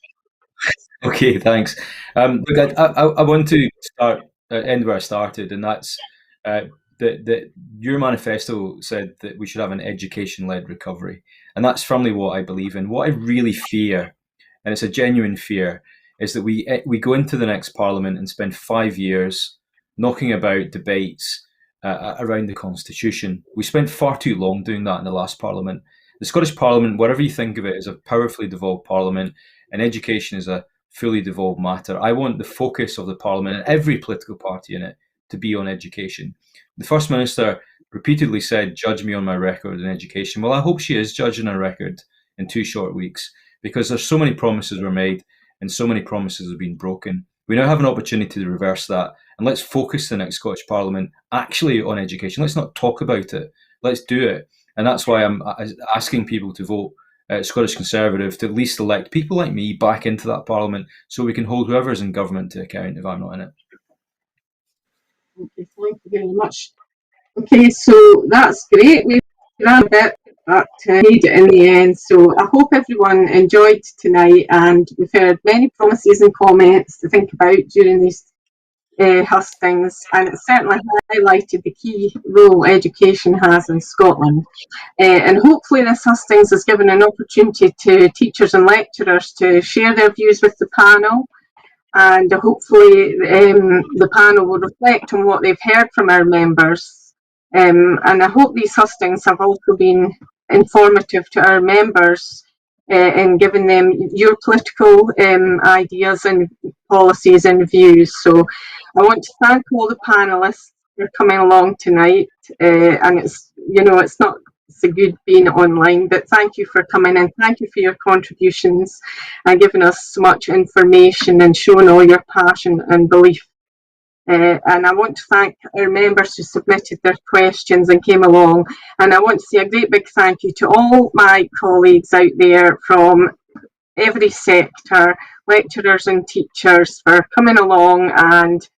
Okay, thanks. Look, I want to end where I started, and that's that your manifesto said that we should have an education-led recovery, and that's firmly what I believe in. What I really fear, and it's a genuine fear, is that we go into the next Parliament and spend 5 years knocking about debates around the Constitution. We spent far too long doing that in the last Parliament. The Scottish Parliament, whatever you think of it, is a powerfully devolved Parliament, and education is a fully devolved matter. I want the focus of the Parliament and every political party in it to be on education. The First Minister repeatedly said, "Judge me on my record in education." Well, I hope she is judging her record in 2 short weeks, because there's so many promises were made and so many promises have been broken. We now have an opportunity to reverse that, and let's focus the next Scottish Parliament actually on education. Let's not talk about it, let's do it. And that's why I'm asking people to vote Scottish Conservative to at least elect people like me back into that Parliament so we can hold whoever's in government to account if I'm not in it. Okay, thank you very much. Okay, so that's great. We ran a bit, but made it in the end. So I hope everyone enjoyed tonight, and we've heard many promises and comments to think about during these hustings, and it certainly highlighted the key role education has in Scotland. And hopefully this hustings has given an opportunity to teachers and lecturers to share their views with the panel, and hopefully the panel will reflect on what they've heard from our members. And I hope these hustings have also been informative to our members in giving them your political ideas and policies and views. So I want to thank all the panellists for coming along tonight. And it's, you know, it's not so good being online, but thank you for coming and thank you for your contributions and giving us so much information and showing all your passion and belief. And I want to thank our members who submitted their questions and came along. And I want to say a great big thank you to all my colleagues out there from every sector, lecturers and teachers, for coming along and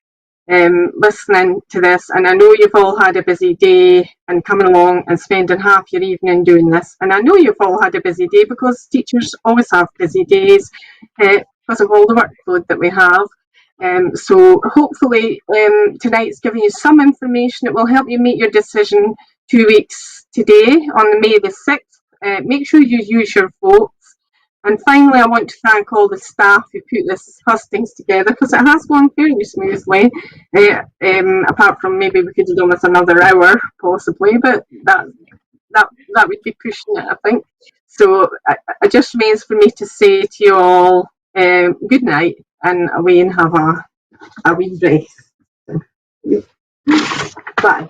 listening to this. And I know you've all had a busy day and coming along and spending half your evening doing this. And I know you've all had a busy day because teachers always have busy days because of all the workload that we have. So hopefully tonight's given you some information that will help you make your decision 2 weeks today on May the 6th. Make sure you use your votes. And finally, I want to thank all the staff who put this hustings together, because it has gone fairly smoothly, apart from maybe we could have done with another hour possibly, but that would be pushing it, I think. So it just remains for me to say to you all good night and away and have a wee breath. Bye.